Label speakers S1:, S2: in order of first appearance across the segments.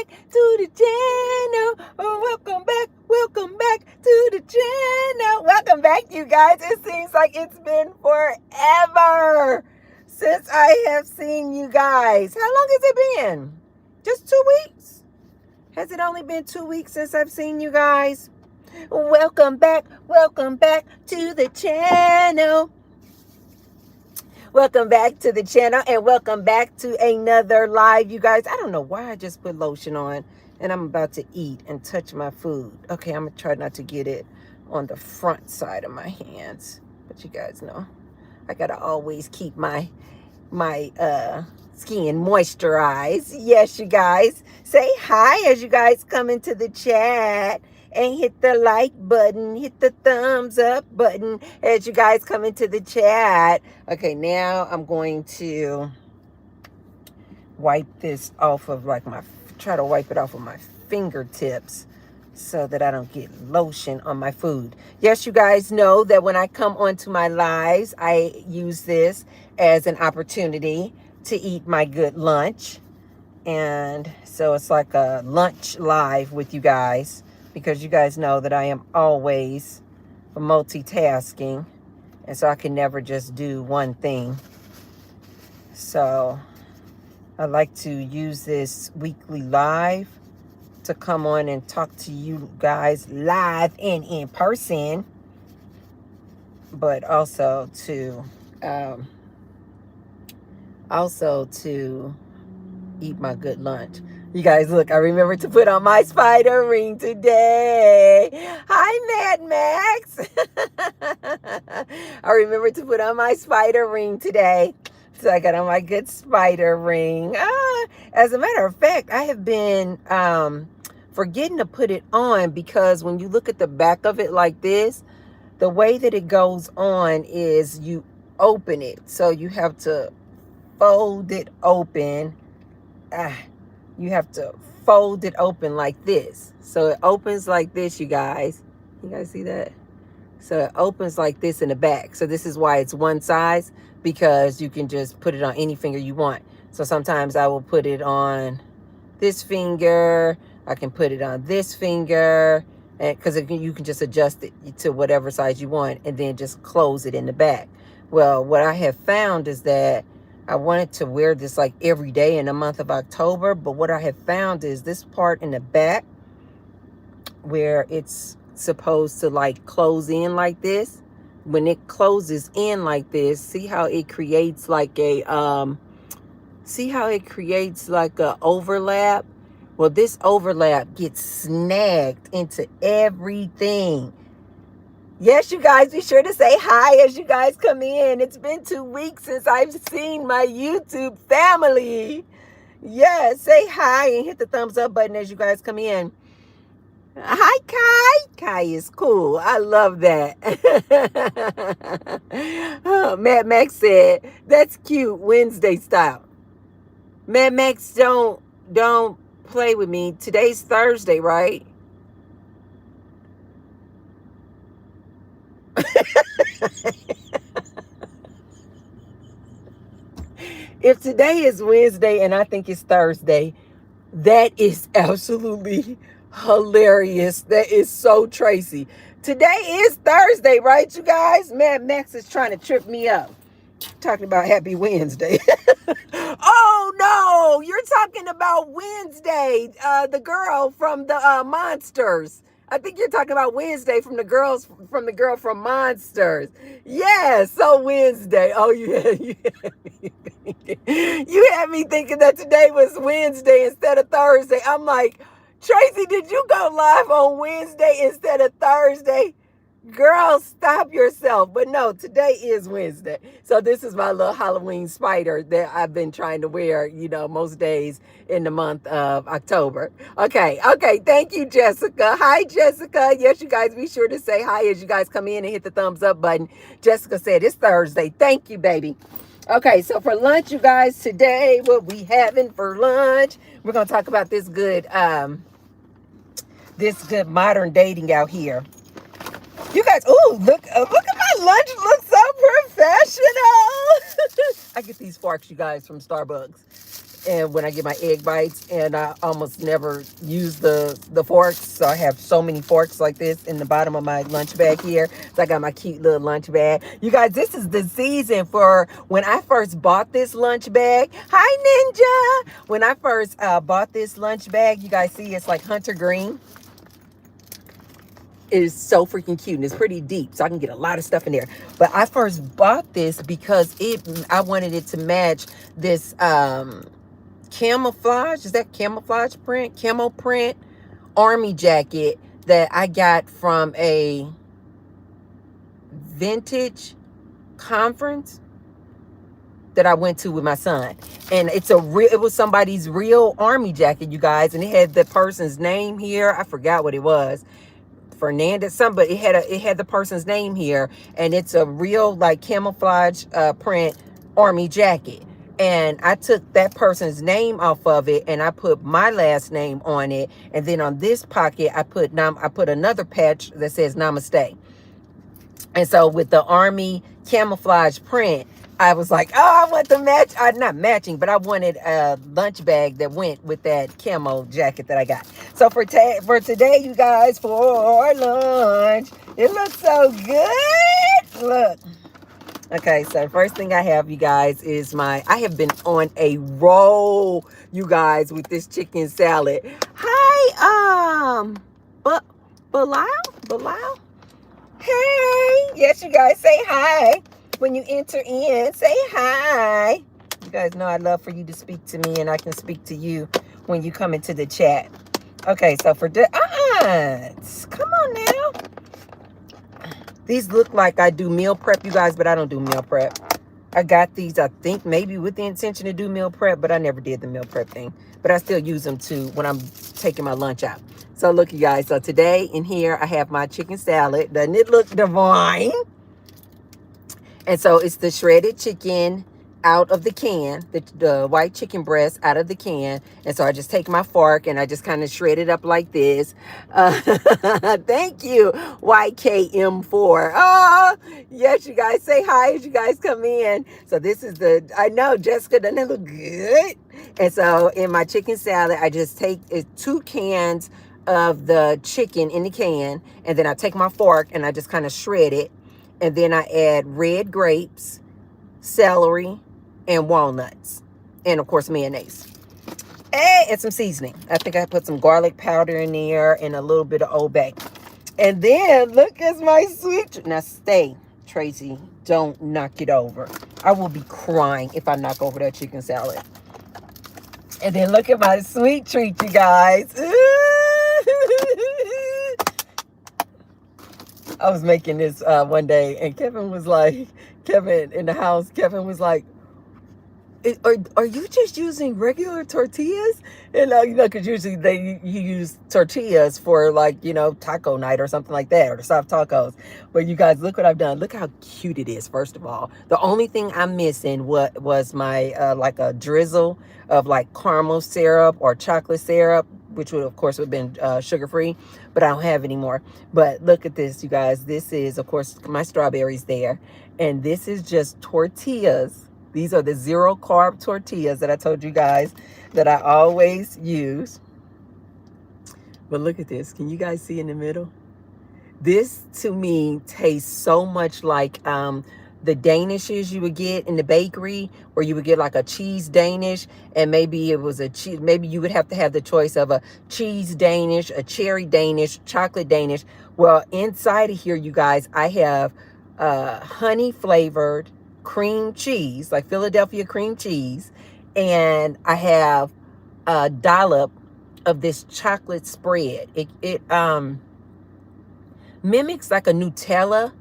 S1: back to the channel. Oh, welcome back to the channel. Welcome back, you guys. It seems like it's been forever since I have seen you guys. How long has it been? Just 2 weeks? Has it only been 2 weeks since I've seen you guys? Welcome back to the channel. Welcome back to the channel and welcome back to another live, you guys. I don't know why I just put lotion on and I'm about to eat and touch my food. Okay, I'm gonna try not to get it on the front side of my hands, but you guys know I gotta always keep my skin moisturized. Yes, you guys, say hi as you guys come into the chat and hit the like button, hit the thumbs up button as you guys come into the chat. Okay, now I'm going to wipe this off of try to wipe it off of my fingertips so that I don't get lotion on my food. Yes, you guys know that when I come onto my lives, I use this as an opportunity to eat my good lunch. And so it's like a lunch live with you guys, because you guys know that I am always multitasking, and so I can never just do one thing. So I like to use this weekly live to come on and talk to you guys live and in person, but also to eat my good lunch. You guys, look, I remember to put on my spider ring today. Hi, Mad Max. I remember to put on my spider ring today. So I got on my good spider ring. As a matter of fact, I have been forgetting to put it on, because when you look at the back of it like this, the way that it goes on is you open it. So you have to fold it open. You have to fold it open like this. So it opens like this, you guys. You guys see that? So it opens like this in the back. So this is why it's one size, because you can just put it on any finger you want. So sometimes I will put it on this finger. I can put it on this finger, and because you can just adjust it to whatever size you want and then just close it in the back. Well, what I have found is that I wanted to wear this like every day in the month of October, but what I have found is this part in the back where it's supposed to like close in like this, when it closes in like this, see how it creates like a overlap? Well, this overlap gets snagged into everything. Yes, you guys, be sure to say hi as you guys come in. It's been 2 weeks since I've seen my YouTube family. Yes, say hi and hit the thumbs up button as you guys come in. Hi, Kai. Kai is cool. I love that. Mad Max said, that's cute, Wednesday style. Mad Max, don't play with me. Today's Thursday, right? If today is Wednesday and I think it's Thursday, that is absolutely hilarious. That is so Tracy. Today is Thursday, right, you guys? Mad Max is trying to trip me up, talking about happy Wednesday. Oh, no, you're talking about Wednesday, the girl from the Monsters. I think you're talking about Wednesday from the girl from Monsters. Yeah, so Wednesday. Oh, you had me thinking that today was Wednesday instead of Thursday. I'm like, Tracy, did you go live on Wednesday instead of Thursday? Girl, stop yourself. But no, today is Wednesday. So this is my little Halloween spider that I've been trying to wear, most days in the month of October. Okay. Thank you, Jessica. Hi, Jessica. Yes, you guys, be sure to say hi as you guys come in and hit the thumbs up button. Jessica said it's Thursday. Thank you, baby. Okay, so for lunch, you guys, today, what we having for lunch, we're going to talk about this good modern dating out here. You guys, look at my lunch. Looks so professional. I get these forks, you guys, from Starbucks. and when I get my egg bites, and I almost never use the forks. So I have so many forks like this in the bottom of my lunch bag here. So I got my cute little lunch bag. You guys, this is the season for when I first bought this lunch bag. Hi, Ninja. When I first bought this lunch bag, you guys see it's like hunter green. It is so freaking cute, and it's pretty deep, so I can get a lot of stuff in there. But I first bought this because I wanted it to match this camouflage. Is that camouflage print? Camo print army jacket that I got from a vintage conference that I went to with my son. And it was somebody's real army jacket, you guys, and it had the person's name here. I forgot what it was. Fernandez, somebody, it had the person's name here, and it's a real like camouflage print army jacket. And I took that person's name off of it, and I put my last name on it. And then on this pocket, I put another patch that says Namaste. And so with the army camouflage print, I was like, oh, I want the match. Not matching, but I wanted a lunch bag that went with that camo jacket that I got. So for today, you guys, for lunch, it looks so good. Look. Okay, so first thing I have, you guys, is I have been on a roll, you guys, with this chicken salad. Hi, Bilal? Hey, yes, you guys, say hi. When you enter in, say hi. You guys know I love for you to speak to me, and I can speak to you when you come into the chat. Okay, so for come on now. These look like I do meal prep, you guys, but I don't do meal prep. I got these, I think, maybe with the intention to do meal prep, but I never did the meal prep thing. But I still use them too when I'm taking my lunch out. So look, you guys, so today in here I have my chicken salad. Doesn't it look divine? And so it's the shredded chicken out of the can, the white chicken breast out of the can. And so I just take my fork and I just kind of shred it up like this. Thank you, YKM4. Oh, yes, you guys, say hi as you guys come in. So this is I know, Jessica, doesn't it look good? And so in my chicken salad, I just take 2 cans of the chicken in the can. And then I take my fork and I just kind of shred it. And then I add red grapes, celery, and walnuts. And, of course, mayonnaise. And some seasoning. I think I put some garlic powder in there and a little bit of Old Bay. And then, look at my sweet... Now, stay, Tracy. Don't knock it over. I will be crying if I knock over that chicken salad. And then look at my sweet treat, you guys. I was making this one day, and Kevin in the house, Kevin was like, are you just using regular tortillas? And you know, because usually you use tortillas for, like, you know, taco night or something like that, or the soft tacos. But you guys, look what I've done. Look how cute it is, first of all. The only thing I'm missing was my, like a drizzle of like caramel syrup or chocolate syrup, which would, of course, have been sugar-free, but I don't have any more. But look at this, you guys. This is, of course, my strawberries there. And this is just tortillas. These are the 0-carb tortillas that I told you guys that I always use. But look at this. Can you guys see in the middle? This, to me, tastes so much like the Danishes you would get in the bakery, where you would get like a cheese Danish, and maybe it was a cheese. Maybe you would have to have the choice of a cheese Danish, a cherry Danish, chocolate Danish. Well, inside of here, you guys, I have honey flavored cream cheese, like Philadelphia cream cheese, and I have a dollop of this chocolate spread. It mimics like a Nutella,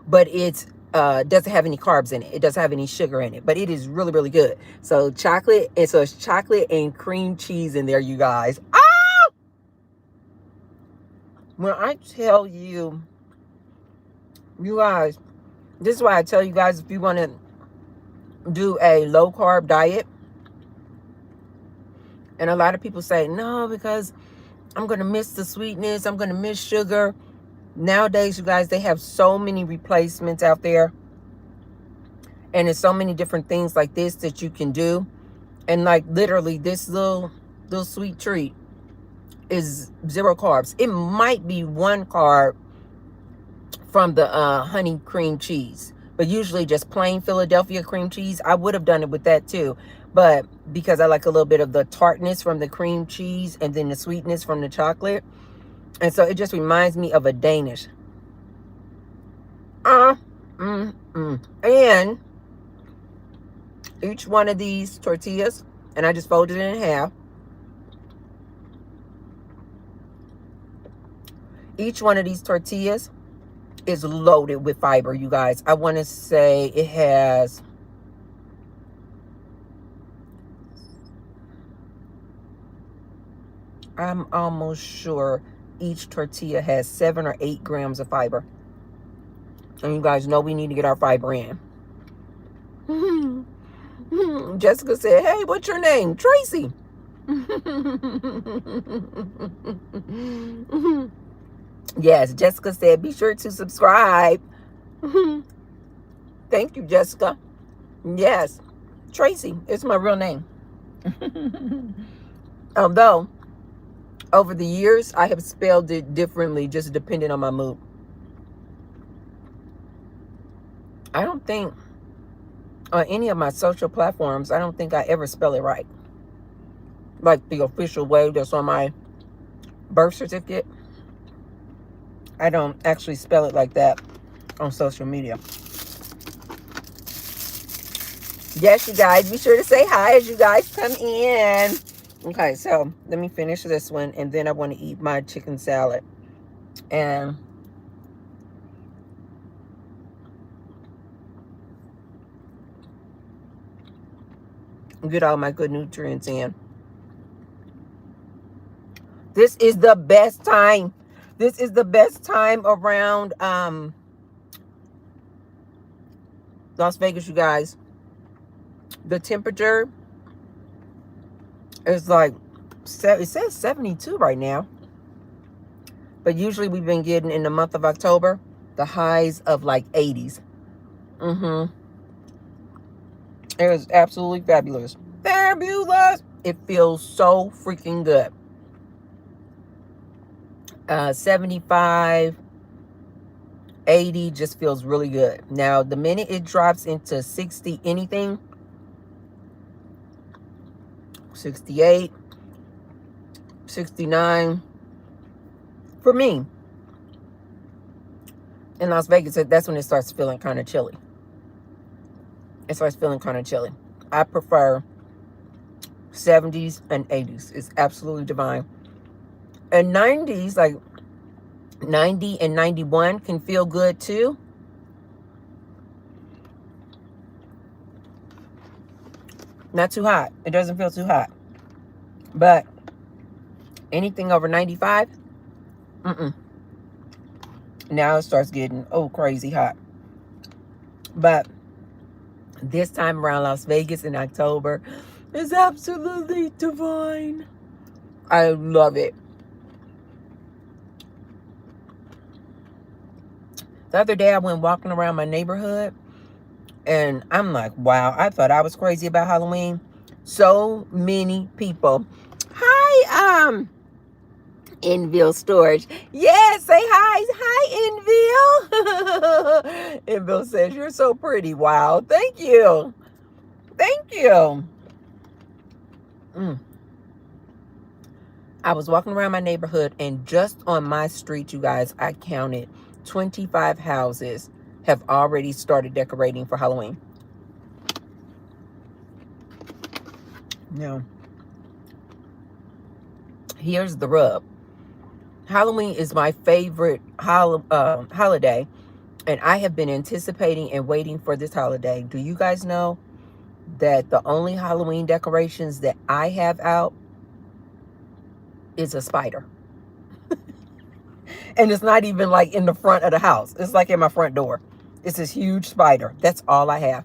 S1: but it's doesn't have any carbs in it. It doesn't have any sugar in it, but it is really, really good. So chocolate, and so it's chocolate and cream cheese in there, you guys. Ah! When I tell you, you guys, this is why I tell you guys, if you want to do a low carb diet, and a lot of people say, no, because I'm going to miss the sweetness, I'm going to miss sugar. Nowadays, you guys, they have so many replacements out there. And there's so many different things like this that you can do. And like literally this little sweet treat is 0 carbs. It might be 1 carb from the honey cream cheese, but usually just plain Philadelphia cream cheese. I would have done it with that too, but because I like a little bit of the tartness from the cream cheese and then the sweetness from the chocolate, and so it just reminds me of a Danish. And each one of these tortillas, and I just folded it in half. Each one of these tortillas is loaded with fiber, you guys. I want to say it has, I'm almost sure each tortilla has 7 or 8 grams of fiber. And you guys know we need to get our fiber in. Jessica said, hey, what's your name? Tracy. Yes, Jessica said, be sure to subscribe. Thank you, Jessica. Yes, Tracy is my real name. Although, over the years, I have spelled it differently, just depending on my mood. I don't think on any of my social platforms, I don't think I ever spell it right. Like the official way that's on my birth certificate. I don't actually spell it like that on social media. Yes, you guys, be sure to say hi as you guys come in. Okay, so let me finish this one, and then I want to eat my chicken salad. And get all my good nutrients in. This is the best time. This is the best time around Las Vegas, you guys. The temperature is like, it says 72 right now. But usually we've been getting, in the month of October, the highs of like 80s. It was absolutely fabulous. Fabulous! It feels so freaking good. 75, 80 just feels really good. Now, the minute it drops into 60 anything, 68, 69, for me, in Las Vegas, that's when it starts feeling kind of chilly. It starts feeling kind of chilly. I prefer 70s and 80s. It's absolutely divine. And 90s, like 90 and 91 can feel good too. Not too hot. It doesn't feel too hot. But anything over 95, now it starts getting, crazy hot. But this time around, Las Vegas in October is absolutely divine. I love it. The other day I went walking around my neighborhood, and I'm like, wow, I thought I was crazy about Halloween. So many people. Hi, Enville Storage. Yes, say hi. Hi, Enville. Enville says, you're so pretty. Wow, thank you. Thank you. I was walking around my neighborhood, and just on my street, you guys, I counted 25 houses have already started decorating for Halloween. Now, here's the rub. Halloween is my favorite holiday, and I have been anticipating and waiting for this holiday. Do you guys know that the only Halloween decorations that I have out is a spider? And it's not even like in the front of the house. It's like in my front door. It's this huge spider. That's all I have.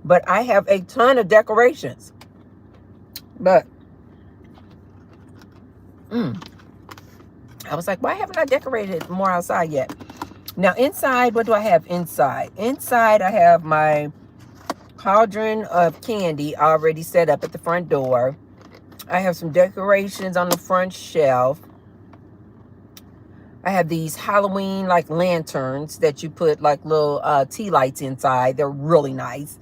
S1: But I have a ton of decorations. But I was like, why haven't I decorated more outside yet? Now inside, what do I have inside? Inside I have my cauldron of candy already set up at the front door. I have some decorations on the front shelf. I have these Halloween like lanterns that you put like little tea lights inside. They're really nice.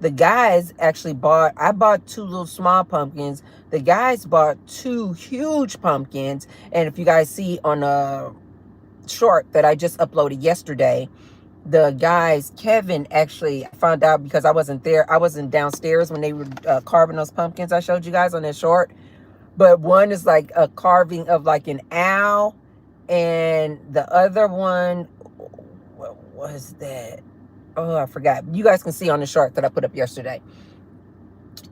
S1: The guys actually I bought 2 little small pumpkins. The guys bought 2 huge pumpkins. And if you guys see on a short that I just uploaded yesterday, the guys, Kevin actually found out because I wasn't there. I wasn't downstairs when they were carving those pumpkins I showed you guys on that short. But one is like a carving of like an owl. And the other one, what was that? Oh, I forgot. You guys can see on the chart that I put up yesterday.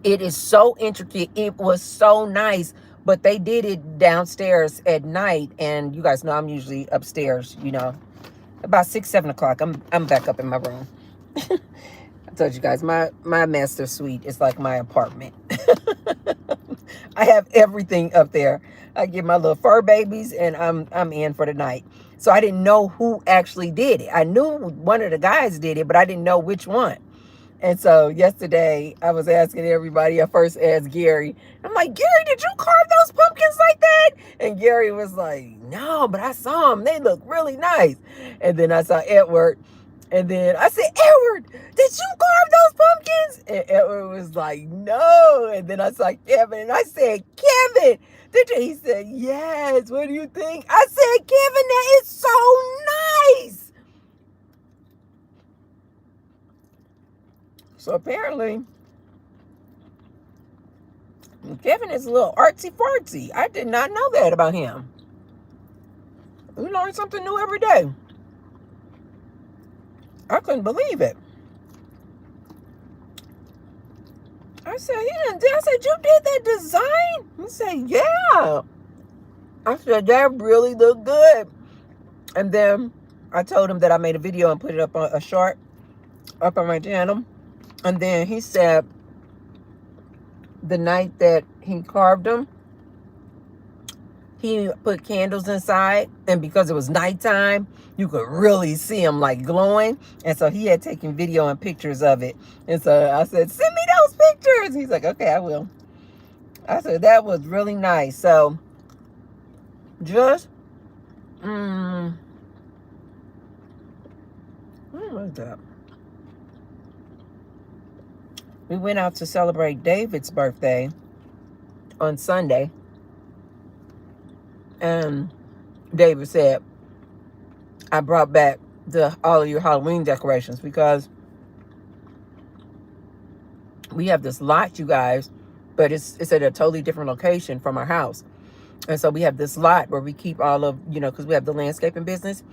S1: It is so intricate. It was so nice. But they did it downstairs at night. And you guys know I'm usually upstairs, you know. About 6, 7 o'clock. I'm back up in my room. I told you guys, my master suite is like my apartment. I have everything up there. I get my little fur babies and I'm in for the night. So I didn't know who actually did it. I knew one of the guys did it, but I didn't know which one. And so yesterday I was asking everybody. I first asked Gary. I'm like, Gary, did you carve those pumpkins like that? And Gary was like, no, but I saw them. They look really nice. And then I saw Edward. And then I said, Edward, did you carve those pumpkins? And Edward was like, no. And then I saw Kevin. And I said, Kevin, did you? He said, yes. What do you think? I said, Kevin, that is so nice. So apparently, Kevin is a little artsy-fartsy. I did not know that about him. We learn something new every day. I couldn't believe it. I said, I said, you did that design? He said, yeah. I said, that really looked good. And then I told him that I made a video and put it up on a short up on my channel. And then he said the night that he carved them, he put candles inside. And because it was nighttime, you could really see them like glowing. And so he had taken video and pictures of it. And so I said, send me those pictures. He's like, okay, I will. I said, that was really nice. So just, what was that? We went out to celebrate David's birthday on Sunday. And David said, I brought back all of your Halloween decorations because we have this lot, you guys, but it's at a totally different location from our house. And so we have this lot where we keep all of, because we have the landscaping business.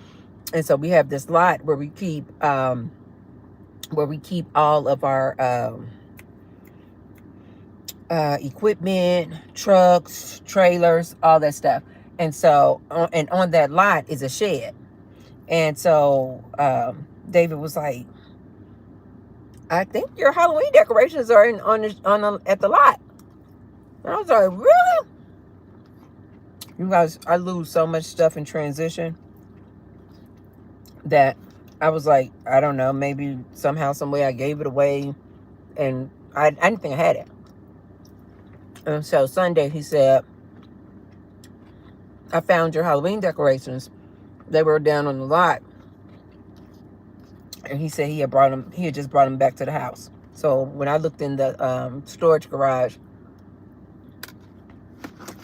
S1: And so we have this lot where we keep all of our equipment, trucks, trailers, all that stuff. And so, and on that lot is a shed. And so David was like, I think your Halloween decorations are at the lot. And I was like, really? You guys, I lose so much stuff in transition that I was like, I don't know, maybe somehow, some way I gave it away. And I didn't think I had it. And so Sunday he said, I found your Halloween decorations. They were down on the lot. And he said he had just brought them back to the house. So when I looked in the storage garage,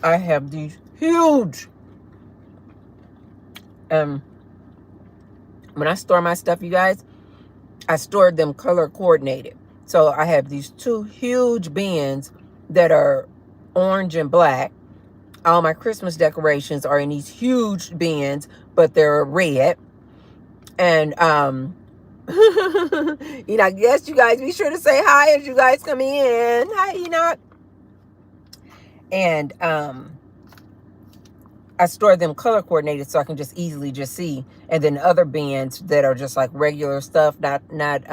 S1: I have these huge, when I store my stuff, you guys, I stored them color coordinated. So I have these 2 huge bins that are orange and black. All my Christmas decorations are in these huge bins, but they're red. And I guess you guys be sure to say hi as you guys come in. Hi, Enoch. And I store them color coordinated so I can just easily just see. And then other bins that are just like regular stuff, not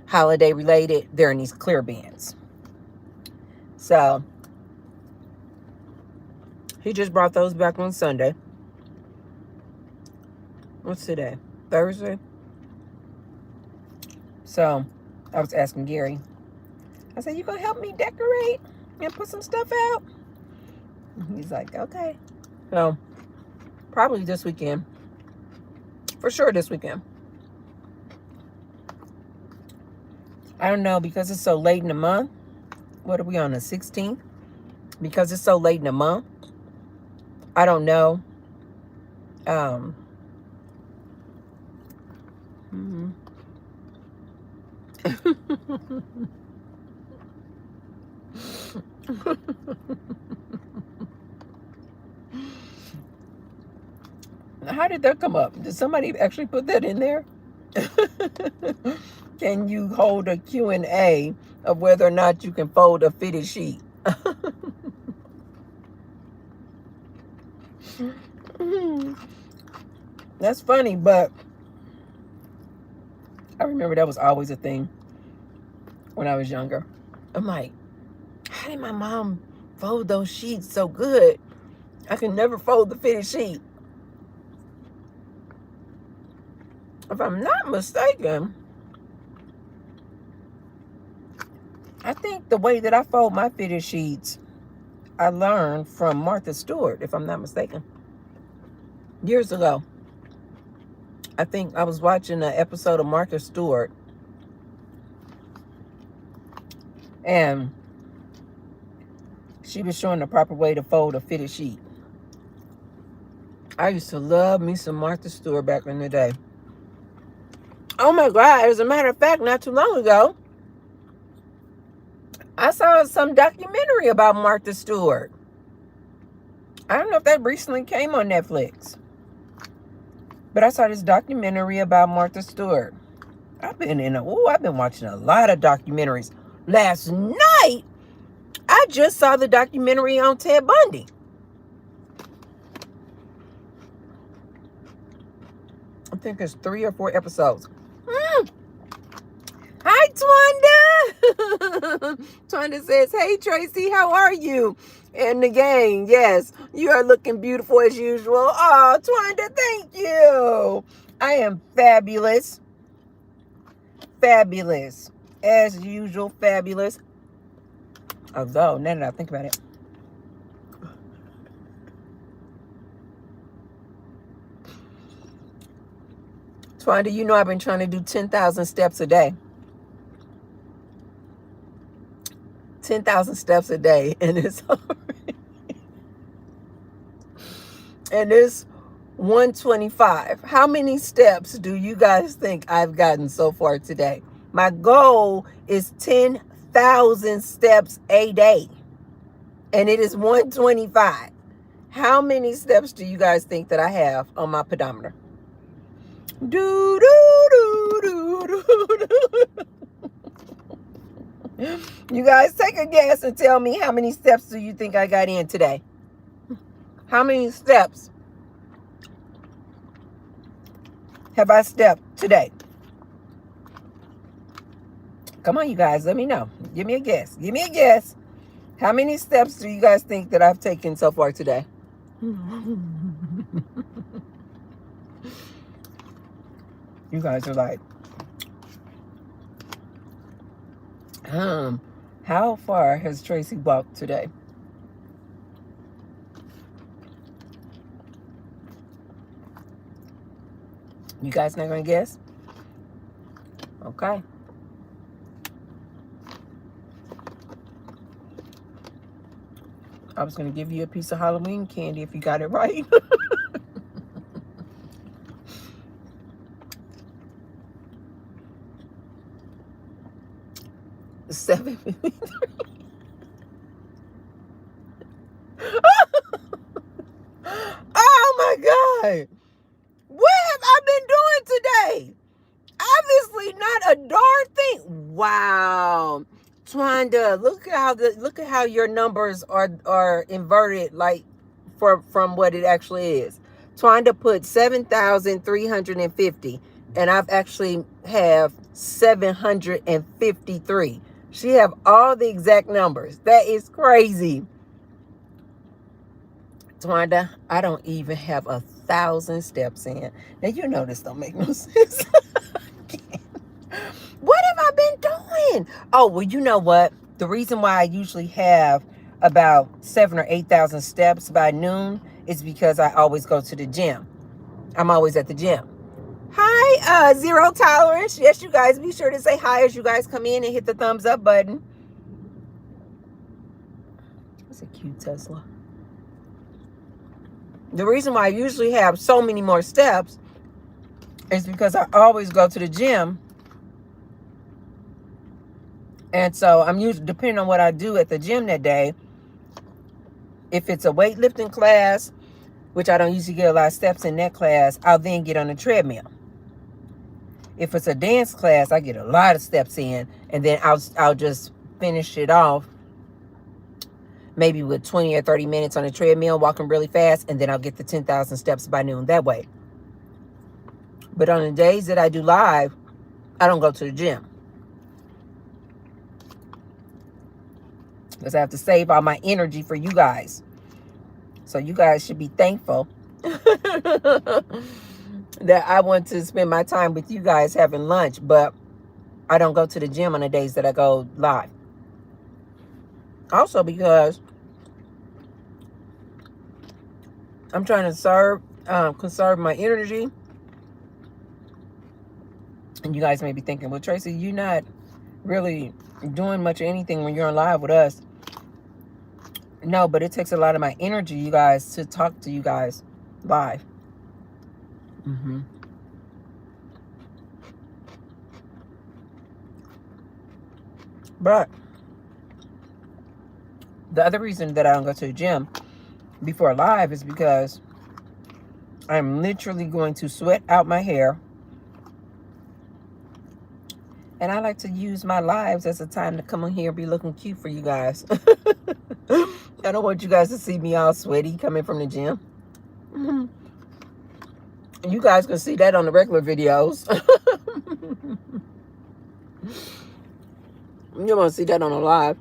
S1: holiday related, they're in these clear bins. So he just brought those back on Sunday. What's today? Thursday? So I was asking Gary. I said, you gonna help me decorate and put some stuff out? And he's like, okay. So, probably this weekend. For sure this weekend. I don't know, because it's so late in the month. What are we on, the 16th? Because it's so late in the month. I don't know. How did that come up? Did somebody actually put that in there? Can you hold a Q&A of whether or not you can fold a fitted sheet? That's funny, but I remember that was always a thing when I was younger. I'm like, how did my mom fold those sheets so good? I can never fold the fitted sheet. If I'm not mistaken, I think the way that I fold my fitted sheets, I learned from Martha Stewart, if I'm not mistaken. Years ago. I think I was watching an episode of Martha Stewart. And she was showing the proper way to fold a fitted sheet. I used to love me some Martha Stewart back in the day. Oh my God, as a matter of fact, not too long ago, I saw some documentary about Martha Stewart. I don't know if that recently came on Netflix. But I saw this documentary about Martha Stewart. I've been watching a lot of documentaries. Last night, I just saw the documentary on Ted Bundy. I think there's 3 or 4 episodes. Hi, Twanda. Twanda says, hey, Tracy, how are you? And again, yes, you are looking beautiful as usual. Oh, Twanda, thank you. I am fabulous. Fabulous. As usual, fabulous. Although, now that I think about it, Twanda, you know I've been trying to do 10,000 steps a day. 10,000 steps a day, and it's and it's 125. How many steps do you guys think I've gotten so far today? My goal is 10,000 steps a day, and it is 125. How many steps do you guys think that I have on my pedometer? Do do do do do do. You guys take a guess and tell me, how many steps do you think I got in today? How many steps have I stepped today? Come on, you guys, let me know. Give me a guess. Give me a guess. How many steps do you guys think that I've taken so far today? You guys are like, how far has Tracy walked today? You guys not gonna guess? Okay. I was gonna give you a piece of Halloween candy if you got it right. 7:53. Oh my God. What have I been doing today? Obviously not a darn thing. Wow. Twanda, look at how your numbers are inverted, like from what it actually is. Twanda put 7,350, and I've actually have 753. She have all the exact numbers. That is crazy. Twanda, I don't even have 1,000 steps in. Now, you know this don't make no sense. What have I been Oh, well, you know what? The reason why I usually have about 7,000 or 8,000 steps by noon is because I always go to the gym. I'm always at the gym. Hi, Zero Tolerance. Yes, you guys, be sure to say hi as you guys come in and hit the thumbs up button. That's a cute Tesla. The reason why I usually have so many more steps is because I always go to the gym. And so I'm usually, depending on what I do at the gym that day, if it's a weightlifting class, which I don't usually get a lot of steps in that class, I'll then get on the treadmill. If it's a dance class, I get a lot of steps in, and then I'll just finish it off maybe with 20 or 30 minutes on the treadmill, walking really fast, and then I'll get the 10,000 steps by noon that way. But on the days that I do live, I don't go to the gym, because I have to save all my energy for you guys. So you guys should be thankful that I want to spend my time with you guys having lunch, but I don't go to the gym on the days that I go live. Also because I'm trying to conserve my energy. And you guys may be thinking, well, Tracy, you're not really doing much of anything when you're on live with us. No, but it takes a lot of my energy, you guys, to talk to you guys live. But the other reason that I don't go to the gym before live is because I'm literally going to sweat out my hair. And I like to use my lives as a time to come on here and be looking cute for you guys. I don't want you guys to see me all sweaty coming from the gym. You guys can see that on the regular videos. You want to see that on the live.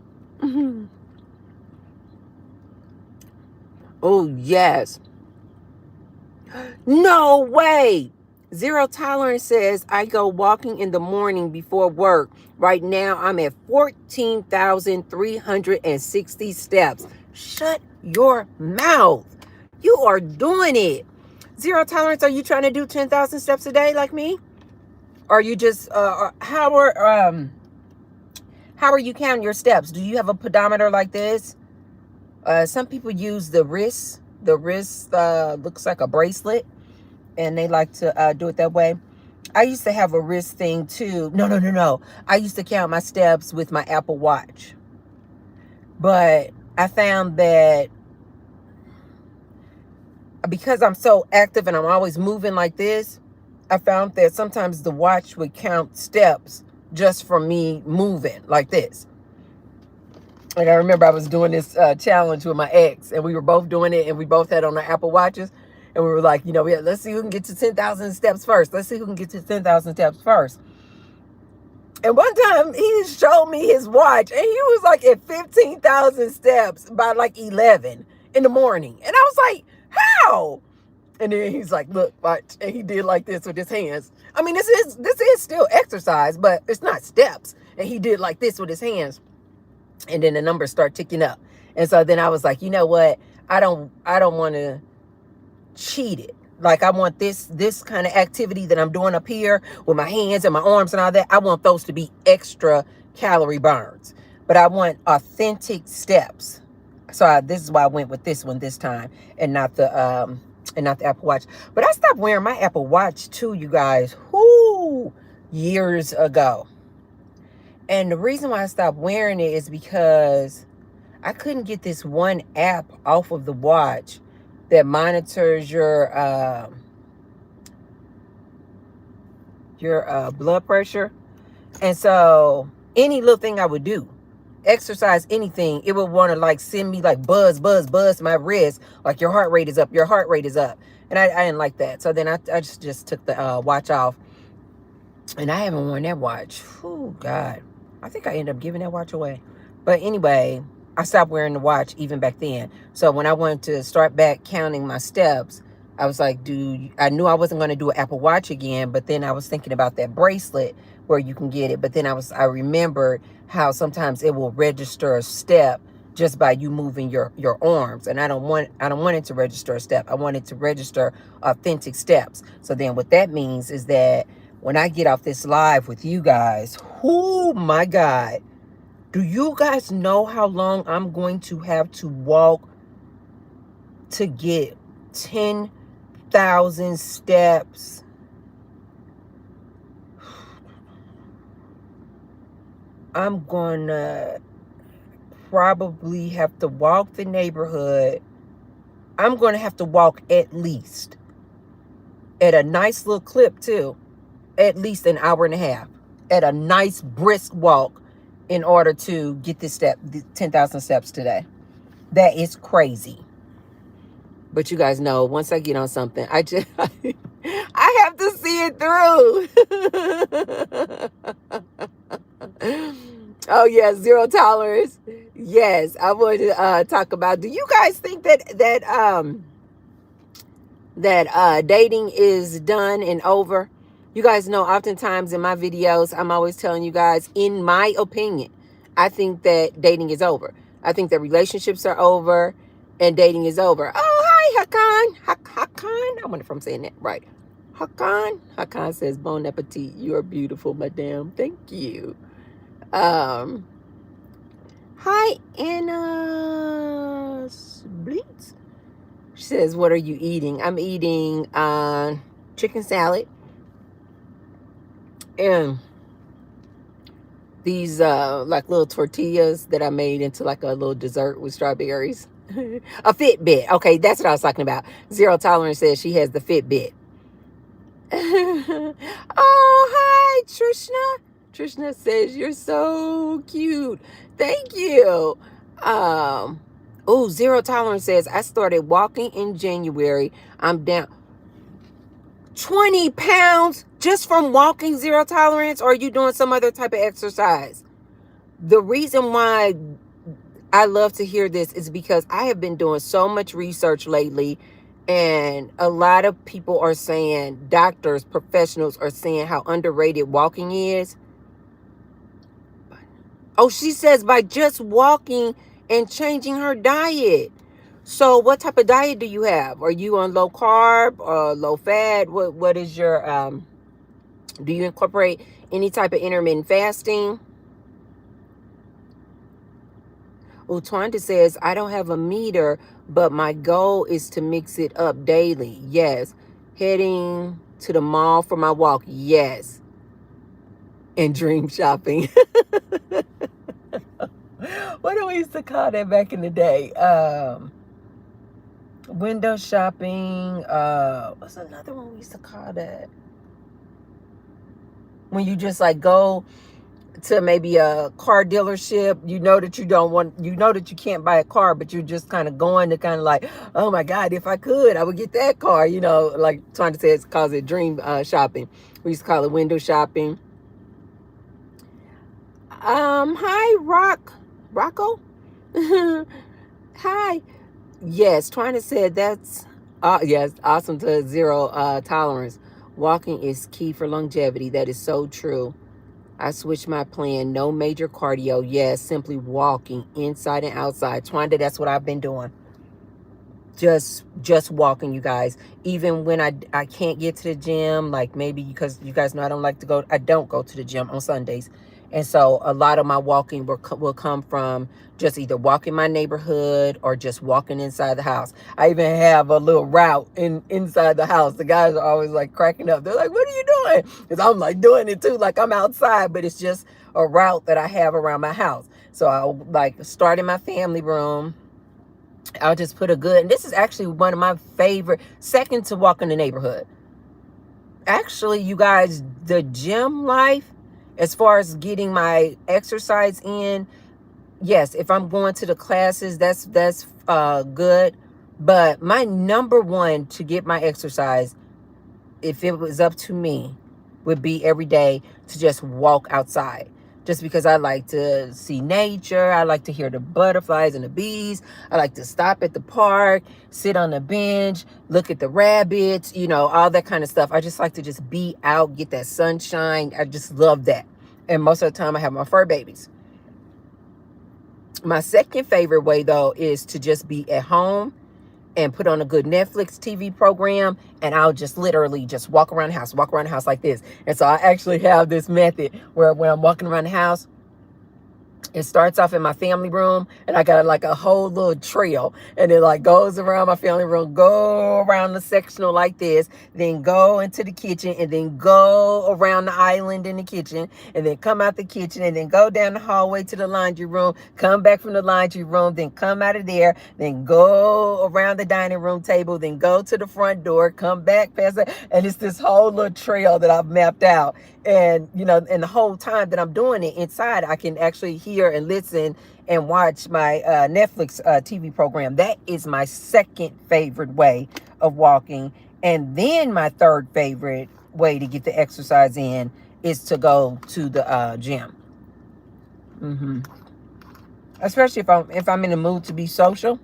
S1: Oh, yes. No way. Zero Tolerance says, I go walking in the morning before work. Right now, I'm at 14,360 steps. Shut your mouth. You are doing it. Zero Tolerance, are you trying to do 10,000 steps a day like me? Or are you just, how are you counting your steps? Do you have a pedometer like this? Some people use the wrist. The wrist looks like a bracelet, and they like to do it that way. I used to have a wrist thing too. No. I used to count my steps with my Apple Watch. But I found that because I'm so active and I'm always moving like this, I found that sometimes the watch would count steps just from me moving like this. Like, I remember I was doing this challenge with my ex, and we were both doing it, and we both had on our Apple Watches, and we were like, let's see who can get to 10,000 steps first. Let's see who can get to 10,000 steps first. And one time, he showed me his watch, and he was like at 15,000 steps by like 11 in the morning. And I was like, how? And then he's like, look, watch. And he did like this with his hands. I mean, this is still exercise, but it's not steps. And he did like this with his hands. And then the numbers start ticking up. And so then I was like, you know what? I don't want to cheat it. Like, I want this kind of activity that I'm doing up here with my hands and my arms and all that. I want those to be extra calorie burns. But I want authentic steps. So this is why I went with this one this time, and not the Apple Watch. But I stopped wearing my Apple Watch too, you guys. Years ago. And the reason why I stopped wearing it is because I couldn't get this one app off of the watch that monitors your blood pressure. And so any little thing I would do, exercise, anything, it would want to like send me like buzz to my wrist, like your heart rate is up, and I didn't like that. So then I just took the watch off, and I haven't worn that watch. Oh God, I think I ended up giving that watch away. But anyway, I stopped wearing the watch even back then. So when I wanted to start back counting my steps, I was like, I knew I wasn't going to do an Apple Watch again, but then I was thinking about that bracelet where you can get it. But then I remembered how sometimes it will register a step just by you moving your arms, and I don't want it to register a step. I want it to register authentic steps. So then what that means is that when I get off this live with you guys, oh my God, do you guys know how long I'm going to have to walk to get 10,000 steps? I'm gonna probably have to walk the neighborhood. I'm gonna have to walk at least, at a nice little clip too, at least an hour and a half, at a nice brisk walk, in order to get the 10,000 steps today. That is crazy. But you guys know, once I get on something, I have to see it through. Oh yeah, zero tolerance. Yes, I want to talk about. Do you guys think that dating is done and over? You guys know, oftentimes in my videos, I'm always telling you guys, in my opinion, I think that dating is over. I think that relationships are over and dating is over. Oh, hi, Hakan. Hakan. I wonder if I'm saying that right. Hakan. Hakan says, bon appetit. You are beautiful, madame. Thank you. Hi, Anna Bleats. She says, what are you eating? I'm eating chicken salad and these like little tortillas that I made into like a little dessert with strawberries. A Fitbit. Okay, that's what I was talking about. Zero Tolerance says she has the Fitbit. Oh, hi, Trishna. Trishna says you're so cute. Thank you. Oh, Zero Tolerance says I started walking in January. I'm down 20 pounds just from walking. Zero Tolerance, or are you doing some other type of exercise? The reason why I love to hear this is because I have been doing so much research lately, and a lot of people are saying, doctors, professionals are saying how underrated walking is. Oh, she says by just walking and changing her diet. So what type of diet do you have? Are you on low carb or low fat? What is your, do you incorporate any type of intermittent fasting? Twanda says, I don't have a meter, but my goal is to mix it up daily. Yes. Heading to the mall for my walk. Yes. And dream shopping. What do we used to call that back in the day? Window shopping. What's another one we used to call that? When you just like go to maybe a car dealership, you know that you can't buy a car, but you're just kind of going to kind of like, oh my God, if I could, I would get that car, you know, like trying to say it calls it dream shopping. We used to call it window shopping. Hi, Rocco. Hi. Yes, trying to say that's yes, awesome to zero tolerance. Walking is key for longevity. That is so true. I switched my plan. No major cardio. Yes, simply walking inside and outside. Twanda, that's what I've been doing. Just walking, you guys. Even when I can't get to the gym, like maybe because you guys know I don't go to the gym on Sundays. And so a lot of my walking will come from just either walking my neighborhood or just walking inside the house. I even have a little route inside the house. The guys are always like cracking up. They're like, what are you doing? Because I'm like doing it too, like I'm outside, but it's just a route that I have around my house. So I'll like start in my family room. I'll just put and this is actually one of my favorite, second to walk in the neighborhood. Actually, you guys, the gym life, as far as getting my exercise in, yes, if I'm going to the classes, that's good. But my number one to get my exercise, if it was up to me, would be every day to just walk outside. just because I like to see nature. I like to hear the butterflies and the bees. I like to stop at the park, sit on the bench, look at the rabbits, you know, all that kind of stuff. I just like to just be out, get that sunshine. I just love that. And most of the time I have my fur babies. My second favorite way, though, is to just be at home and put on a good Netflix TV program, and I'll just literally just walk around the house like this. And so I actually have this method where when I'm walking around the house, it starts off in my family room, and I got like a whole little trail, and it like goes around my family room, go around the sectional like this, then go into the kitchen, and then go around the island in the kitchen, and then come out the kitchen, and then go down the hallway to the laundry room, come back from the laundry room, then come out of there, then go around the dining room table, then go to the front door, come back past it, and it's this whole little trail that I've mapped out. And, you know, and the whole time that I'm doing it inside, I can actually hear and listen and watch my Netflix TV program. That is my second favorite way of walking. And then my third favorite way to get the exercise in is to go to the gym. Especially if I'm in the mood to be social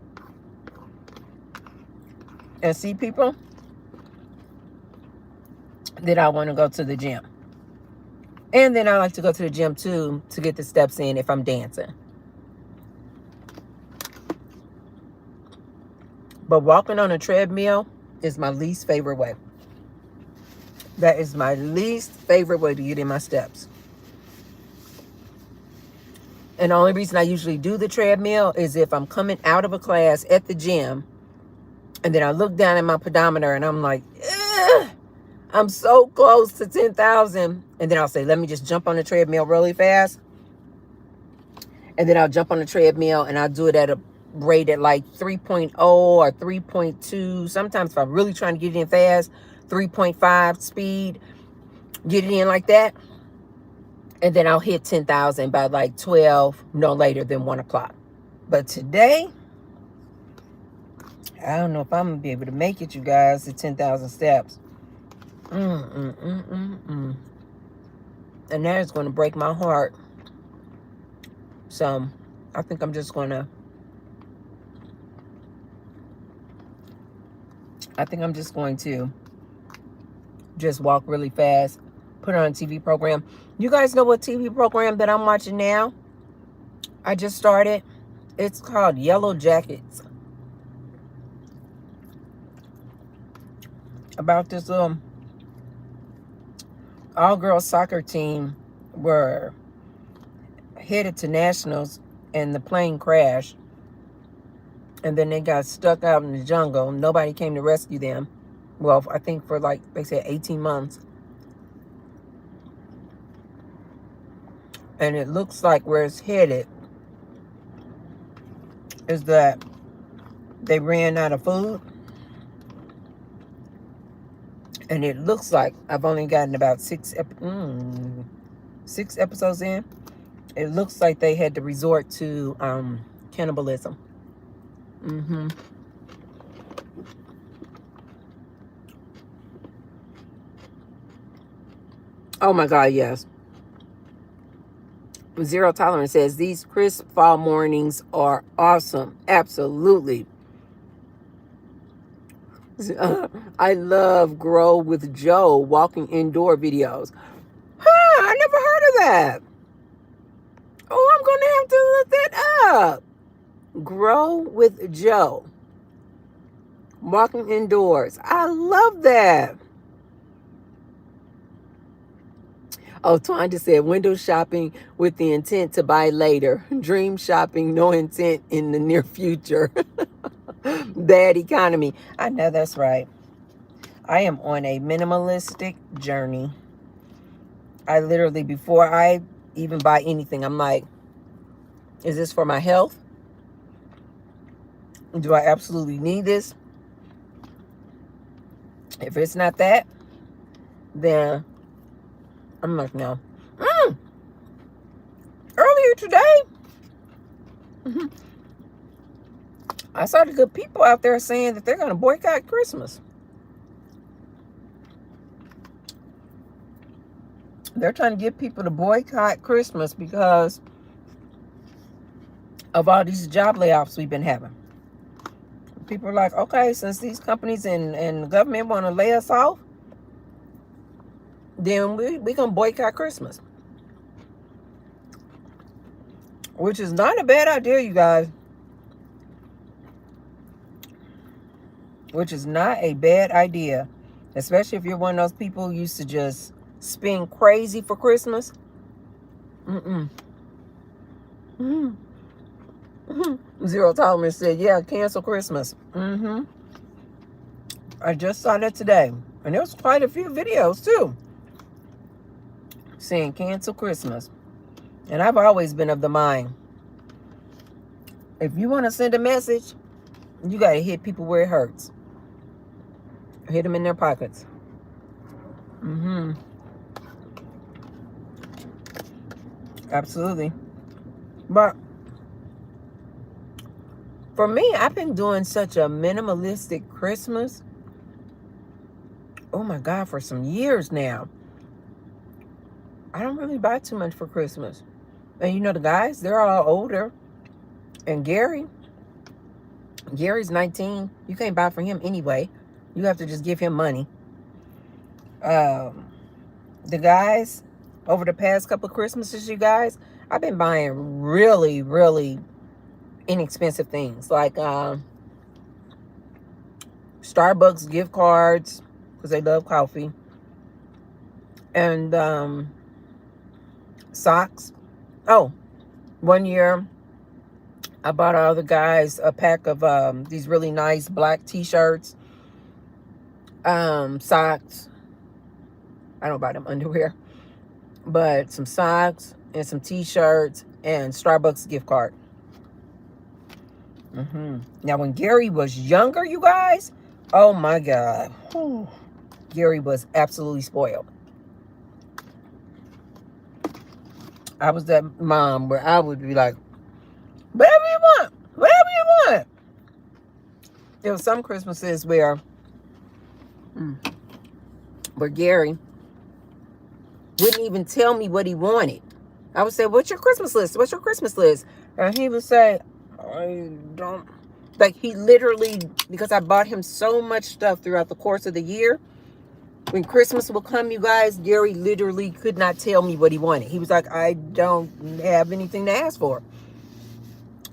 S1: and see people, then I want to go to the gym. And then I like to go to the gym too to get the steps in if I'm dancing. But walking on a treadmill is my least favorite way. That is my least favorite way to get in my steps. And the only reason I usually do the treadmill is if I'm coming out of a class at the gym, and then I look down at my pedometer and I'm like, I'm so close to 10,000. And then I'll say, let me just jump on the treadmill really fast. And then I'll jump on the treadmill and I'll do it at a rate at like 3.0 or 3.2. Sometimes if I'm really trying to get it in fast, 3.5 speed, get it in like that. And then I'll hit 10,000 by like 12, no later than 1 o'clock. But today, I don't know if I'm going to be able to make it, you guys, to 10,000 steps. And that is going to break my heart. So I think I'm just going to, just walk really fast, put on a TV program. You guys know what TV program that I'm watching now? I just started. It's called Yellow Jackets. About this all-girls soccer team were headed to nationals and the plane crashed. And then they got stuck out in the jungle. Nobody came to rescue them. Well, I think for like, they said 18 months. And it looks like where it's headed is that they ran out of food. And it looks like I've only gotten about 6 episodes in. It looks like they had to resort to cannibalism. Oh my God, yes. Zero Tolerance says, these crisp fall mornings are awesome. Absolutely. I love Grow with Joe walking indoor videos. I never heard of that. Oh, I'm going to have to look that up. Grow with Joe walking indoors. I love that. Oh, Twanda said, window shopping with the intent to buy later. Dream shopping, no intent in the near future. Bad economy. I know that's right. I am on a minimalistic journey. I literally, before I even buy anything, I'm like, is this for my health? Do I absolutely need this? If it's not that, then I'm like, no. Earlier today, I saw the good people out there saying that they're going to boycott Christmas. They're trying to get people to boycott Christmas because of all these job layoffs we've been having. People are like, okay, since these companies and the government want to lay us off, then we're going to boycott Christmas. Which is not a bad idea, you guys. Which is not a bad idea. Especially if you're one of those people who used to just spend crazy for Christmas. Zero Tolerance said, yeah, cancel Christmas. I just saw that today. And there was quite a few videos, too, saying cancel Christmas. And I've always been of the mind, if you want to send a message, you got to hit people where it hurts. Hit them in their pockets. Absolutely. But for me, I've been doing such a minimalistic Christmas. Oh my God, for some years now. I don't really buy too much for Christmas. And you know, the guys, they're all older. And Gary's 19. You can't buy for him anyway. You have to just give him money. The guys, over the past couple of Christmases, you guys, I've been buying really, really inexpensive things. Like Starbucks gift cards, because they love coffee. And socks. Oh, one year I bought all the guys a pack of these really nice black t-shirts, socks. I don't buy them underwear, but some socks and some t-shirts and Starbucks gift card. Now, when Gary was younger, you guys, oh my God, Gary was absolutely spoiled. I was that mom where I would be like, whatever you want, whatever you want. There was some Christmases where Gary wouldn't even tell me what he wanted. I would say, what's your Christmas list? What's your Christmas list? And he would say, I don't. Like, he literally, because I bought him so much stuff throughout the course of the year, when Christmas will come, you guys, Gary literally could not tell me what he wanted. He was like, I don't have anything to ask for.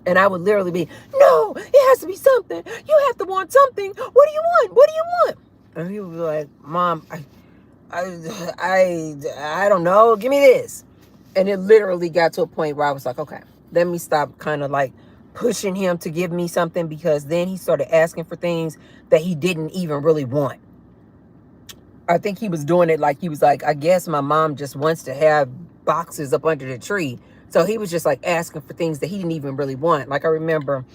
S1: And I would literally be, no, it has to be something. You have to want something. What do you want? What do you want? And he would be like, Mom, I don't know. Give me this. And it literally got to a point where I was like, okay, let me stop kind of like pushing him to give me something, because then he started asking for things that he didn't even really want. I think he was doing it like he was like, I guess my mom just wants to have boxes up under the tree. So he was just like asking for things that he didn't even really want. Like I remember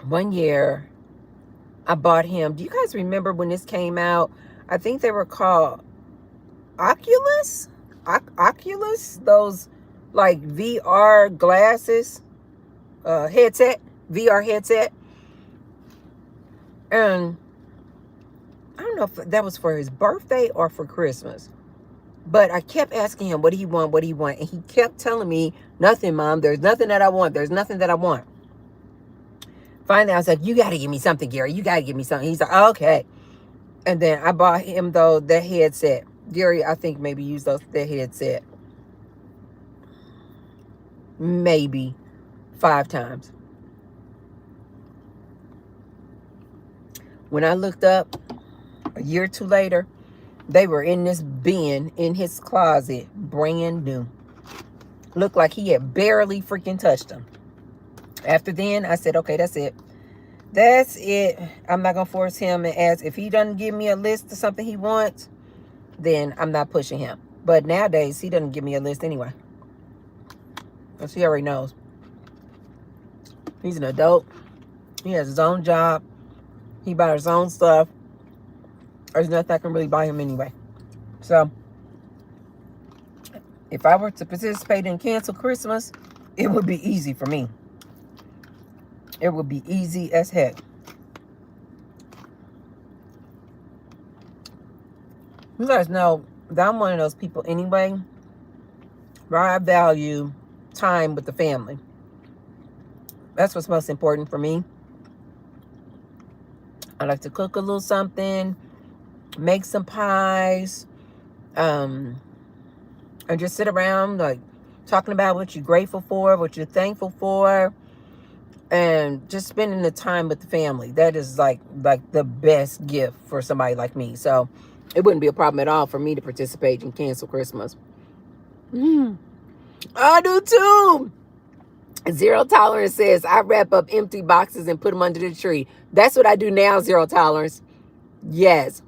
S1: one year I bought him, do you guys remember when this came out? I think they were called Oculus? Oculus? Those like VR glasses, headset, VR headset. And I don't know if that was for his birthday or for Christmas. But I kept asking him, what do he want? What do you want? And he kept telling me, nothing, Mom. There's nothing that I want. There's nothing that I want. Finally, I was like, you got to give me something, Gary. You got to give me something. He's like, okay. And then I bought him, though, that headset. Gary, I think, maybe used that headset maybe 5 times. When I looked up, a year or two later, they were in this bin in his closet, brand new. Looked like he had barely freaking touched them. After then, I said, okay, that's it. That's it. I'm not going to force him and ask. If he doesn't give me a list of something he wants, then I'm not pushing him. But nowadays, he doesn't give me a list anyway. Because he already knows. He's an adult. He has his own job. He buys his own stuff. There's nothing I can really buy him anyway. So, if I were to participate in cancel Christmas, it would be easy for me. It would be easy as heck. You guys know, I'm one of those people anyway, where I value time with the family. That's what's most important for me. I like to cook a little something, make some pies, and just sit around like talking about what you're grateful for, what you're thankful for, and just spending the time with the family. That is like the best gift for somebody like me. So it wouldn't be a problem at all for me to participate and cancel Christmas. I do too. Zero Tolerance says, I wrap up empty boxes and put them under the tree. That's what I do now, Zero Tolerance. Yes.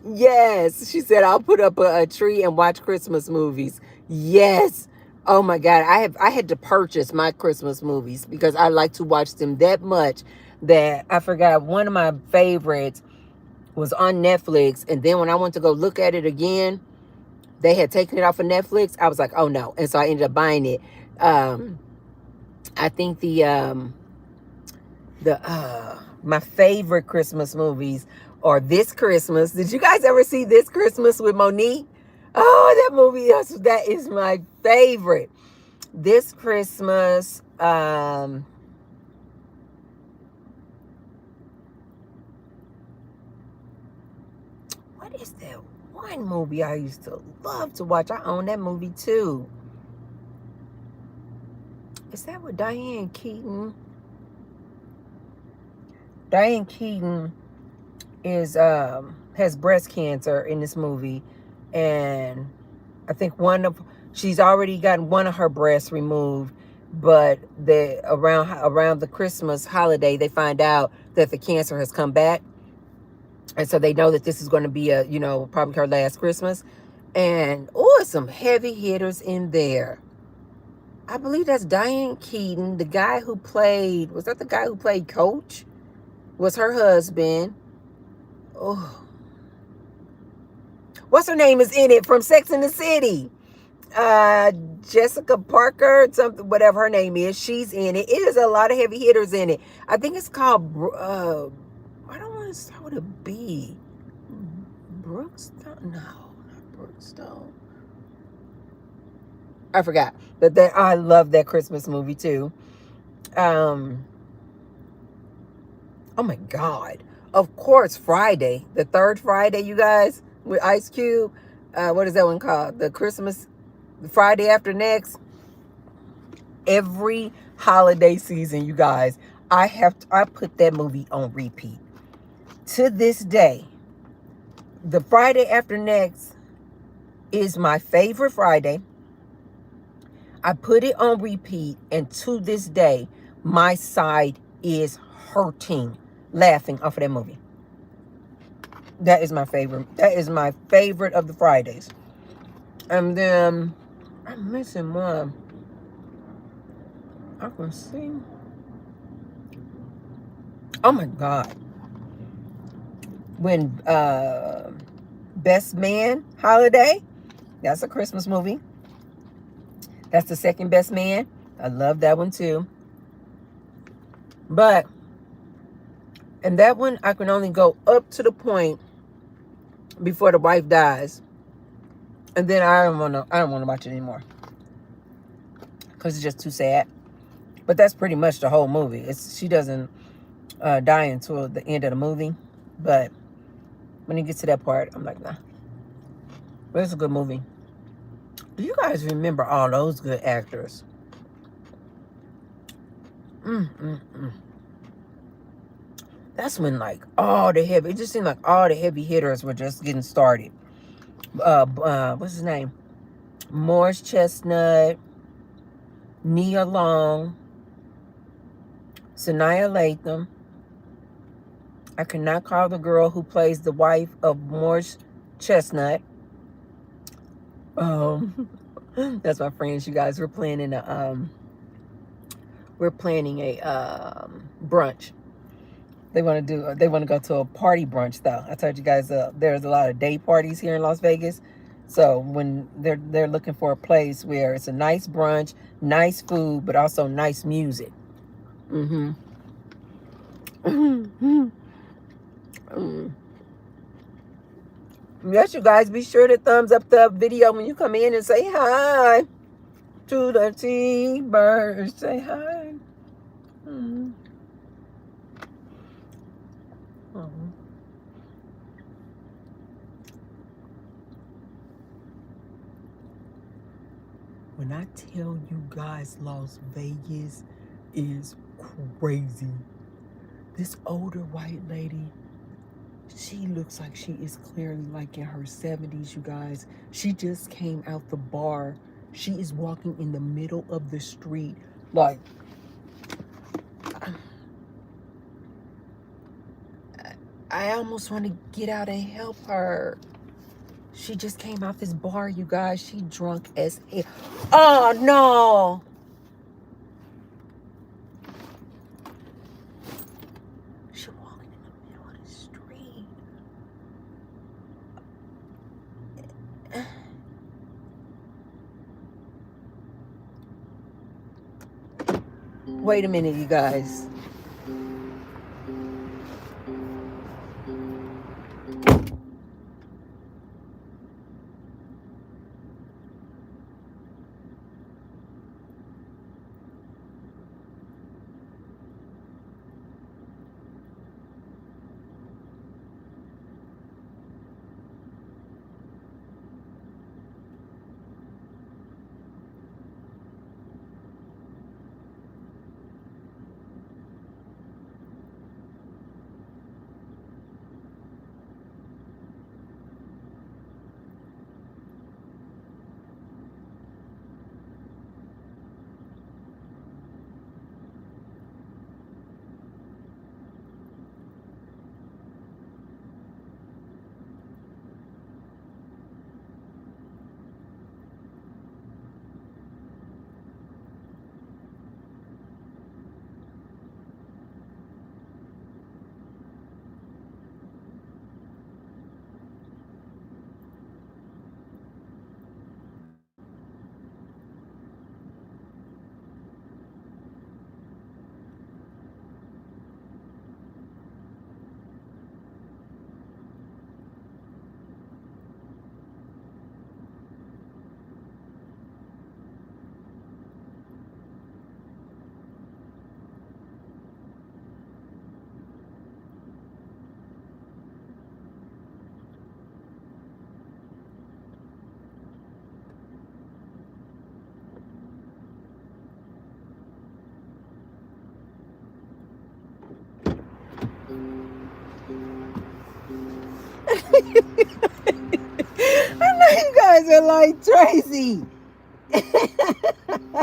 S1: Yes. She said, I'll put up a tree and watch Christmas movies. Yes. Oh my God. I had to purchase my Christmas movies because I like to watch them that much that I forgot one of my favorites was on Netflix. And then when I went to go look at it again, they had taken it off of Netflix. I was like, oh no. And so I ended up buying it. I think my favorite Christmas movies are This Christmas. Did you guys ever see This Christmas with Monique? Oh, that movie, that is my favorite. This Christmas, what is that one movie I used to love to watch? I own that movie too. Is that with Diane Keaton? Diane Keaton has breast cancer in this movie, and I think she's already gotten one of her breasts removed, but around the Christmas holiday they find out that the cancer has come back, and so they know that this is going to be probably her last Christmas. And it's some heavy hitters in there. I believe that's Diane Keaton. The guy who played Coach? Was her husband. Oh, what's her name is in it from Sex and the City? Jessica Parker, something, whatever her name is. She's in it. It is a lot of heavy hitters in it. I think it's called. I don't want to start with a B. Brookstone? No, not Brookstone. I forgot. But I love that Christmas movie too. Oh my God. Of course, Friday. The third Friday, you guys, with Ice Cube. What is that one called? The Friday after next. Every holiday season, you guys, I put that movie on repeat. To this day, the Friday after next is my favorite Friday. I put it on repeat, and to this day, my side is hurting laughing off of that movie. That is my favorite. That is my favorite of the Fridays. And then I'm missing one. I can see. Oh my God. When Best Man Holiday, that's a Christmas movie. That's the second Best Man. I love that one too. And that one, I can only go up to the point before the wife dies. And then I don't want to watch it anymore. Because it's just too sad. But that's pretty much the whole movie. She doesn't die until the end of the movie. But when it gets to that part, I'm like, nah. But it's a good movie. Do you guys remember all those good actors? That's when it just seemed like all the heavy hitters were just getting started. What's his name? Morris Chestnut, Nia Long, Sanaa Lathan. I cannot call the girl who plays the wife of Morris Chestnut. That's my friends, you guys. We're planning a brunch. They want to go to a party brunch though. I told you guys there's a lot of day parties here in Las Vegas. So when they're looking for a place where it's a nice brunch, nice food, but also nice music. Yes, you guys, be sure to thumbs up the video when you come in and say hi to the T-Birds. Say hi. Mm. Oh. When I tell you guys Las Vegas is crazy. This older white lady, she looks like she is clearly like in her 70s, you guys. She just came out the bar. She is walking in the middle of the street. Like, I almost want to get out and help her. She just came out this bar, you guys. She drunk as hell. Oh, no. She walking in the middle of the street. Wait a minute, you guys. I know you guys are like, Tracy.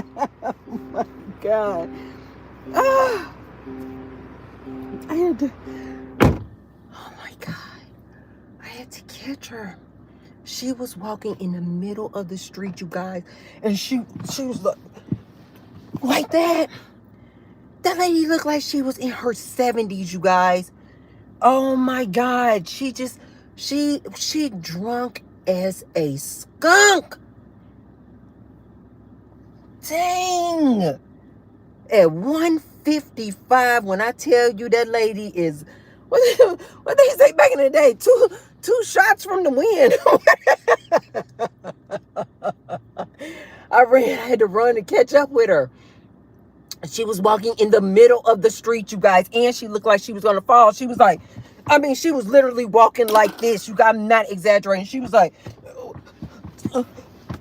S1: Oh my God. Ah, I had to, oh my God. I had to catch her. She was walking in the middle of the street, you guys. And she was like that. That lady looked like she was in her 70s, you guys. Oh my God. She drunk as a skunk. Dang. At 1:55, when I tell you that lady is, what they say back in the day, two shots from the wind. I had to run to catch up with her. She was walking in the middle of the street, you guys, and she looked like she was gonna fall. She was like, I mean, she was literally walking like this. You guys, I'm not exaggerating. She was like,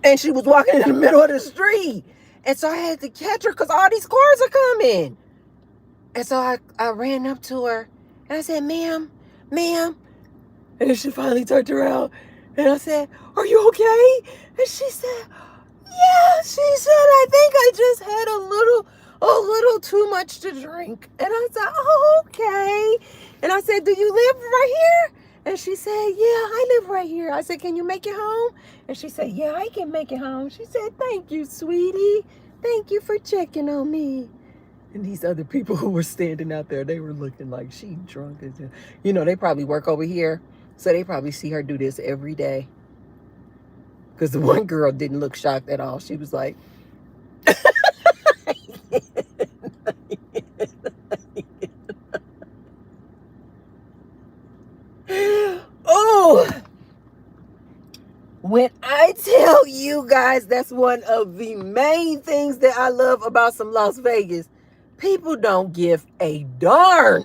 S1: and she was walking in the middle of the street. And so I had to catch her because all these cars are coming. And so I ran up to her and I said, ma'am. And then she finally turned around and I said, are you okay? And she said, yeah. She said, I think I just had a little too much to drink. And I said, oh, okay. And I said, do you live right here? And she said, yeah, I live right here. I said, can you make it home? And she said, yeah, I can make it home. She said, thank you, sweetie. Thank you for checking on me. And these other people who were standing out there, they were looking like she drunk as hell. You know, they probably work over here. So they probably see her do this every day. Because the one girl didn't look shocked at all. She was like, oh, When I tell you guys, that's one of the main things that I love about some Las Vegas. People don't give a darn.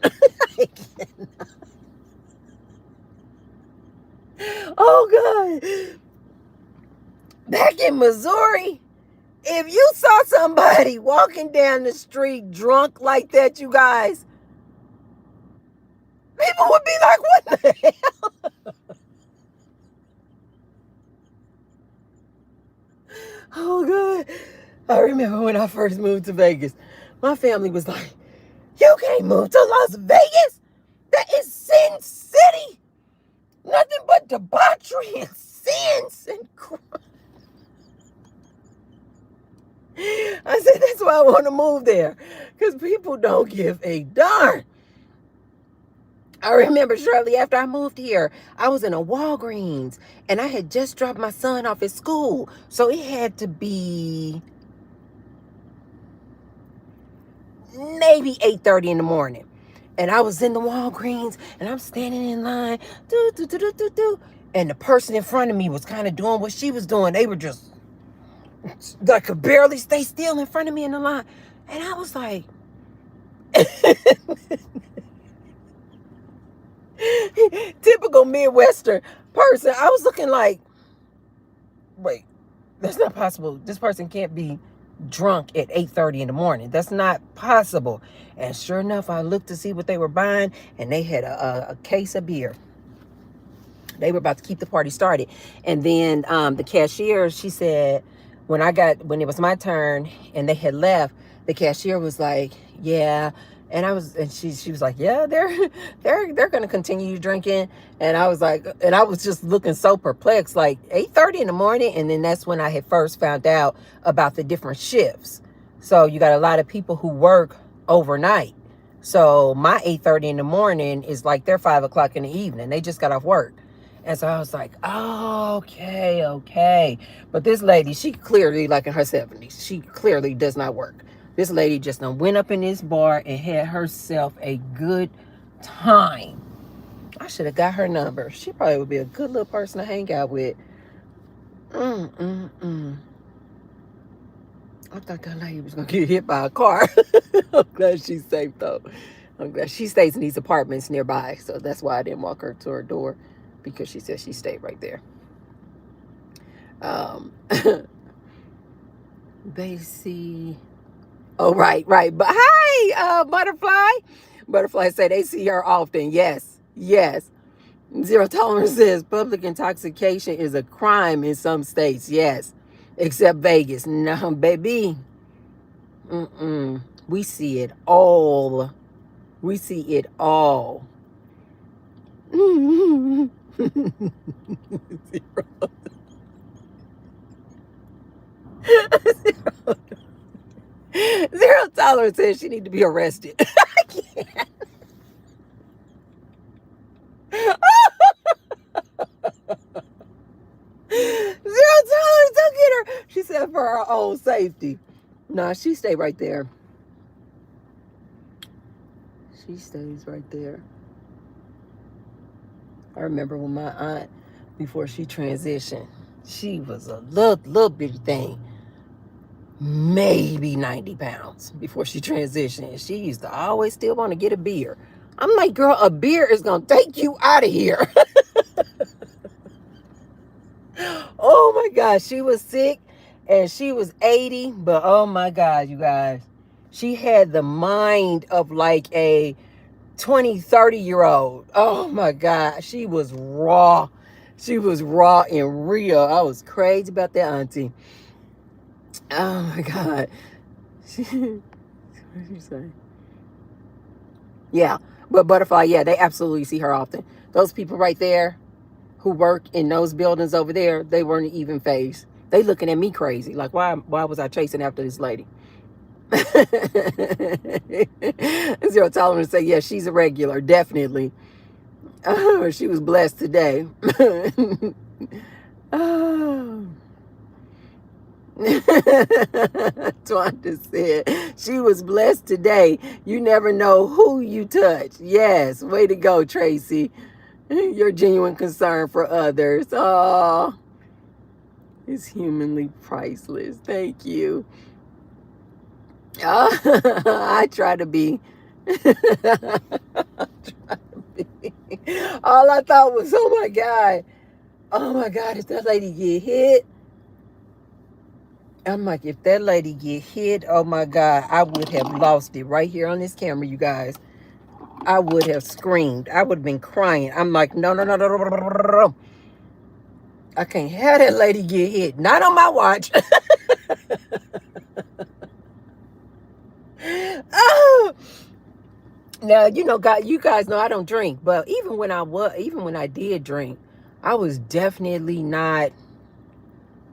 S1: Oh, God. Back in Missouri, if you saw somebody walking down the street drunk like that, you guys, people would be like, what the hell? Oh, God. I remember when I first moved to Vegas, my family was like, you can't move to Las Vegas? That is Sin City. Nothing but debauchery and sins and crime. I said, that's why I want to move there. Because people don't give a darn. I remember shortly after I moved here, I was in a Walgreens. And I had just dropped my son off at school. So it had to be maybe 8:30 in the morning. And I was in the Walgreens. And I'm standing in line. And the person in front of me was kind of doing what she was doing. They were just... I could barely stay still in front of me in the line. And I was like... typical Midwestern person. I was looking like... Wait, that's not possible. This person can't be drunk at 8:30 in the morning. That's not possible. And sure enough, I looked to see what they were buying. And they had a case of beer. They were about to keep the party started. And then the cashier, she said... When it was my turn and they had left, the cashier was like, yeah. And she was like, yeah, they're going to continue drinking. And I was like, and I was just looking so perplexed, like 8:30 in the morning. And then that's when I had first found out about the different shifts. So you got a lot of people who work overnight. So my 8:30 in the morning is like their 5 o'clock in the evening. They just got off work. And so I was like, oh, okay. But this lady, she clearly, like in her 70s, she clearly does not work. This lady just went up in this bar and had herself a good time. I should have got her number. She probably would be a good little person to hang out with. I thought that lady was going to get hit by a car. I'm glad she's safe, though. I'm glad she stays in these apartments nearby. So that's why I didn't walk her to her door. Because she said she stayed right there. Basie. Oh, right. But hi, Butterfly. Butterfly said they see her often. Yes. Zero Tolerance says public intoxication is a crime in some states. Yes. Except Vegas. No, baby. We see it all. Zero Tolerance says she need to be arrested. I can't. Zero Tolerance, don't get her. She said for her own safety. Nah, she stay right there. She stays right there. I remember when my aunt, before she transitioned, she was a little bitty thing. Maybe 90 pounds before she transitioned. She used to always still want to get a beer. I'm like, girl, a beer is going to take you out of here. Oh, my gosh. She was sick and she was 80. But, oh, my God, you guys. She had the mind of like a 20, 30-year-old. Oh, my God. She was raw. She was raw and real. I was crazy about that auntie. Oh, my God. What did you say? Yeah. But Butterfly, yeah, they absolutely see her often. Those people right there who work in those buildings over there, they weren't even phased. They looking at me crazy. Like, why was I chasing after this lady? Zero Tolerance say, yeah, she's a regular, definitely. She was blessed today. Oh. Twanda said she was blessed today. You never know who you touch. Yes, way to go, Tracy. Your genuine concern for others. Oh, It's humanly priceless. Thank you. I try to be. All I thought was, oh my God, if that lady get hit, I'm like, if that lady get hit, oh my God, I would have lost it right here on this camera, you guys. I would have screamed. I would have been crying. I'm like, no, no, no, no, no, no, no, no, no. I can't have that lady get hit. Not on my watch. Oh, now God, you guys know I don't drink, but even when I did drink, I was definitely not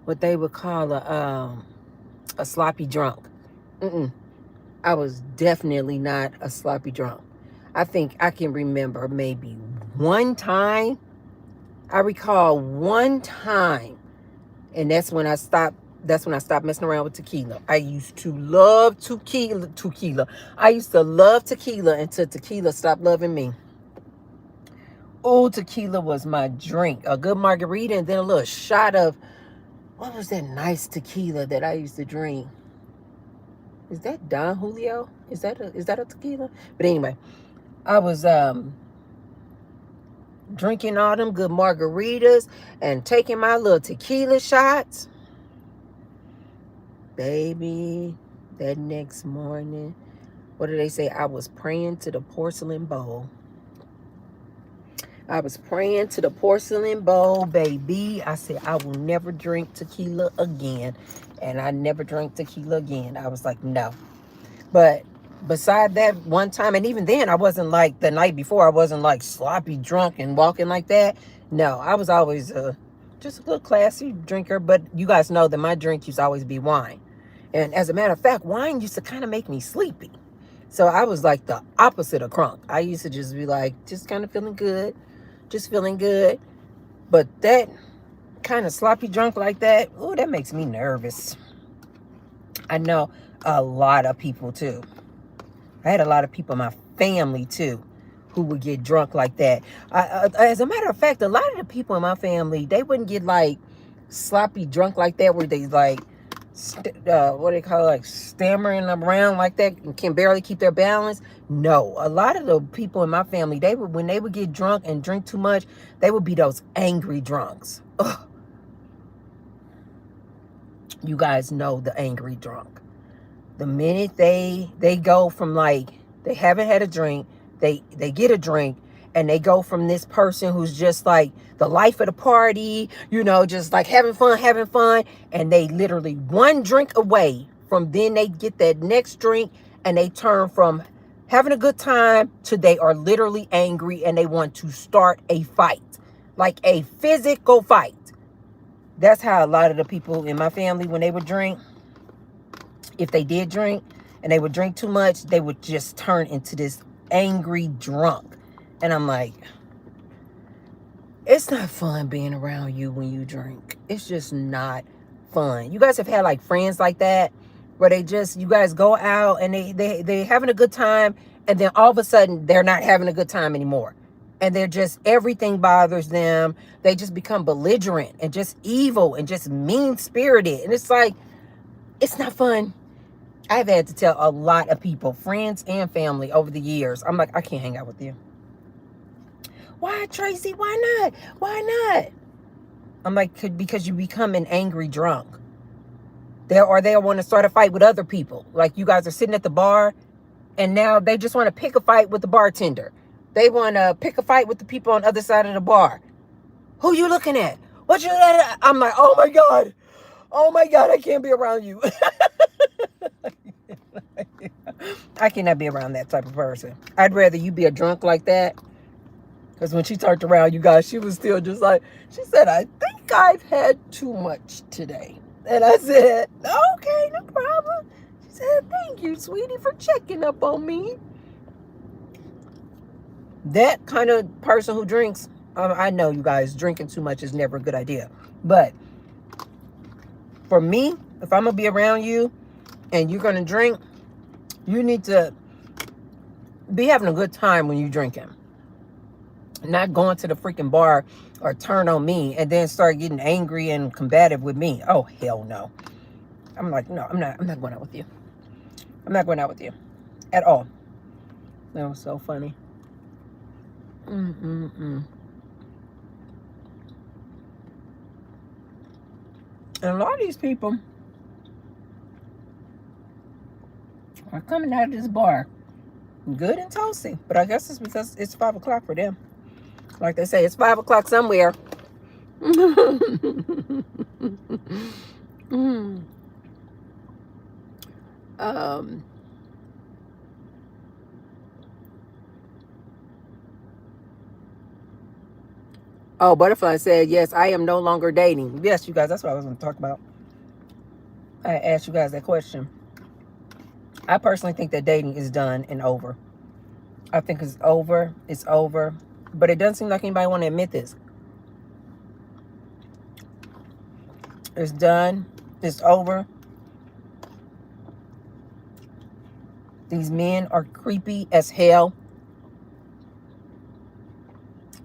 S1: what they would call a sloppy drunk. I was definitely not a sloppy drunk. I think I can remember maybe one time. I recall one time, and that's when I stopped. That's when I stopped messing around with tequila. I used to love tequila. I used to love tequila until tequila stopped loving me. Oh, tequila was my drink. A good margarita and then a little shot of, what was that nice tequila that I used to drink? Is that Don Julio? Is that a tequila? But anyway, I was drinking all them good margaritas and taking my little tequila shots. Baby, that next morning, what do they say? I was praying to the porcelain bowl. I was praying to the porcelain bowl, baby. I said, I will never drink tequila again. And I never drank tequila again. I was like, no. But beside that one time, and even then, I wasn't like the night before, I wasn't like sloppy drunk and walking like that. No, I was always just a little classy drinker. But you guys know that my drink used to always be wine. And as a matter of fact, wine used to kind of make me sleepy. So I was like the opposite of crunk. I used to just be like, just kind of feeling good. Just feeling good. But that kind of sloppy drunk like that, oh, that makes me nervous. I know a lot of people too. I had a lot of people in my family too who would get drunk like that. As a matter of fact, a lot of the people in my family, they wouldn't get like sloppy drunk like that where they like, what do they call it, like stammering around like that and can barely keep their balance. No, a lot of the people in my family, when they would get drunk and drink too much, they would be those angry drunks. Ugh. You guys know the angry drunk. The minute they go from like, they haven't had a drink, they get a drink, and they go from this person who's just like the life of the party, just like having fun, and they literally one drink away from then they get that next drink, and they turn from having a good time to they are literally angry and they want to start a fight, like a physical fight. That's how a lot of the people in my family, when they would drink, if they did drink and they would drink too much, they would just turn into this angry drunk. And I'm like, it's not fun being around you when you drink. It's just not fun. You guys have had like friends like that where you guys go out and they having a good time, and then all of a sudden they're not having a good time anymore. And they're just, everything bothers them. They just become belligerent and just evil and just mean-spirited. And it's like, it's not fun. I've had to tell a lot of people, friends and family, over the years, I'm like, I can't hang out with you. Why, Tracy? Why not? Why not? I'm like, because you become an angry drunk. They'll want to start a fight with other people. Like, you guys are sitting at the bar, and now they just want to pick a fight with the bartender. They want to pick a fight with the people on the other side of the bar. Who you looking at? What you? I'm like, oh my God. Oh my God, I can't be around you. I cannot be around that type of person. I'd rather you be a drunk like that. Because when she turned around, you guys, she was still just like, she said, I think I've had too much today. And I said, okay, no problem. She said, thank you, sweetie, for checking up on me. That kind of person who drinks, I know you guys, drinking too much is never a good idea. But for me, if I'm going to be around you and you're going to drink, you need to be having a good time when you're drinking. Not going to the freaking bar or turn on me and then start getting angry and combative with me. Oh, hell no. I'm like, no, I'm not going out with you. I'm not going out with you at all. That was so funny. And a lot of these people are coming out of this bar good and toasty. But I guess it's because it's 5 o'clock for them. Like they say, it's 5 o'clock somewhere. Oh, Butterfly said, yes, I am no longer dating. Yes, you guys, that's what I was going to talk about. I asked you guys that question. I personally think that dating is done and over. I think it's over. It's over. But it doesn't seem like anybody want to admit this. It's done. It's over. These men are creepy as hell.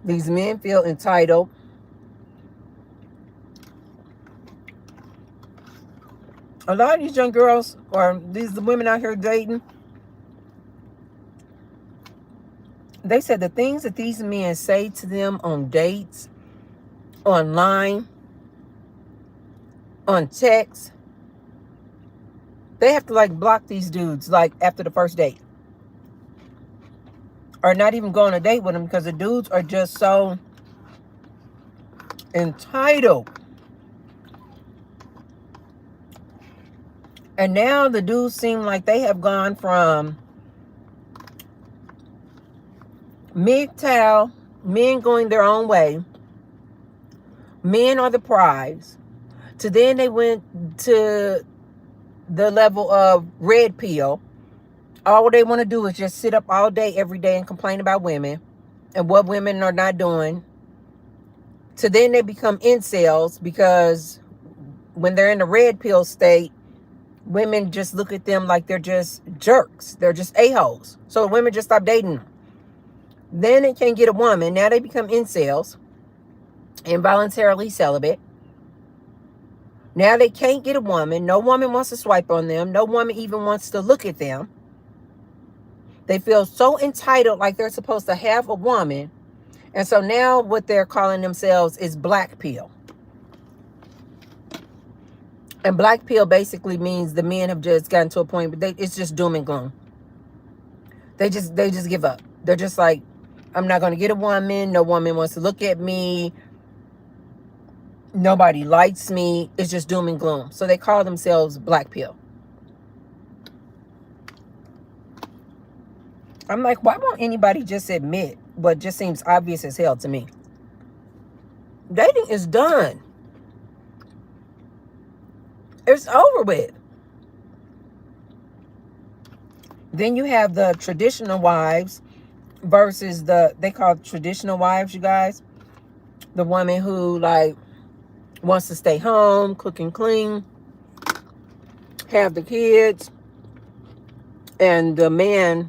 S1: These men feel entitled. A lot of these young girls, or these women out here dating, they said the things that these men say to them on dates, online, on text, they have to like block these dudes like after the first date. Or not even go on a date with them because the dudes are just so entitled. And now the dudes seem like they have gone from MGTOW, men going their own way, men are the prize, to then they went to the level of red pill. All they want to do is just sit up all day, every day and complain about women and what women are not doing. To then they become incels because when they're in the red pill state, women just look at them like they're just jerks. They're just a-holes. So women just stop dating them. Then they can't get a woman. Now they become incels, involuntarily celibate. Now they can't get a woman. No woman wants to swipe on them. No woman even wants to look at them. They feel so entitled like they're supposed to have a woman. And so now what they're calling themselves is black pill. And black pill basically means the men have just gotten to a point, but it's just doom and gloom. They just give up. They're just like, I'm not going to get a woman. No woman wants to look at me. Nobody likes me. It's just doom and gloom. So they call themselves black pill. I'm like, why won't anybody just admit what just seems obvious as hell to me? Dating is done. It's over with. Then you have the traditional wives versus they call it traditional wives, you guys. The woman who like wants to stay home, cook and clean, have the kids, and the man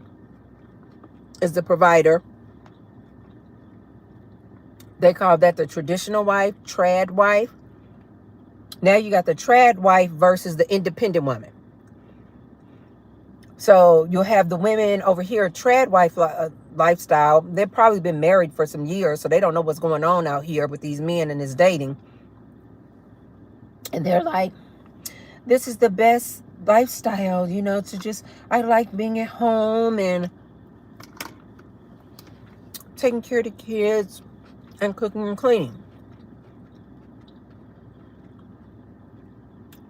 S1: is the provider. They call that the traditional wife, trad wife. Now you got the trad wife versus the independent woman. So you'll have the women over here, trad wife lifestyle. They've probably been married for some years, so they don't know what's going on out here with these men and this dating. And they're like, this is the best lifestyle, you know, I like being at home and taking care of the kids and cooking and cleaning.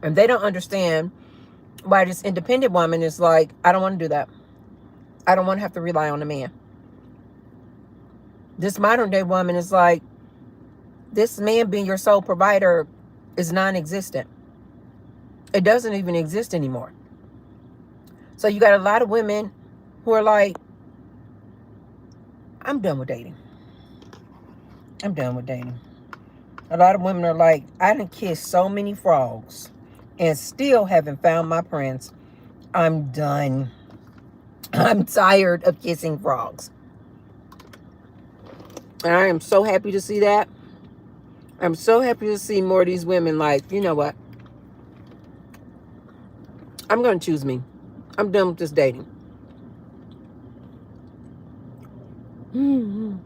S1: And they don't understand why this independent woman is like, I don't want to do that. I don't want to have to rely on a man. This modern day woman is like, this man being your sole provider is non-existent. It doesn't even exist anymore. So you got a lot of women who are like, I'm done with dating. I'm done with dating. A lot of women are like, I done kissed so many frogs and still haven't found my prince. I'm done. I'm tired of kissing frogs. And I am so happy to see that. I'm so happy to see more of these women like, you know what? I'm going to choose me. I'm done with this dating. Mm-hmm.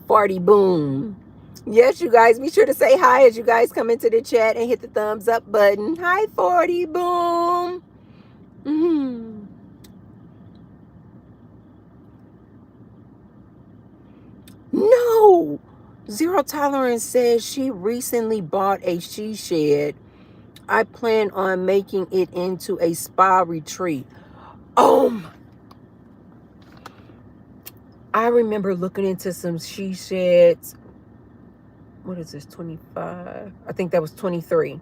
S1: Farty boom. Yes, you guys, be sure to say hi as you guys come into the chat and hit the thumbs up button. Hi, Farty boom. Mm-hmm. No. Zero Tolerance says she recently bought a she shed. I plan on making it into a spa retreat. Oh, I remember looking into some she sheds. What is this, 25? I think that was 23.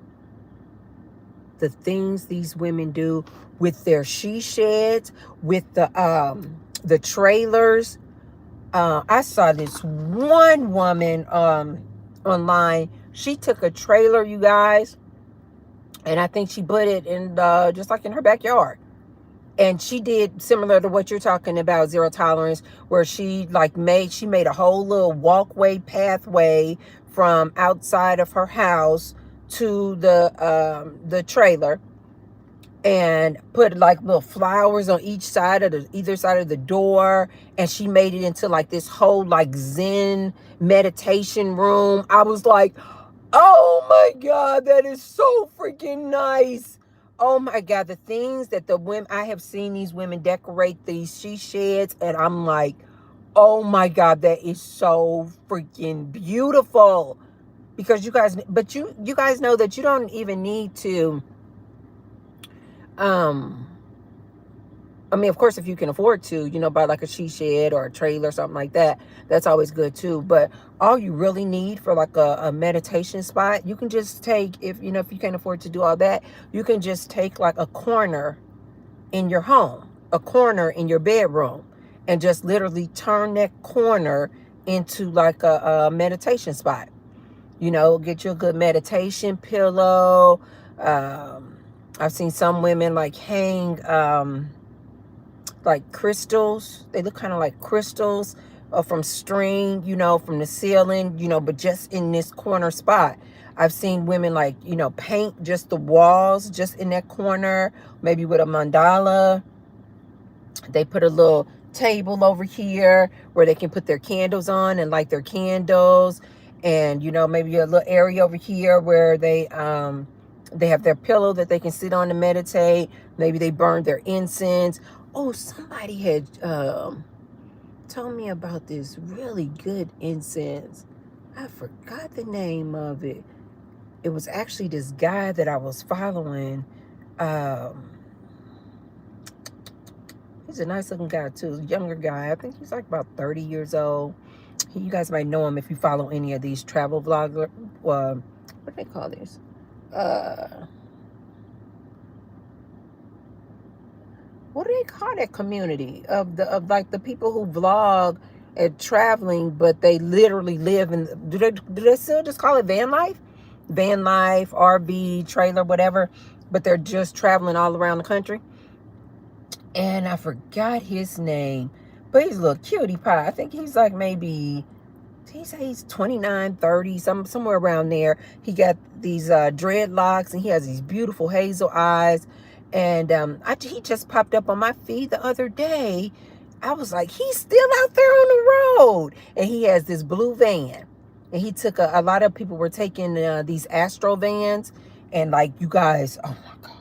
S1: The things these women do with their she sheds, with the trailers. I saw this one woman online. She took a trailer, you guys, and I think she put it in just like in her backyard. And she did similar to what you're talking about, Zero Tolerance, where she made a whole little walkway pathway from outside of her house to the trailer, and put like little flowers on either side of the door, and she made it into like this whole like Zen meditation room. I was like, oh my God, that is so freaking nice. Oh my God, the things that the women, I have seen these women decorate these she sheds, and I'm like, oh my God, that is so freaking beautiful. Because you guys know that you don't even need to, I mean, of course, if you can afford to, buy like a she shed or a trailer or something like that, that's always good too. But all you really need for like a meditation spot, you can just take, if you can't afford to do all that, you can just take like a corner in your home, a corner in your bedroom, and just literally turn that corner into like a meditation spot. Get you a good meditation pillow. I've seen some women like hang, like crystals. They look kind of like crystals from string, from the ceiling, but just in this corner spot. I've seen women like, paint just the walls just in that corner, maybe with a mandala. They put a little table over here where they can put their candles on and light their candles. And, maybe a little area over here where they have their pillow that they can sit on and meditate. Maybe they burn their incense. Oh, somebody had told me about this really good incense. I forgot the name of it. It was actually this guy that I was following. He's a nice looking guy too, younger guy. I think he's like about 30 years old. You guys might know him if you follow any of these travel vloggers. What do they call this? What do they call that community of like the people who vlog and traveling, but they literally live in, do they still just call it van life? Van life, RV, trailer, whatever, but they're just traveling all around the country. And I forgot his name, but he's a little cutie pie. I think he's like maybe, he's 29, 30, somewhere around there. He got these dreadlocks, and he has these beautiful hazel eyes. And he just popped up on my feed the other day. I was like, he's still out there on the road. And he has this blue van. And he took a lot of people were taking these Astro vans. And like, you guys, oh my God.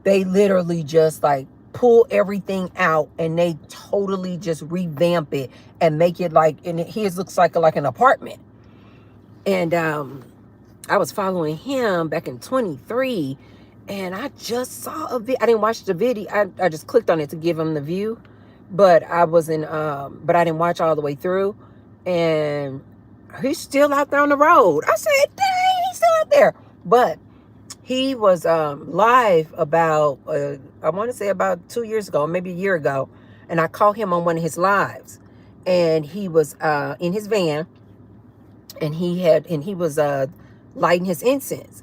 S1: They literally just like pull everything out, and they totally just revamp it and make it like, and his looks like an apartment. And I was following him back in 23, and I just saw a video. I didn't watch the video. I just clicked on it to give him the view, but I didn't watch all the way through. And he's still out there on the road. I said, dang, he's still out there. But he was live about, I want to say about 2 years ago, maybe a year ago. And I caught him on one of his lives. And he was in his van. And he was lighting his incense.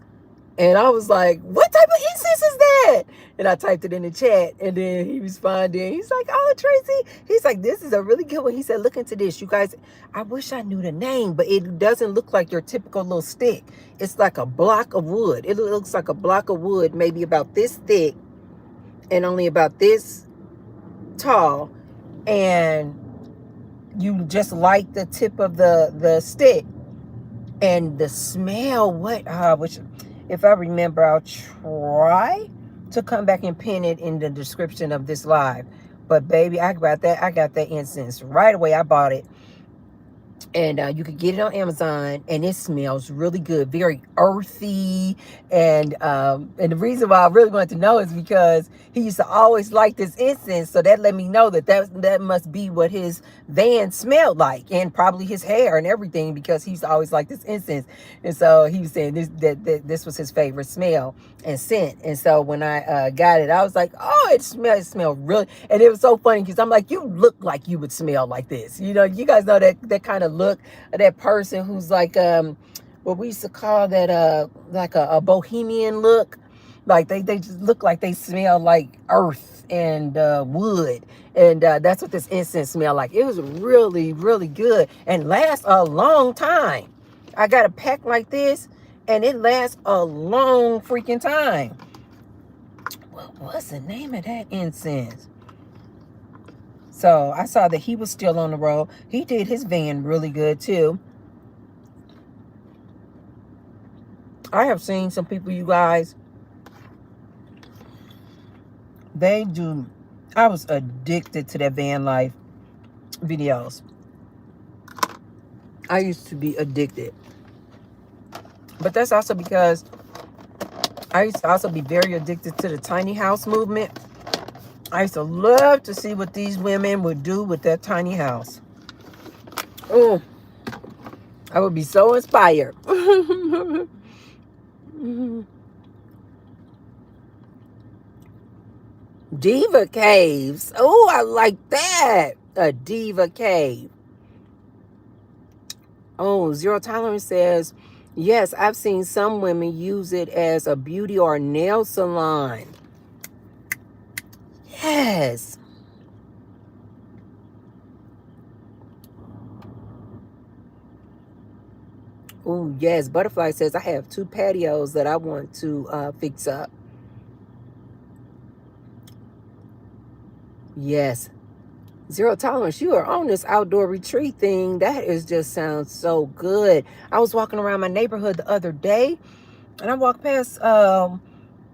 S1: And I was like, what type of incense is that? And I typed it in the chat, and then he responded. He's like, oh, Tracy. He's like, this is a really good one. He said, look into this. You guys, I wish I knew the name, but it doesn't look like your typical little stick. It's like a block of wood. It looks like a block of wood, maybe about this thick and only about this tall. And you just light the tip of the stick. And the smell, which if I remember, I'll try to come back and pin it in the description of this live. But baby, I got that incense right away. I bought it. And you could get it on Amazon, and it smells really good, very earthy. And the reason why I really wanted to know is because he used to always like this incense, so that let me know that must be what his van smelled like, and probably his hair and everything, because he used to always like this incense. And so he was saying this was his favorite smell and scent. And so when I got it, I was like, oh, it smelled really. And it was so funny because I'm like, you look like you would smell like this. You know, you guys know that kind of look of that person who's like what we used to call that like a bohemian look. Like they just look like they smell like earth and wood. And that's what this incense smelled like. It was really, really good and lasts a long time. I got a pack like this, and it lasts a long freaking time. What's the name of that incense? So I saw that he was still on the road. He did his van really good too. I have seen some people, you guys, they do. I was addicted to their van life videos. I used to be addicted. But that's also because I used to also be very addicted to the tiny house movement. I used to love to see what these women would do with that tiny house. Oh, I would be so inspired. Diva caves. Oh, I like that. A diva cave. Oh, Zero Tolerance says, yes, I've seen some women use it as a beauty or nail salon. Yes. Oh, yes. Butterfly says, I have 2 patios that I want to fix up. Yes. Zero Tolerance, you are on this outdoor retreat thing. That is just sounds so good. I was walking around my neighborhood the other day, and I walked past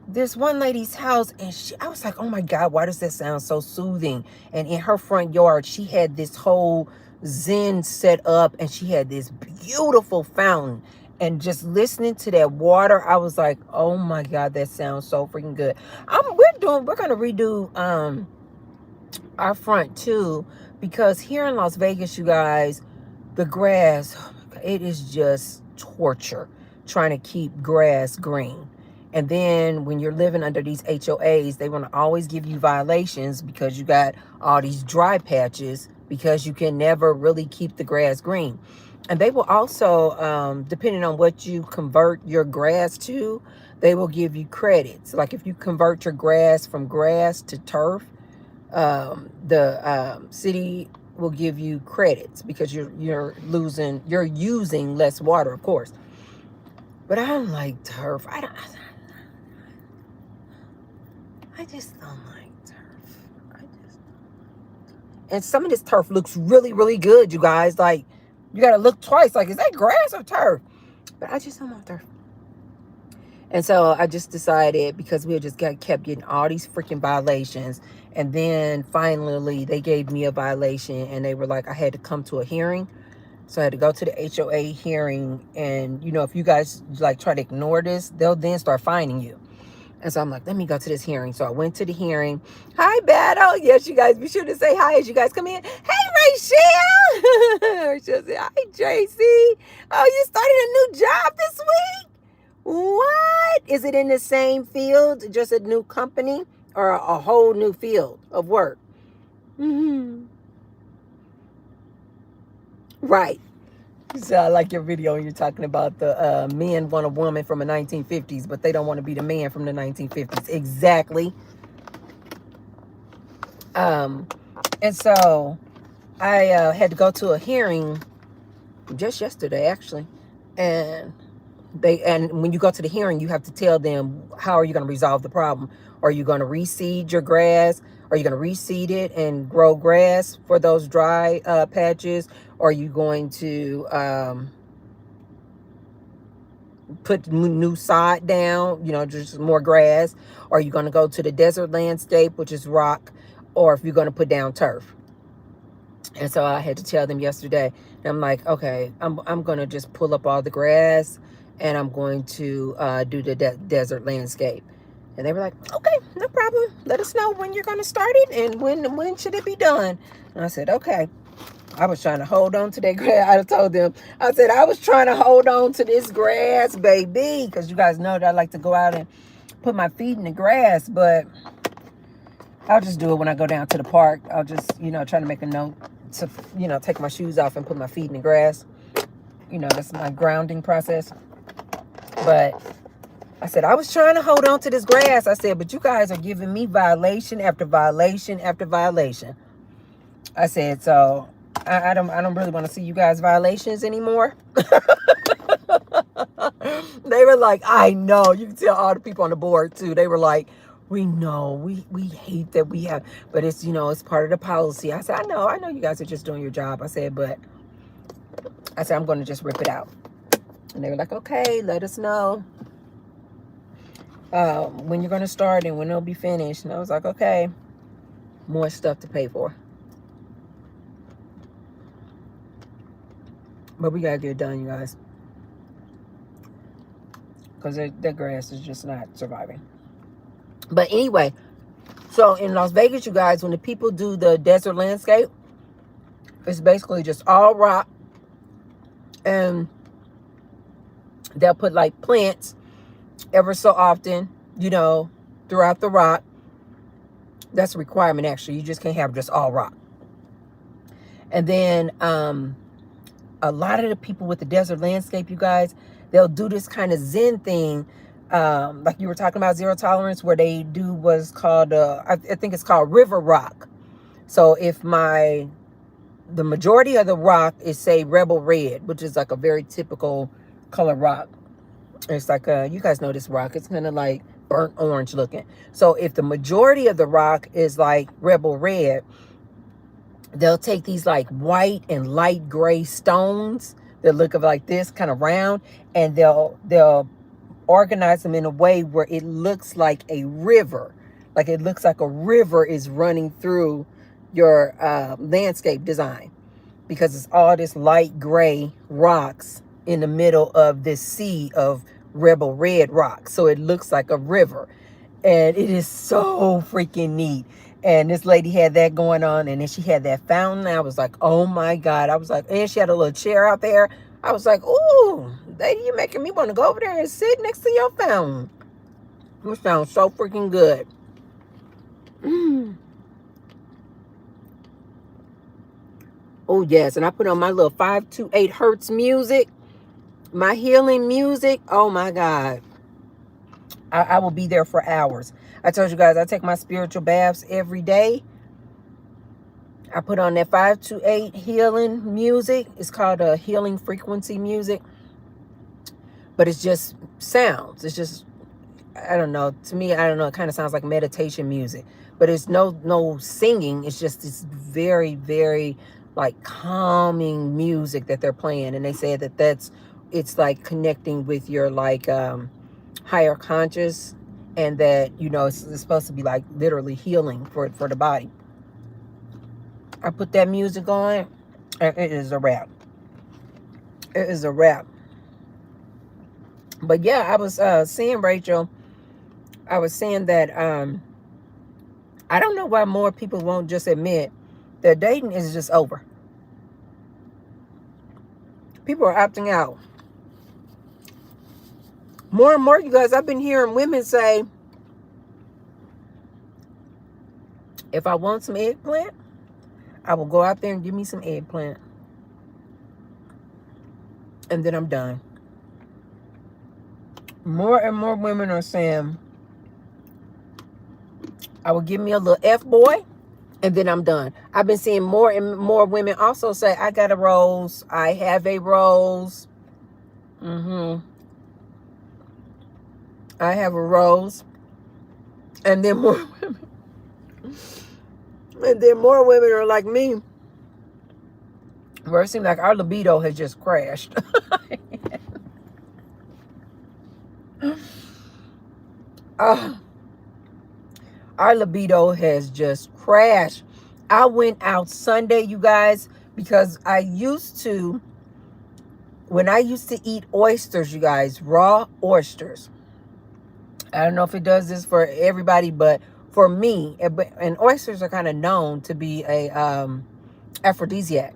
S1: this one lady's house, and I was like, oh my God, why does that sound so soothing? And in her front yard, she had this whole Zen set up, and she had this beautiful fountain. And just listening to that water, I was like, oh my God, that sounds so freaking good. We're gonna redo our front too, because here in Las Vegas, you guys, the grass, oh my God, it is just torture trying to keep grass green. And then when you're living under these HOAs, they want to always give you violations because you got all these dry patches, because you can never really keep the grass green. And they will also, depending on what you convert your grass to, they will give you credits. Like if you convert your grass from grass to turf, the city will give you credits because you're using less water, of course. But I don't like turf. I just don't like turf. And some of this turf looks really, really good, you guys. Like, you gotta look twice. Like, is that grass or turf? But I just don't want turf. And so I just decided, because we just kept getting all these freaking violations. And then finally they gave me a violation, and they were like, I had to come to a hearing. So I had to go to the HOA hearing. And, you know, if you guys like try to ignore this, they'll then start fining you. And so I'm like, let me go to this hearing. So I went to the hearing. Hi, Battle. Yes, you guys, be sure to say hi as you guys come in. Hey, Rachel. Rachel said, hi, Tracy. Oh, you started a new job this week? What? Is it in the same field, just a new company, or a whole new field of work? Mm-hmm. Right. So I like your video when you're talking about the men want a woman from the 1950s, but they don't want to be the man from the 1950s. Exactly. And so I had to go to a hearing just yesterday, actually. And when you go to the hearing, you have to tell them, how are you going to resolve the problem? Are you going to reseed your grass? Are you going to reseed it and grow grass for those dry patches? Or are you going to put new sod down, just more grass? Or are you going to go to the desert landscape, which is rock? Or if you're going to put down turf? And so I had to tell them yesterday, and I'm like, okay, I'm going to just pull up all the grass, and I'm going to do the desert landscape. And they were like, okay, no problem. Let us know when you're going to start it, and when should it be done. And I said, okay. I was trying to hold on to that grass. I told them, I said, I was trying to hold on to this grass, baby, because you guys know that I like to go out and put my feet in the grass, but I'll just do it when I go down to the park. I'll just, try to make a note to, take my shoes off and put my feet in the grass. That's my grounding process. But I said, I was trying to hold on to this grass. I said, but you guys are giving me violation after violation after violation. I said, so I don't really want to see you guys violations anymore. They were like, I know. You can tell all the people on the board too. They were like, we know, we hate that we have, but it's, it's part of the policy. I said, I know you guys are just doing your job. I said, I'm going to just rip it out. And they were like, okay, let us know when you're going to start and when it'll be finished. And I was like, okay, more stuff to pay for. But we got to get it done, you guys. Because that grass is just not surviving. But anyway, so in Las Vegas, you guys, when the people do the desert landscape, it's basically just all rock. And they'll put like plants ever so often, throughout the rock. That's a requirement, actually. You just can't have just all rock. And then a lot of the people with the desert landscape, you guys, they'll do this kind of Zen thing. Like you were talking about zero tolerance, where they do what's called, I think it's called river rock. So if the majority of the rock is, say, Rebel Red, which is like a very typical color rock. It's like, you guys know this rock. It's kind of like burnt orange looking. So if the majority of the rock is like Rebel Red, they'll take these like white and light gray stones that look like this, kind of round, and they'll organize them in a way where it looks like a river. Like it looks like a river is running through your landscape design, because it's all this light gray rocks in the middle of this sea of Rebel Red rocks. So it looks like a river, and it is so freaking neat. And this lady had that going on, and then she had that fountain. I was like, oh my God. I was like, and she had a little chair out there. I was like, ooh, lady, you're making me want to go over there and sit next to your fountain. It sounds so freaking good. Oh, yes. And I put on my little 528 hertz music, my healing music. Oh, my God. I will be there for hours. I told you guys, I take my spiritual baths every day. I put on that 528 healing music. It's called a healing frequency music. But it's just sounds. It's just, I don't know. To me, I don't know. It kind of sounds like meditation music. But it's no singing. It's just this very, very like calming music that they're playing. And they say that it's like connecting with your like higher conscious. And that, it's supposed to be like literally healing for the body. I put that music on, and it is a wrap. It is a wrap. But yeah, I was saying, Rachel, I was saying that I don't know why more people won't just admit that dating is just over. People are opting out. More and more, you guys, I've been hearing women say, if I want some eggplant, I will go out there and give me some eggplant. And then I'm done. More and more women are saying, I will give me a little F-boy, and then I'm done. I've been seeing more and more women also say, I got a rose. I have a rose. I have a rose. And then more women. And then more women are like me, where it seems like our libido has just crashed. Our libido has just crashed. I went out Sunday, you guys, because when I used to eat oysters, you guys, raw oysters. I don't know if it does this for everybody, but for me, and oysters are kind of known to be a aphrodisiac.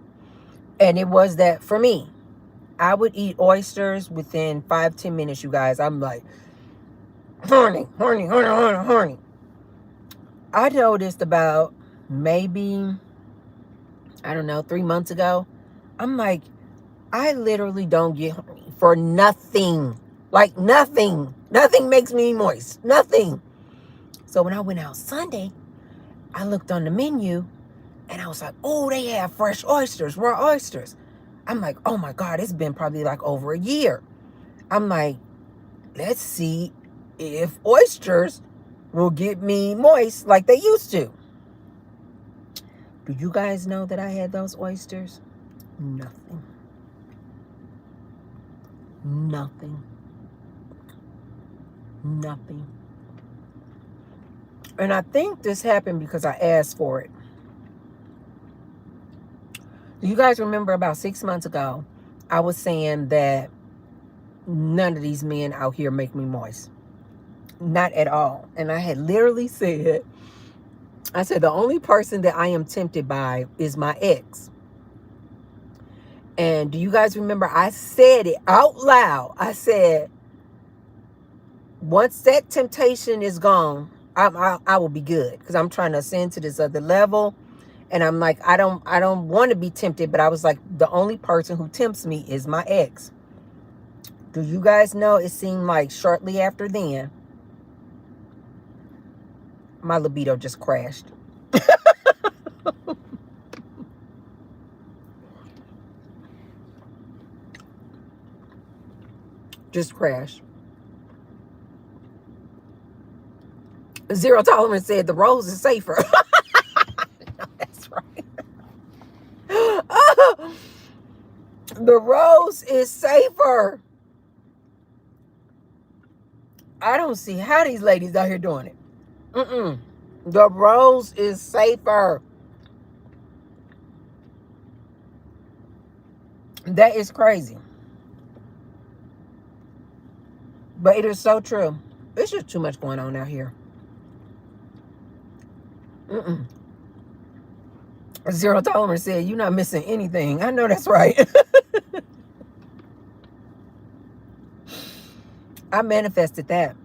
S1: And it was that for me. I would eat oysters within 5-10 minutes, you guys. I'm like, horny. I noticed about maybe, I don't know, 3 months ago. I'm like, I literally don't get horny for nothing. Like nothing. Nothing makes me moist. Nothing. So when I went out Sunday, I looked on the menu and I was like, oh, they have fresh oysters, raw oysters. I'm like, oh my God, it's been probably like over a year. I'm like, let's see if oysters will get me moist like they used to. Do you guys know that I had those oysters? Nothing. And I think this happened because I asked for it. Do you guys remember about 6 months ago, I was saying that none of these men out here make me moist? Not at all. And I had literally said, I said, the only person that I am tempted by is my ex. And do you guys remember I said it out loud? I said, once that temptation is gone, I will be good, because I'm trying to ascend to this other level. And I'm like, I don't want to be tempted, but I was like, the only person who tempts me is my ex. Do you guys know, it seemed like shortly after then, my libido just crashed. Just crashed. Zero Tolerance said the rose is safer. No, that's right. The rose is safer. I don't see how these ladies out here doing it. The rose is safer. That is crazy. But it is so true. It's just too much going on out here. Zero Tolerance said, you're not missing anything. I know that's right. I manifested that.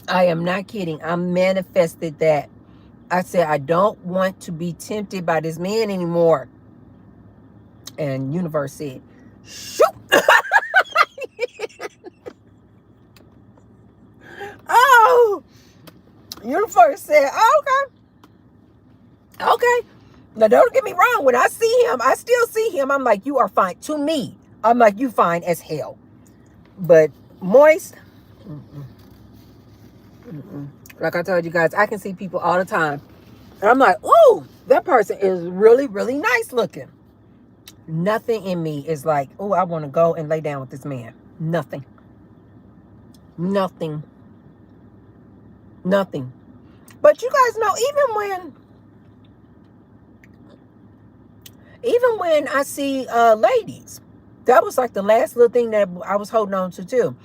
S1: I am not kidding. I manifested that. I said, I don't want to be tempted by this man anymore. And universe said, shoot. Oh, universe said, oh, okay. Now, don't get me wrong. When I see him, I still see him. I'm like, you are fine. To me, I'm like, you fine as hell. But moist, like I told you guys, I can see people all the time. And I'm like, ooh, that person is really, really nice looking. Nothing in me is like, oh, I want to go and lay down with this man. Nothing. But you guys know, even when I see ladies, that was like the last little thing that I was holding on to too.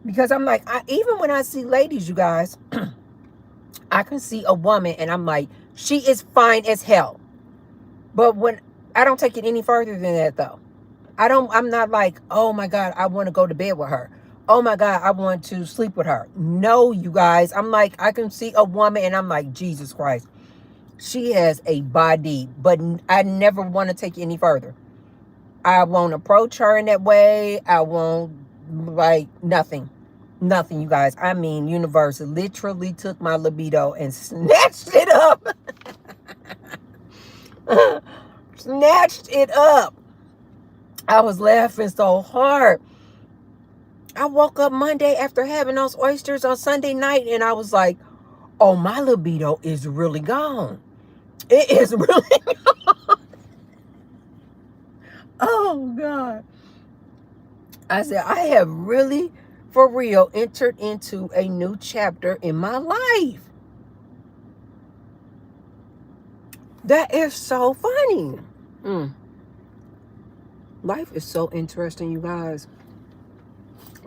S1: Because I'm like, even when I see ladies, you guys, I can see a woman and I'm like, she is fine as hell. But when I don't take it any further than that though. I'm not like, oh my God, I want to go to bed with her. Oh my God, I want to sleep with her. No, you guys. I'm like, I can see a woman and I'm like, Jesus Christ. She has a body, but I never want to take it any further. I won't approach her in that way. I won't, like, nothing, you guys. I mean, universe literally took my libido and snatched it up. Snatched it up. I was laughing so hard. I woke up Monday after having those oysters on Sunday night, and I was like, oh, my libido is really gone. It is really gone. Oh, God. I said, I have really, for real, entered into a new chapter in my life. That is so funny. Life is so interesting, you guys.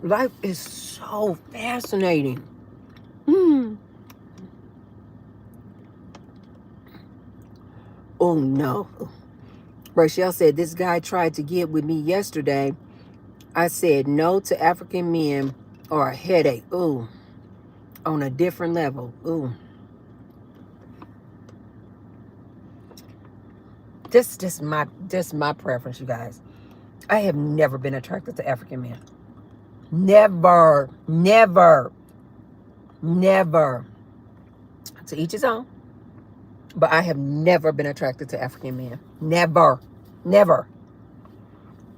S1: Life is so fascinating. Oh, no. Rachel said, this guy tried to get with me yesterday. I said no to African men or a headache. Ooh. On a different level. Ooh. This my preference, you guys. I have never been attracted to African men. Never. To each his own. But I have never been attracted to African men. Never.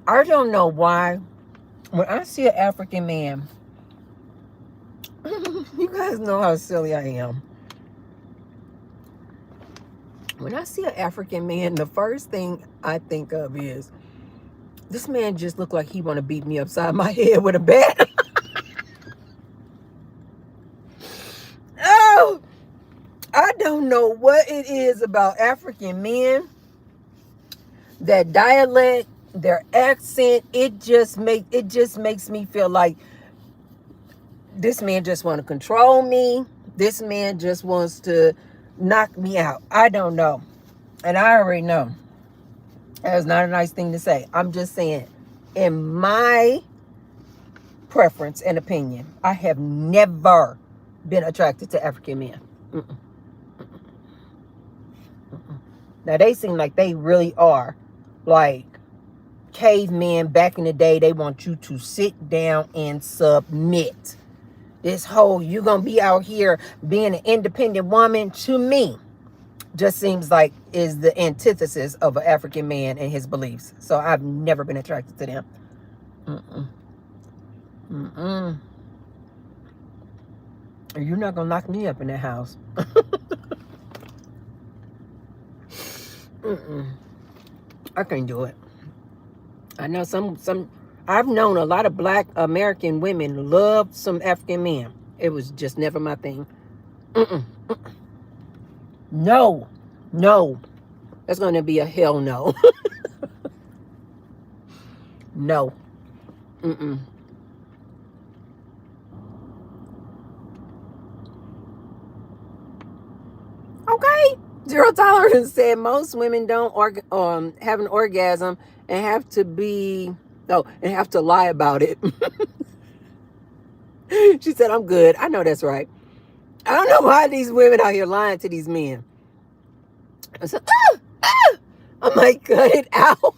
S1: I don't know why. When I see an African man, you guys know how silly I am. When I see an African man, the first thing I think of is, this man just looked like he want to beat me upside my head with a bat. Oh, I don't know what it is about African men. That dialect, their accent, it just makes me feel like this man just want to control me. This man just wants to knock me out. I don't know. And I already know. That's not a nice thing to say. I'm just saying, in my preference and opinion, I have never been attracted to African men. Now, they seem like they really are like cavemen back in the day. They want you to sit down and submit. This whole, you're going to be out here being an independent woman, to me, just seems like is the antithesis of an African man and his beliefs. So I've never been attracted to them. You're not going to lock me up in that house. I can't do it. I know I've known a lot of Black American women love some African men. It was just never my thing. No. That's going to be a hell no. No. Okay. Zero Tolerance said most women don't have an orgasm and have to lie about it. She said, I'm good. I know that's right. I don't know why these women out here lying to these men. I said, I'm like, cut it out.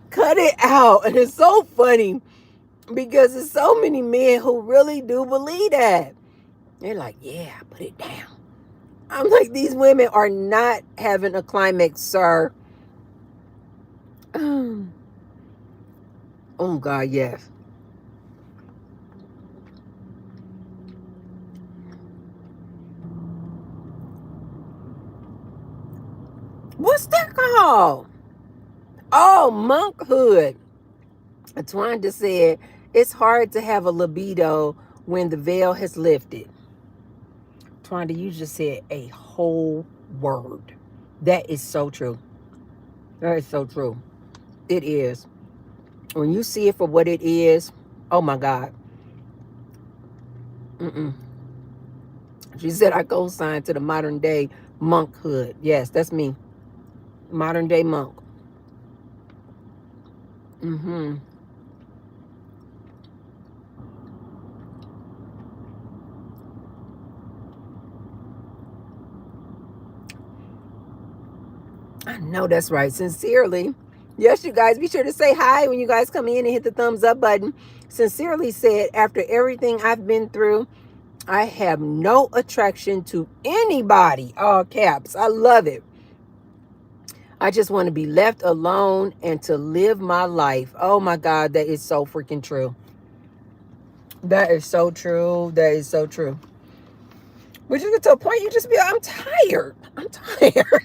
S1: Cut it out. And it's so funny because there's so many men who really do believe that. They're like, yeah, put it down. I'm like, these women are not having a climax, sir. Oh, God, yes. What's that called? Oh, monkhood. Twanda said, it's hard to have a libido when the veil has lifted. Twanda, you just said a whole word. That is so true. That is so true. It is. When you see it for what it is, oh my God. She said, I co-sign to the modern day monkhood. Yes, that's me. Modern day monk. I know that's right. Sincerely. Yes, you guys, be sure to say hi when you guys come in and hit the thumbs up button. Sincerely said, after everything I've been through, I have no attraction to anybody. All caps. I love it. I just want to be left alone and to live my life. Oh my God, that is so freaking true. That is so true. That is so true. But you get to a point you just be like, I'm tired. I'm tired.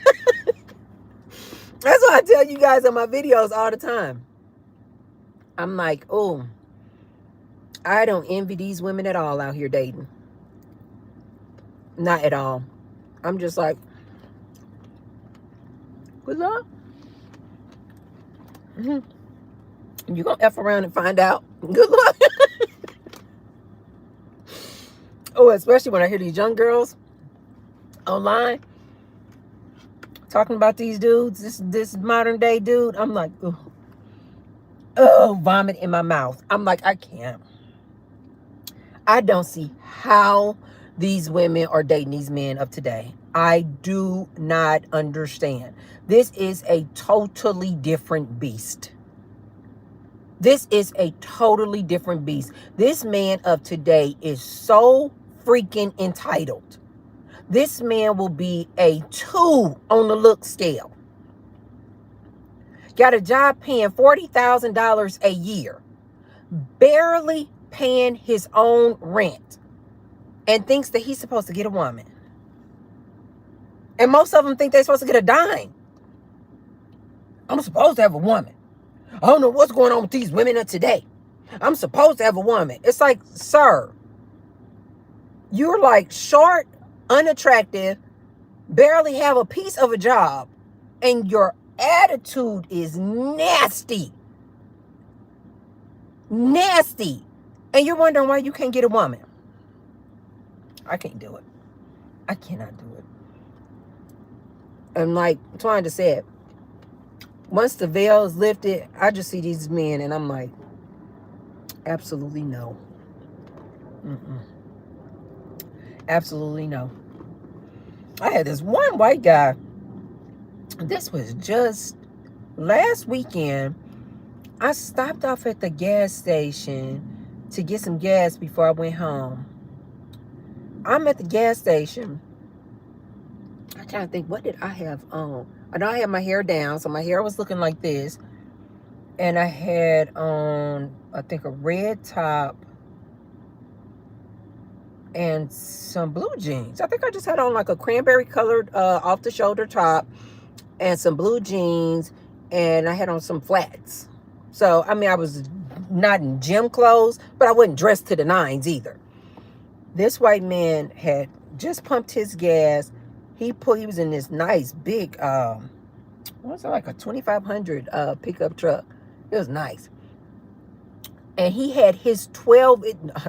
S1: That's what I tell you guys in my videos all the time. I'm like, oh, I don't envy these women at all out here dating. Not at all. I'm just like, good luck. Mm-hmm. You're going to F around and find out. Good luck. Oh, especially when I hear these young girls online talking about these dudes, this modern day dude. I'm like, oh, vomit in my mouth. I'm like, I can't. I don't see how these women are dating these men of today. I do not understand. This is a totally different beast. This is a totally different beast. This man of today is so freaking entitled. This man will be a 2 on the look scale. Got a job paying $40,000 a year. Barely paying his own rent. And thinks that he's supposed to get a woman. And most of them think they're supposed to get a dime. I'm supposed to have a woman. I don't know what's going on with these women of today. I'm supposed to have a woman. It's like, sir, you're like short, unattractive, barely have a piece of a job, and your attitude is nasty. Nasty. And you're wondering why you can't get a woman. I can't do it. I cannot do it. And like Twanda said, once the veil is lifted, I just see these men and I'm like, absolutely no. Absolutely no. I had this one white guy. This was just last weekend. I stopped off at the gas station to get some gas before I went home. I'm at the gas station. I'm trying to think, what did I have on? I know I had my hair down, so my hair was looking like this. And I had on, I think, a red top and some blue jeans. I think I just had on like a cranberry colored off-the-shoulder top and some blue jeans. And I had on some flats. So, I mean, I was not in gym clothes, but I wasn't dressed to the nines either. This white man had just pumped his gas. He was in this nice big, what was it, like a 2500 pickup truck. It was nice. And he had his 12,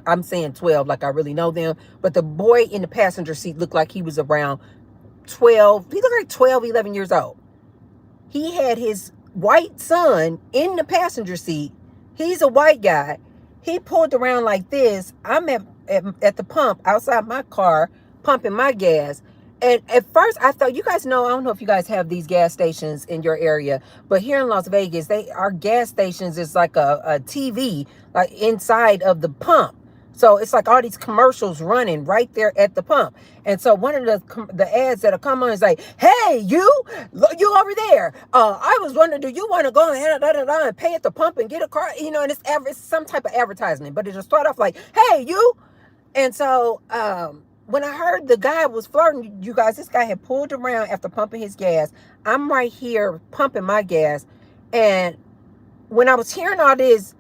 S1: I'm saying 12 like I really know them, but the boy in the passenger seat looked like he was around 12. He looked like 12, 11 years old. He had his white son in the passenger seat. He's a white guy. He pulled around like this. I'm at the pump outside my car, pumping my gas. And at first I thought, you guys know, I don't know if you guys have these gas stations in your area, but here in Las Vegas, our gas stations is like a TV, like inside of the pump. So it's like all these commercials running right there at the pump. And so one of the ads that'll come on is like, hey, you over there. I was wondering, do you want to go and pay at the pump and get a car? You know, and it's some type of advertisement, but it'll start off like, hey, you. And so when I heard the guy was flirting, you guys, this guy had pulled around after pumping his gas. I'm right here pumping my gas. And when I was hearing all this,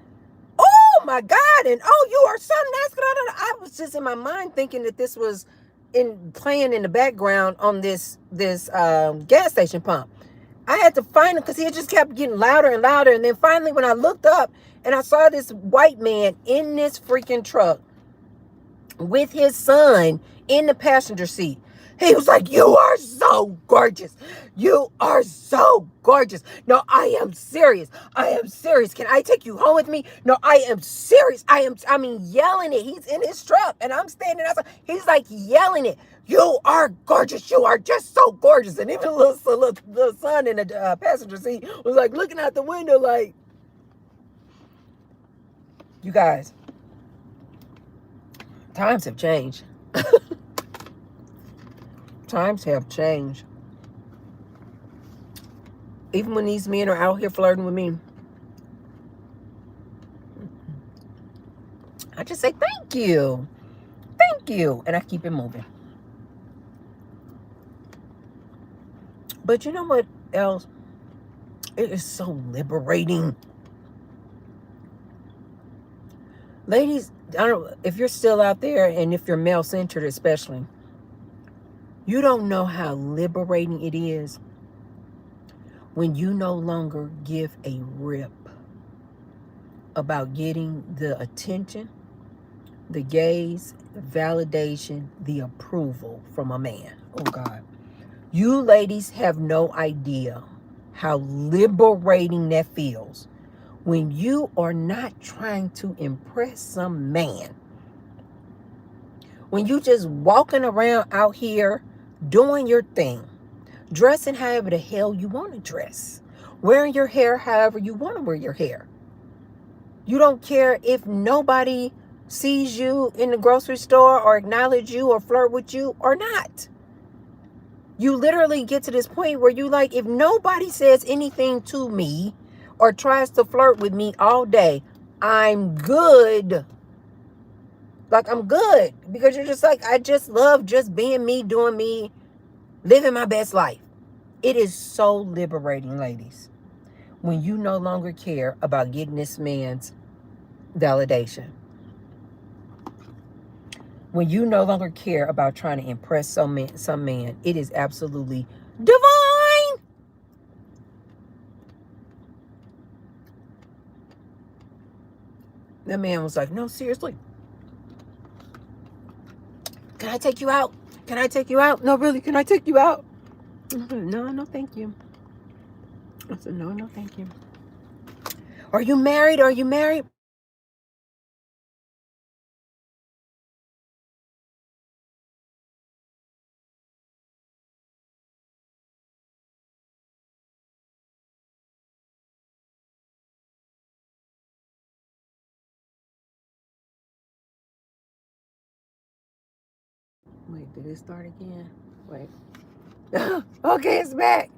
S1: oh my God, and oh, you are so nice. I was just in my mind thinking that this was playing in the background on this gas station pump. I had to find him because he just kept getting louder and louder. And then finally, when I looked up and I saw this white man in this freaking truck with his son in the passenger seat, he was like, you are so gorgeous. You are so gorgeous. No, I am serious. I am serious. Can I take you home with me? No, I am serious. I mean, yelling it. He's in his truck and I'm standing outside. He's like yelling it. You are gorgeous. You are just so gorgeous. And even the little son in the passenger seat was like looking out the window like, you guys, times have changed. Times have changed. Even when these men are out here flirting with me, I just say, thank you. Thank you. And I keep it moving. But you know what else? It is so liberating. Ladies, I don't, if you're still out there, and if you're male-centered especially, you don't know how liberating it is when you no longer give a rip about getting the attention, the gaze, the validation, the approval from a man. Oh, God. You ladies have no idea how liberating that feels when you are not trying to impress some man. When you just walking around out here doing your thing, dressing however the hell you want to dress, wearing your hair however you want to wear your hair. You don't care if nobody sees you in the grocery store or acknowledge you or flirt with you or not. You literally get to this point where you like, if nobody says anything to me or tries to flirt with me all day, I'm good. Like, I'm good. Because you're just like, I just love just being me, doing me, living my best life. It is so liberating, ladies, when you no longer care about getting this man's validation. When you no longer care about trying to impress some man, it is absolutely divine. That man was like, no, seriously. Can I take you out? Can I take you out? No, really, can I take you out? No, no, thank you. I said, no, no, thank you. Are you married? Are you married? Wait, did it start again? Wait. Okay, it's back.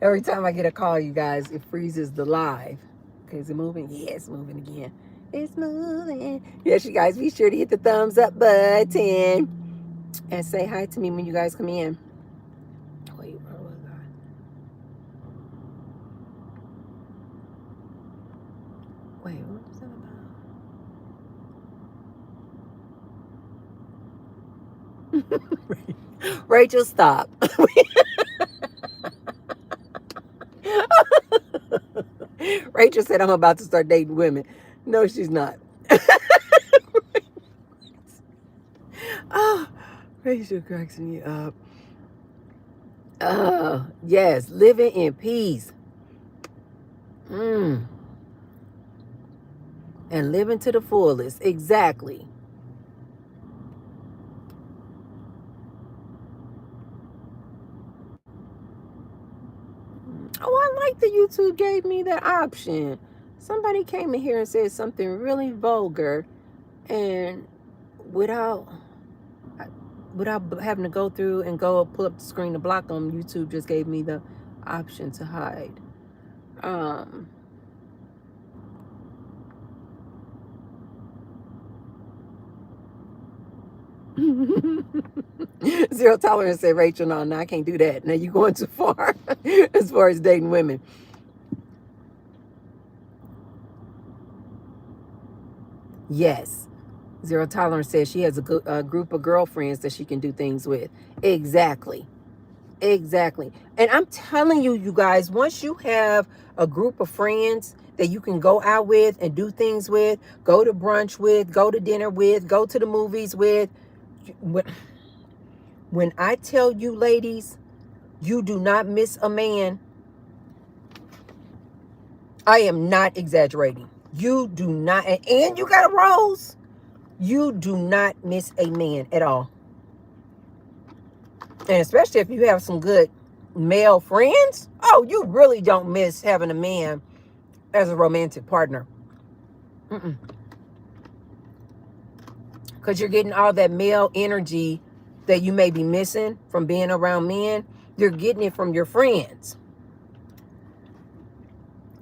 S1: Every time I get a call, you guys, it freezes the live. Okay, is it moving? Yeah, it's moving again. It's moving. Yes, you guys, be sure to hit the thumbs up button and say hi to me when you guys come in. Wait, where was I? Wait, what was that about? Rachel, stop. Rachel said I'm about to start dating women. No, she's not. Oh, Rachel cracks me up. Yes, living in peace. And living to the fullest. Exactly. Oh, I like that YouTube gave me that option. Somebody came in here and said something really vulgar, and without having to go through and pull up the screen to block them, YouTube just gave me the option to hide. Zero tolerance said, Rachel, no, I can't do that. Now you're going too far as far as dating women. Yes. Zero tolerance says she has a group of girlfriends that she can do things with. Exactly. Exactly. And I'm telling you, you guys, once you have a group of friends that you can go out with and do things with, go to brunch with, go to dinner with, go to the movies with. When I tell you, ladies, you do not miss a man, I am not exaggerating. You do not, and you got a rose. You do not miss a man at all. And especially if you have some good male friends, oh, you really don't miss having a man as a romantic partner. because you're getting all that male energy that you may be missing from being around men. You're getting it from your friends.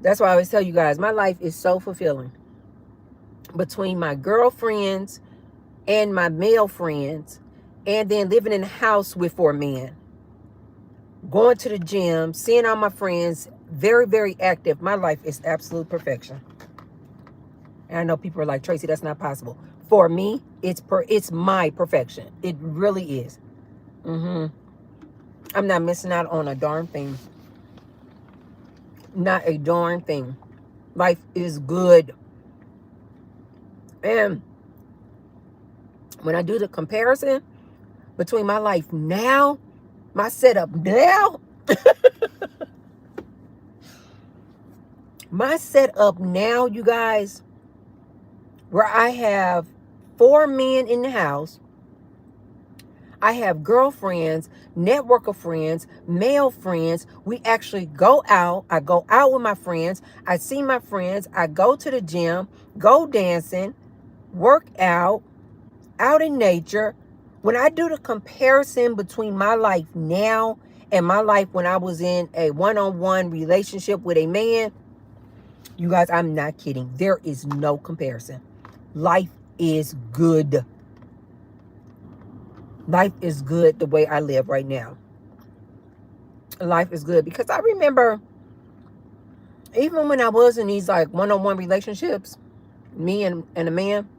S1: That's why I always tell you guys, my life is so fulfilling. Between my girlfriends and my male friends, and then living in a house with 4 men, going to the gym, seeing all my friends, very, very active. My life is absolute perfection. And I know people are like, Tracy, that's not possible. For me, it's my perfection. It really is. I'm not missing out on a darn thing. Not a darn thing. Life is good. And when I do the comparison between my life now, my setup now, my setup now, you guys, where I have 4 men in the house, I have girlfriends, network of friends, male friends. We actually go out. I go out with my friends. I see my friends. I go to the gym, go dancing, work out in nature. When I do the comparison between my life now and my life when I was in a one-on-one relationship with a man, you guys, I'm not kidding. There is no comparison. Life is good. Life is good the way I live right now. Life is good because I remember even when I was in these like one-on-one relationships, me and a man,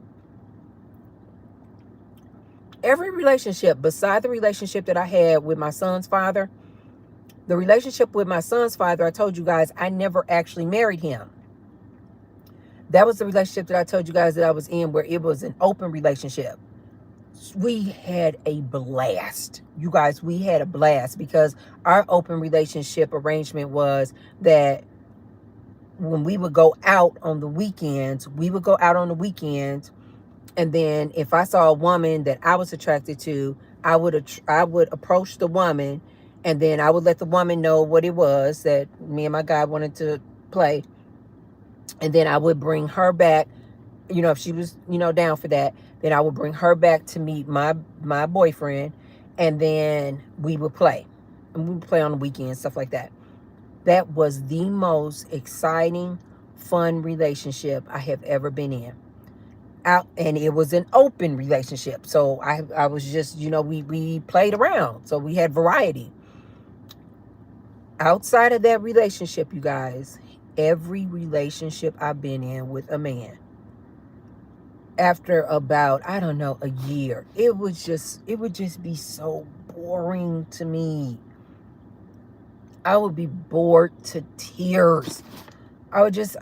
S1: every relationship beside the relationship that I had with my son's father, the relationship with my son's father, I told you guys, I never actually married him. That was the relationship that I told you guys that I was in, where it was an open relationship. We had a blast. You guys, we had a blast because our open relationship arrangement was that when we would go out on the weekends, and then if I saw a woman that I was attracted to, I would approach the woman, and then I would let the woman know what it was that me and my guy wanted to play. And then I would bring her back, if she was, down for that, then I would bring her back to meet my boyfriend, and then we would play. And we would play on the weekends, stuff like that. That was the most exciting, fun relationship I have ever been in. And it was an open relationship. So I was just, we played around. So we had variety. Outside of that relationship, you guys, every relationship I've been in with a man, after about, I don't know, a year, it would just be so boring to me. I would be bored to tears. I would just,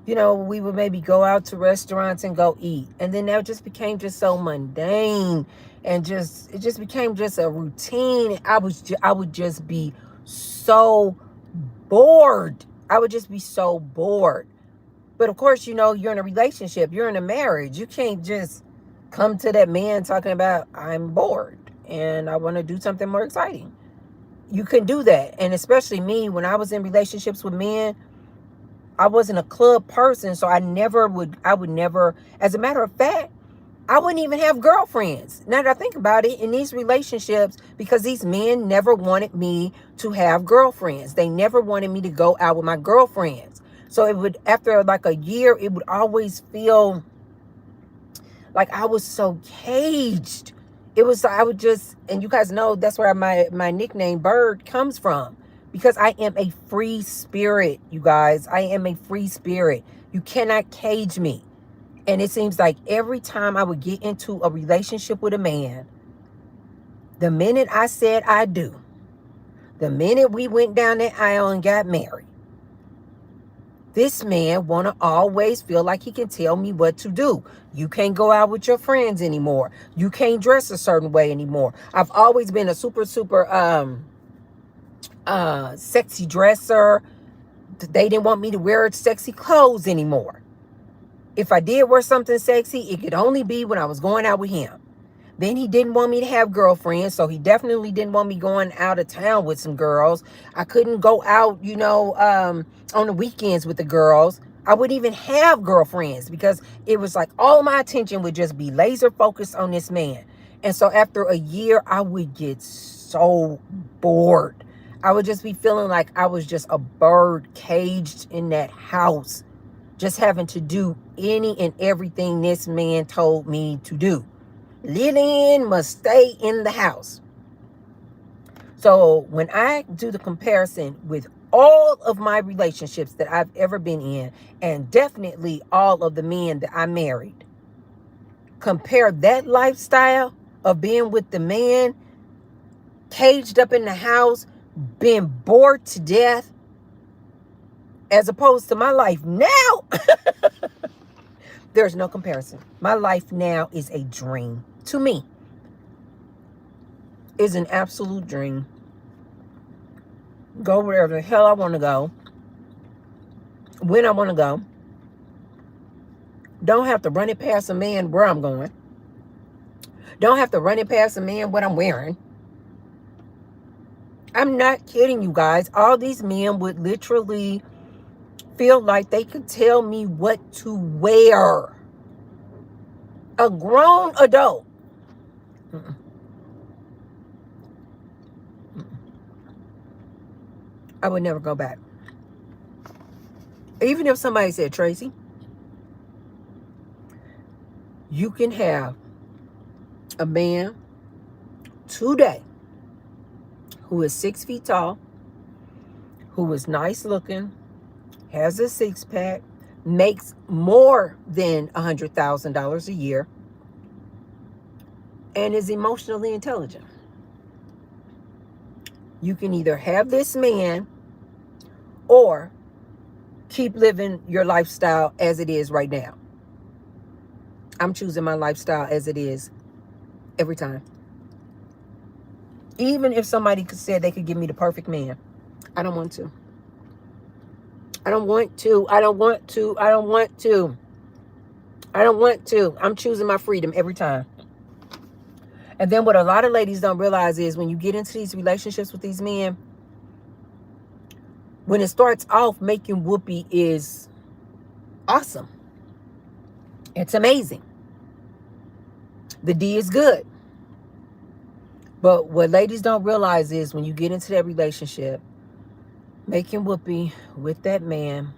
S1: we would maybe go out to restaurants and go eat. And then that just became just so mundane, and it just became just a routine. I would just be so bored. I would just be so bored. But of course, you're in a relationship, you're in a marriage. You can't just come to that man talking about, I'm bored and I want to do something more exciting. You can do that. And especially me, when I was in relationships with men, I wasn't a club person. So I would never, as a matter of fact, I wouldn't even have girlfriends. Now that I think about it, in these relationships, because these men never wanted me to have girlfriends. They never wanted me to go out with my girlfriends. So it would, after like a year, it would always feel like I was so caged. I would just, and you guys know that's where my nickname Bird comes from. Because I am a free spirit, you guys. I am a free spirit. You cannot cage me. And it seems like every time I would get into a relationship with a man, the minute I said I do, the minute we went down that aisle and got married, this man want to always feel like he can tell me what to do. You can't go out with your friends anymore. You can't dress a certain way anymore. I've always been a super sexy dresser. They didn't want me to wear sexy clothes anymore. If I did wear something sexy, it could only be when I was going out with him. Then he didn't want me to have girlfriends, so he definitely didn't want me going out of town with some girls. I couldn't go out, on the weekends with the girls. I wouldn't even have girlfriends because it was like all my attention would just be laser focused on this man. And so after a year, I would get so bored. I would just be feeling like I was just a bird caged in that house, just having to do any and everything this man told me to do. Lillian must stay in the house. So when I do the comparison with all of my relationships that I've ever been in, and definitely all of the men that I married, compare that lifestyle of being with the man, caged up in the house, being bored to death, as opposed to my life now, there's no comparison. My life now is a dream. To me, is an absolute dream. Go wherever the hell I want to go, when I want to go. Don't have to run it past a man where I'm going. Don't have to run it past a man what I'm wearing. I'm not kidding you guys. All these men would literally feel like they could tell me what to wear. A grown adult. Mm-mm. I would never go back. Even if somebody said, Tracy, you can have a man today who is 6 feet tall, who is nice looking, has a six-pack, makes more than $100,000 a year, and is emotionally intelligent. You can either have this man or keep living your lifestyle as it is right now. I'm choosing my lifestyle as it is every time. Even if somebody said they could give me the perfect man, I don't want to. I don't want to. I don't want to. I don't want to. I don't want to. I'm choosing my freedom every time. And then what a lot of ladies don't realize is when you get into these relationships with these men, when it starts off, making whoopee is awesome. It's amazing. The D is good. But what ladies don't realize is when you get into that relationship, making whoopee with that man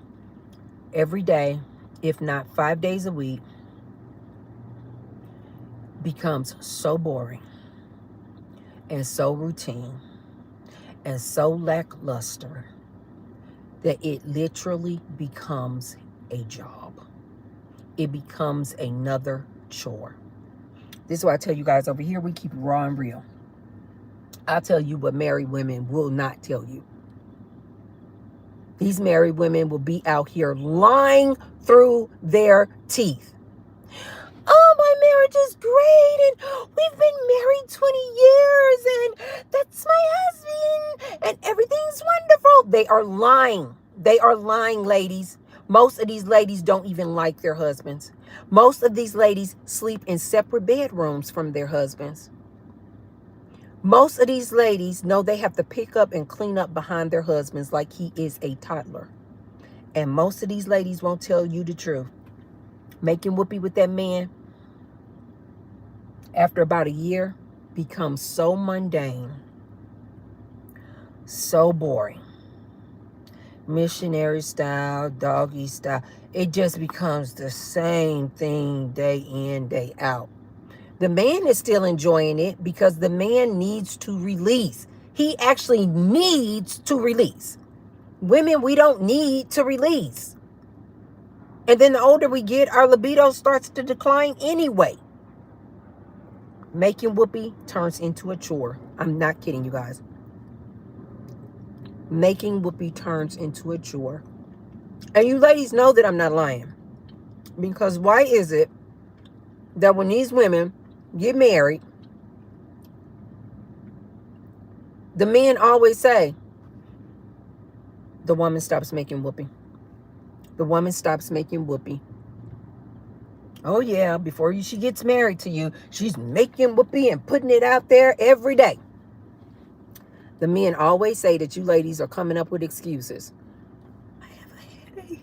S1: every day, if not 5 days a week, becomes so boring and so routine and so lackluster that it literally becomes a job. It becomes another chore. This is why I tell you guys over here, we keep it raw and real. I'll tell you what married women will not tell you. These married women will be out here lying through their teeth. Oh, my marriage is great, and we've been married 20 years, and that's my husband, and everything's wonderful. They are lying. They are lying, ladies. Most of these ladies don't even like their husbands. Most of these ladies sleep in separate bedrooms from their husbands. Most of these ladies know they have to pick up and clean up behind their husbands like he is a toddler. And most of these ladies won't tell you the truth. Making whoopee with that man after about a year becomes so mundane, so boring. Missionary style, doggy style. It just becomes the same thing day in, day out. The man is still enjoying it because the man needs to release. He actually needs to release. Women, we don't need to release. And then the older we get, our libido starts to decline anyway. Making whoopee turns into a chore. I'm not kidding you guys. Making whoopee turns into a chore. And you ladies know that I'm not lying. Because why is it that when these women get married, the men always say, the woman stops making whoopee. The woman stops making whoopee. Oh yeah, before she gets married to you, she's making whoopee and putting it out there every day. The men always say that you ladies are coming up with excuses. I have a headache.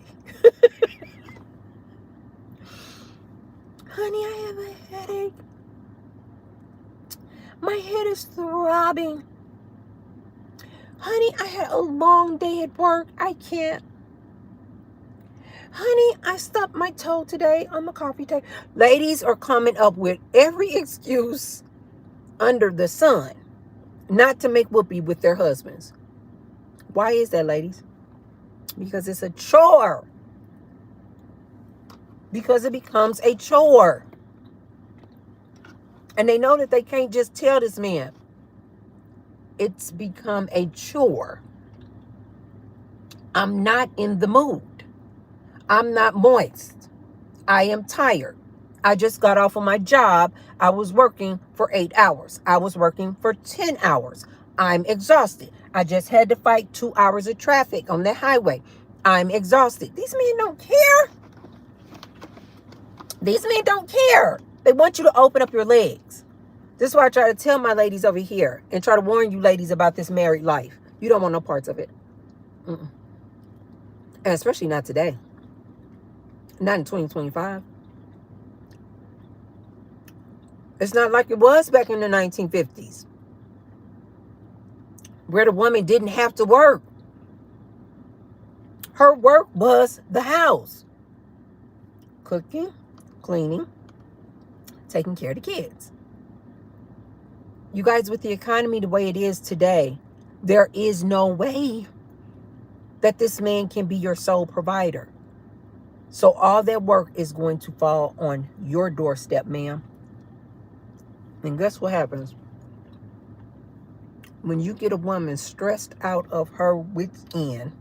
S1: Honey, I have a headache. My head is throbbing. Honey, I had a long day at work. I can't. Honey, I stubbed my toe today on the coffee table. Ladies are coming up with every excuse under the sun not to make whoopee with their husbands. Why is that, ladies? Because it's a chore. Because it becomes a chore. And they know that they can't just tell this man. It's become a chore. I'm not in the mood. I'm not moist. I am tired. I just got off of my job. I was working for 8 hours. I was working for 10 hours. I'm exhausted. I just had to fight 2 hours of traffic on the highway. I'm exhausted. These men don't care. These men don't care. They want you to open up your legs. This is why I try to tell my ladies over here and try to warn you ladies about this married life. You don't want no parts of it. And especially not today. Not in 2025. It's not like it was back in the 1950s, where the woman didn't have to work. Her work was the house. Cooking, cleaning, taking care of the kids. You guys, with the economy the way it is today, there is no way that this man can be your sole provider. So all that work is going to fall on your doorstep, ma'am. And guess what happens? When you get a woman stressed out of her wits' end,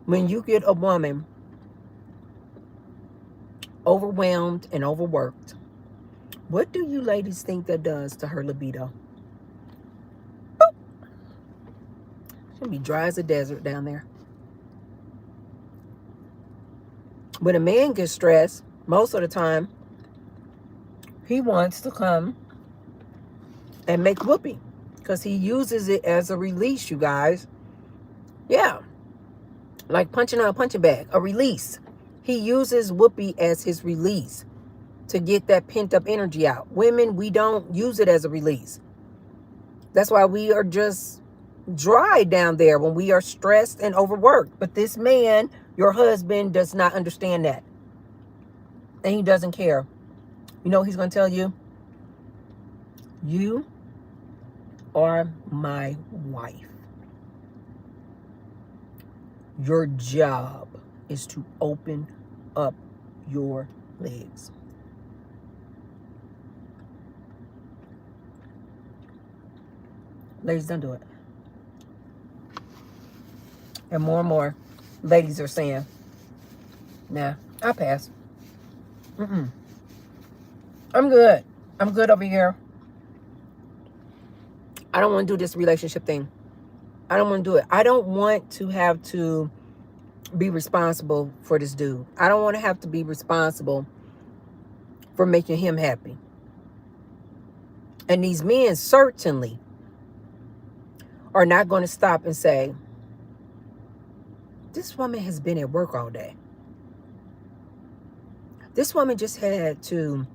S1: when you get a woman overwhelmed and overworked, what do you ladies think that does to her libido? Boop. She'll be dry as a desert down there. When a man gets stressed, most of the time, he wants to come and make whoopee because he uses it as a release, you guys. Yeah. Like punching out a punching bag, a release. He uses whoopee as his release to get that pent up energy out. Women, we don't use it as a release. That's why we are just dry down there when we are stressed and overworked. But this man, your husband, does not understand that. And he doesn't care. You know what he's going to tell you? You are my wife. Your job is to open up your legs. Ladies, don't do it. And more ladies are saying, nah, I'll pass. I'm good. I'm good over here. I don't want to do this relationship thing. I don't want to do it. I don't want to have to be responsible for this dude. I don't want to have to be responsible for making him happy. And these men certainly are not going to stop and say, this woman has been at work all day. This woman just had to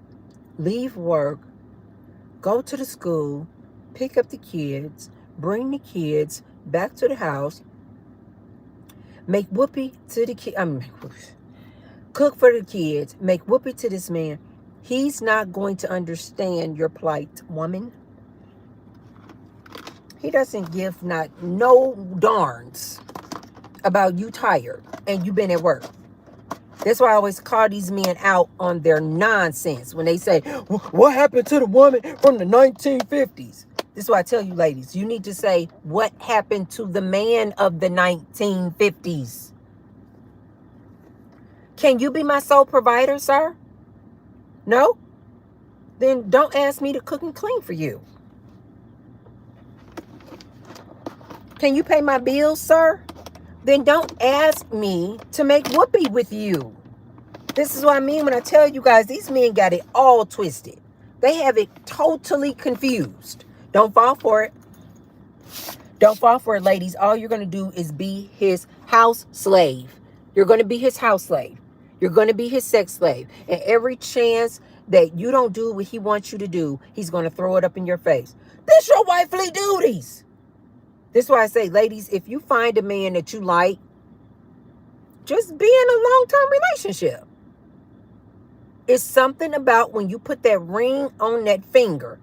S1: leave work, go to the school, pick up the kids, bring the kids back to the house, make whoopee to the kids, cook for the kids, make whoopee to this man. He's not going to understand your plight, woman. He doesn't give no darns about you tired and you been at work. That's why I always call these men out on their nonsense when they say, what happened to the woman from the 1950s? This is why I tell you, ladies, you need to say, what happened to the man of the 1950s? Can you be my sole provider, sir? No? Then don't ask me to cook and clean for you. Can you pay my bills, sir? Then don't ask me to make whoopee with you. This is what I mean when I tell you guys, these men got it all twisted. They have it totally confused. Don't fall for it. Don't fall for it, ladies. All you're going to do is be his house slave. You're going to be his house slave. You're going to be his sex slave. And every chance that you don't do what he wants you to do, he's going to throw it up in your face. This your wifely duties. This is why I say, ladies, if you find a man that you like, just be in a long-term relationship. It's something about when you put that ring on that finger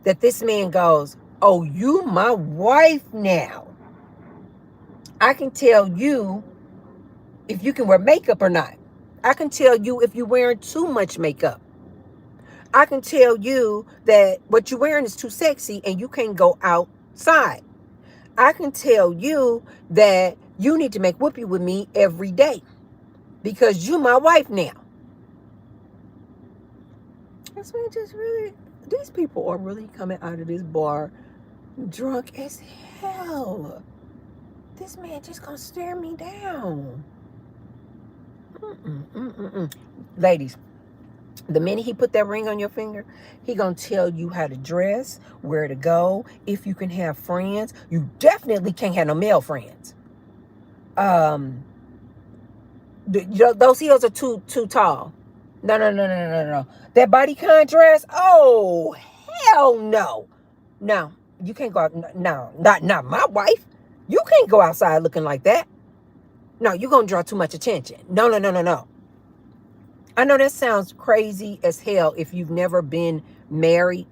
S1: that this man goes, oh, you my wife now. I can tell you if you can wear makeup or not. I can tell you if you're wearing too much makeup. I can tell you that what you're wearing is too sexy and you can't go outside. I can tell you that you need to make whoopee with me every day because you my wife now. That's what just really, these people are really coming out of this bar drunk as hell. This man just gonna stare me down. Ladies, the minute he put that ring on your finger, he gonna tell you how to dress, where to go, if you can have friends. You definitely can't have no male friends. Those heels are too tall. No. That bodycon dress, oh hell no. No, you can't go out. No, not my wife. You can't go outside looking like that. No, you're gonna draw too much attention. No. I know that sounds crazy as hell if you've never been married.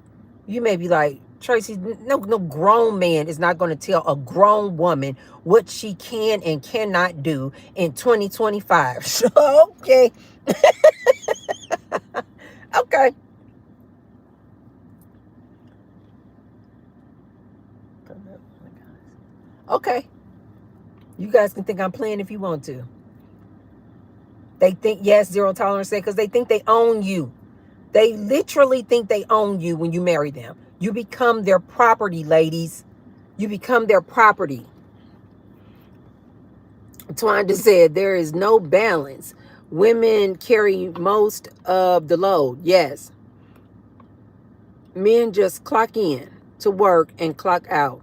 S1: You may be like, Tracy, no grown man is not going to tell a grown woman what she can and cannot do in 2025. Okay. Okay. Okay. You guys can think I'm playing if you want to. They think, yes, zero tolerance, because they think they own you. They literally think they own you when you marry them. You become their property, ladies. You become their property. Twanda said, there is no balance. Women carry most of the load. Yes. Men just clock in to work and clock out.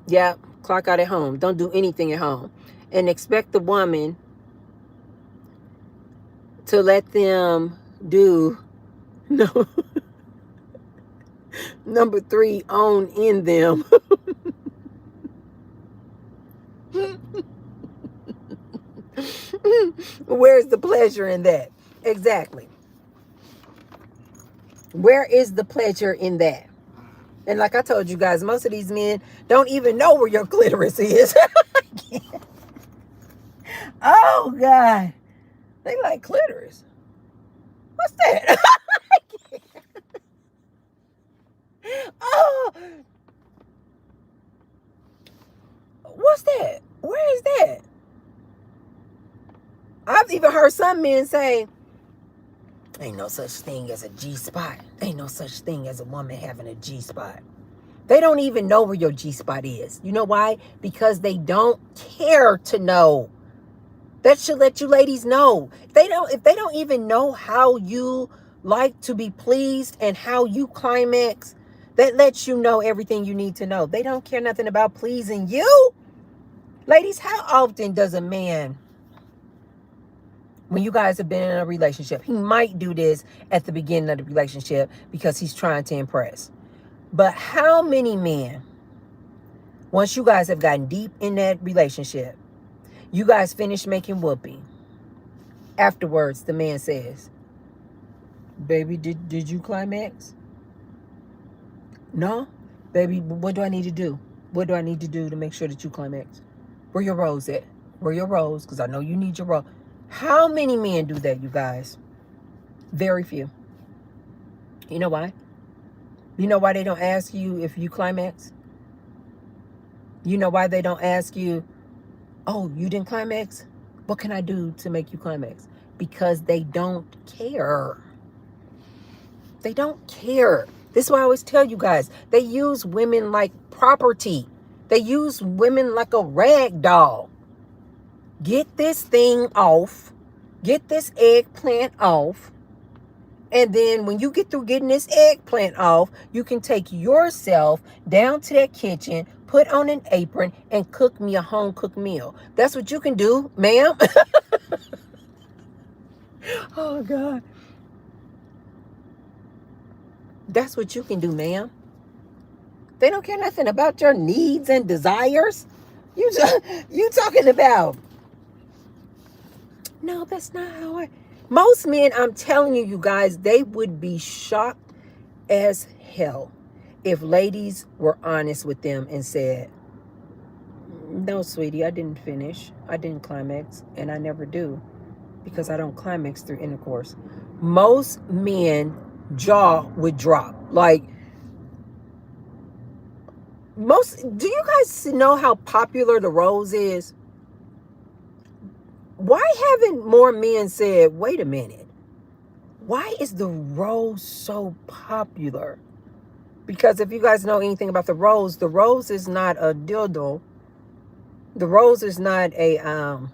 S1: Yeah, clock out at home. Don't do anything at home. And expect the woman to let them do no number 3 own in them. Where's the pleasure in that? Exactly. Where is the pleasure in that? And like I told you guys, most of these men don't even know where your clitoris is. Oh, God. They like clitoris. What's that? Oh. What's that? Where is that? I've even heard some men say, ain't no such thing as a G-spot. Ain't no such thing as a woman having a G-spot. They don't even know where your G-spot is. You know why? Because they don't care to know. That should let you ladies know. If they don't even know how you like to be pleased and how you climax, that lets you know everything you need to know. They don't care nothing about pleasing you. Ladies, how often does a man, when you guys have been in a relationship, he might do this at the beginning of the relationship because he's trying to impress. But how many men, once you guys have gotten deep in that relationship, you guys finish making whoopee, afterwards the man says, baby, did you climax? No? Baby, what do I need to do? What do I need to do to make sure that you climax? Where your rose at? Where your rose? Because I know you need your rose. How many men do that, you guys? Very few. You know why? You know why they don't ask you if you climax? You know why they don't ask you, oh, you didn't climax? What can I do to make you climax? Because they don't care. They don't care. This is why I always tell you guys, they use women like property. They use women like a rag doll. Get this thing off. Get this eggplant off. And then when you get through getting this eggplant off, you can take yourself down to that kitchen, put on an apron, and cook me a home-cooked meal. That's what you can do, ma'am. Oh, God. That's what you can do, ma'am. They don't care nothing about your needs and desires. You talking about, no, that's not how I... Most men, I'm telling you, you guys, they would be shocked as hell if ladies were honest with them and said, no, sweetie, I didn't finish. I didn't climax, and I never do, because I don't climax through intercourse. Most men jaw would drop. Like, do you guys know how popular the rose is? Why haven't more men said, wait a minute, why is the rose so popular? Because if you guys know anything about the rose is not a dildo. The rose is not a,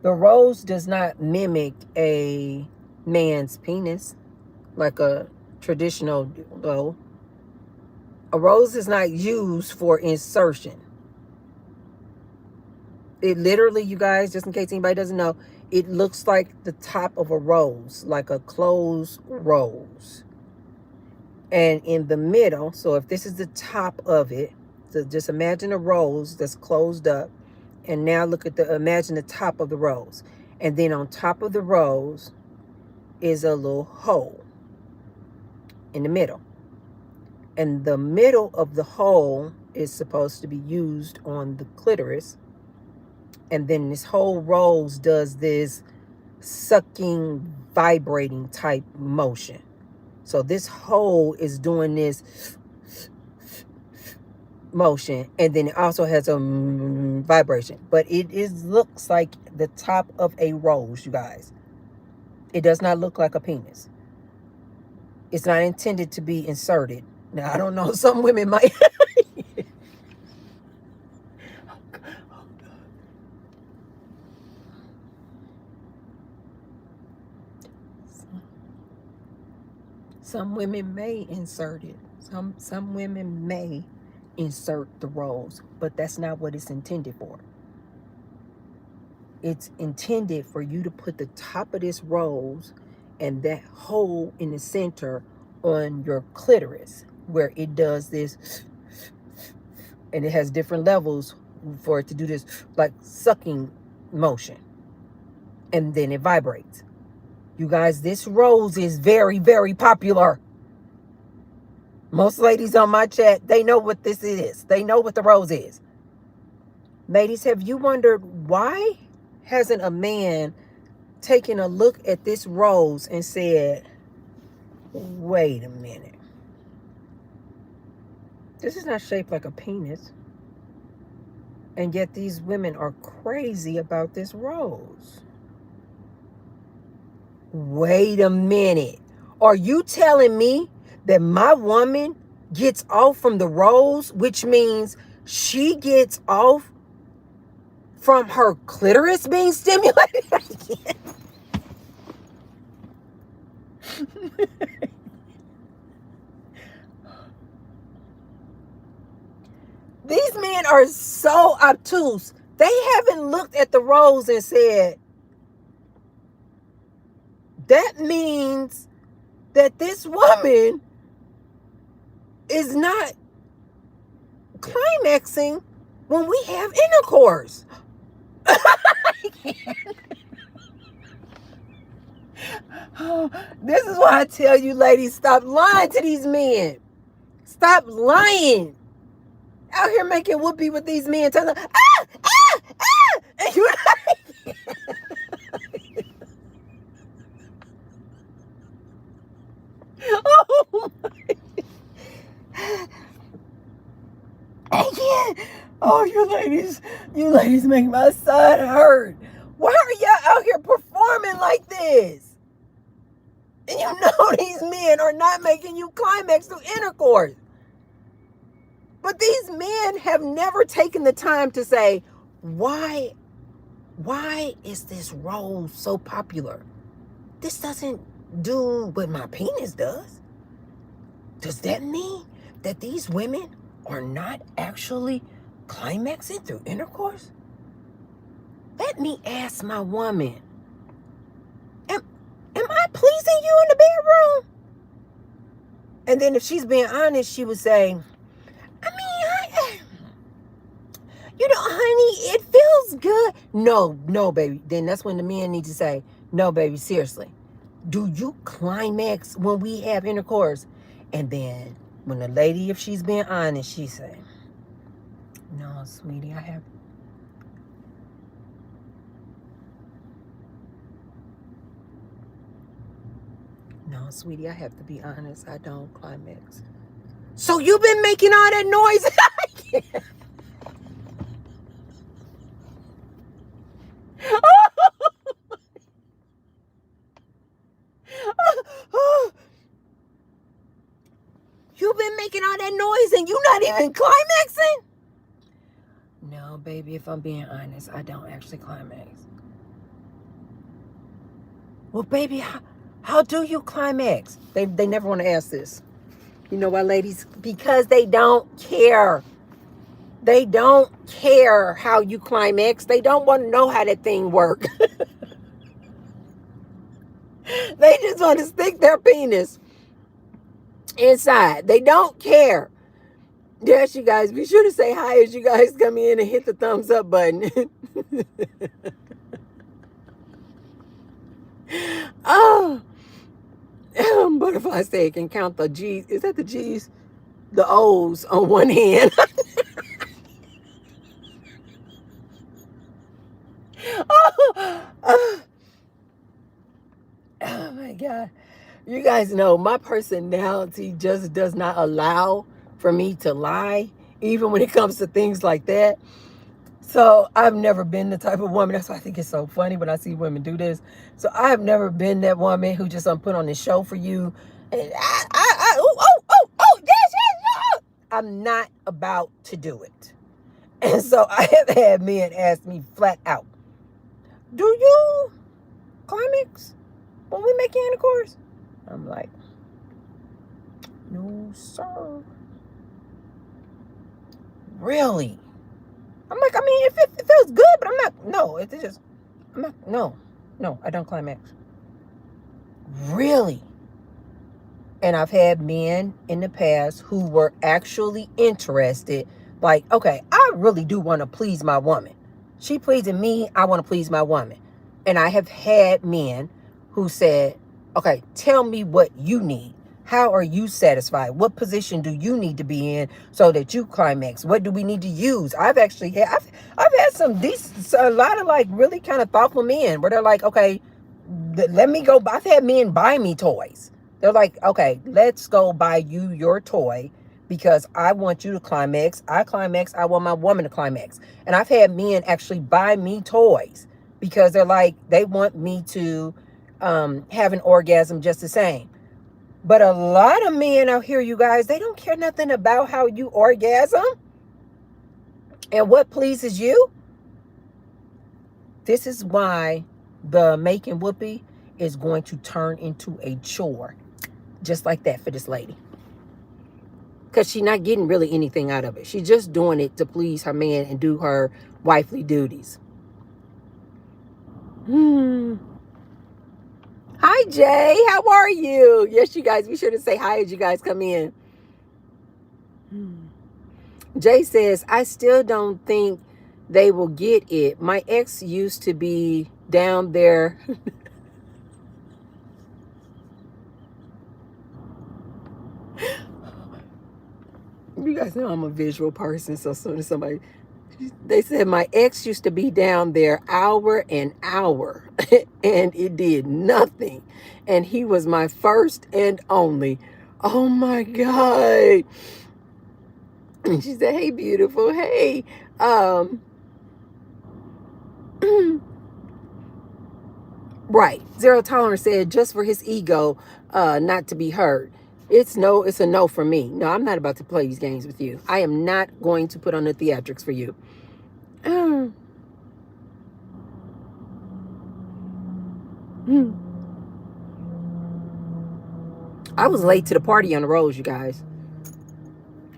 S1: the rose does not mimic a man's penis like a traditional dildo. A rose is not used for insertion. It literally, you guys, just in case anybody doesn't know, it looks like the top of a rose, like a closed rose. And in the middle, so if this is the top of it, so just imagine a rose that's closed up. And now look at imagine the top of the rose. And then on top of the rose is a little hole in the middle. And the middle of the hole is supposed to be used on the clitoris. And then this whole rose does this sucking, vibrating type motion. So this hole is doing this motion, and then it also has a vibration. But looks like the top of a rose, you guys. It does not look like a penis. It's not intended to be inserted. Now, I don't know. Some women might... Some women may insert it. Some women may insert the rose, but that's not what it's intended for. It's intended for you to put the top of this rose and that hole in the center on your clitoris, where it does this, and it has different levels for it to do this like sucking motion, and then it vibrates. You guys, this rose is very, very popular. Most ladies on my chat, they know what this is. They know what the rose is. Ladies, have you wondered why hasn't a man taken a look at this rose and said, wait a minute. This is not shaped like a penis. And yet these women are crazy about this rose. Wait a minute. Are you telling me that my woman gets off from the rose, which means she gets off from her clitoris being stimulated? These men are so obtuse. They haven't looked at the rose and said, that means that this woman is not climaxing when we have intercourse. Oh, this is why I tell you, ladies, stop lying to these men. Stop lying. Out here making whoopee with these men, telling them, and you're like, oh my. Yeah. Oh, you ladies make my side hurt. Why are y'all out here performing like this? And you know these men are not making you climax through intercourse. But these men have never taken the time to say, why Why is this role so popular? This doesn't do what my penis does. Does that mean that these women are not actually climaxing through intercourse? Let me ask my woman, am I pleasing you in the bedroom? And then if she's being honest, she would say, honey, it feels good. No, baby. Then that's when the men need to say, no, baby, seriously. Do you climax when we have intercourse? And then when the lady, if she's being honest, she say, no, sweetie, I have. No, sweetie, I have to be honest. I don't climax. So you've been making all that noise? You've been making all that noise and you're not even climaxing? No, baby, if I'm being honest, I don't actually climax. Well, baby, how do you climax? They never want to ask this. You know why, ladies? Because they don't care. They don't care how you climax. They don't want to know how that thing works. They just want to stick their penis inside. They don't care. Yes, you guys, be sure to say hi as you guys come in and hit the thumbs up button. Oh, butterfly steak and count the G's. Is that the G's? The O's on one hand. Oh my God. You guys know my personality just does not allow for me to lie, even when it comes to things like that. So I've never been the type of woman. That's why I think it's so funny when I see women do this. So I've never been that woman who just put on this show for you. And yes. I'm not about to do it. And so I have had men ask me flat out, do you climax when we make intercourse? I'm like, no, sir. Really? I'm like, I mean, if it feels good, but I'm not, no, it's just, I'm not, no, I don't climax. Really? And I've had men in the past who were actually interested, like, okay, I really do want to please my woman. She pleasing me, I want to please my woman. And I have had men who said, okay, tell me what you need. How are you satisfied? What position do you need to be in so that you climax? What do we need to use? I've actually had, I've had some decent, a lot of like really kind of thoughtful men where they're like, okay, let me go. I've had men buy me toys. They're like, okay, let's go buy you your toy because I want you to climax. I climax. I want my woman to climax. And I've had men actually buy me toys because they're like, they want me to have an orgasm just the same. But a lot of men out here, you guys, they don't care nothing about how you orgasm and what pleases you. This is why the making whoopee is going to turn into a chore. Just like that for this lady. Because she's not getting really anything out of it. She's just doing it to please her man and do her wifely duties. Hi, Jay. How are you? Yes, you guys, be sure to say hi as you guys come in. Jay says, I still don't think they will get it. My ex used to be down there. You guys know I'm a visual person, so as soon as somebody, they said my ex used to be down there hour and hour and it did nothing. And he was my first and only. Oh my God. And she said, hey, beautiful. Hey, right. Zero Tolerance said just for his ego, not to be hurt. It's a no for me. No, I'm not about to play these games with you. I am not going to put on the theatrics for you. I was late to the party on the Rose, you guys.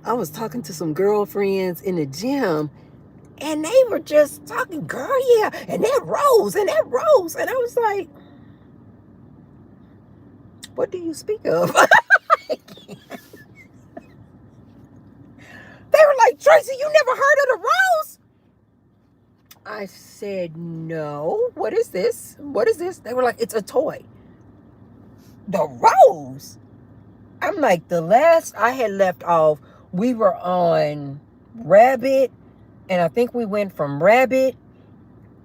S1: I was talking to some girlfriends in the gym, and they were just talking, girl, yeah, and that Rose, and that Rose. And I was like, what do you speak of? They were like, Tracy, you never heard of the Rose? I said, no. What is this? What is this? They were like, it's a toy. The Rose? I'm like, the last I had left off, we were on Rabbit, and I think we went from Rabbit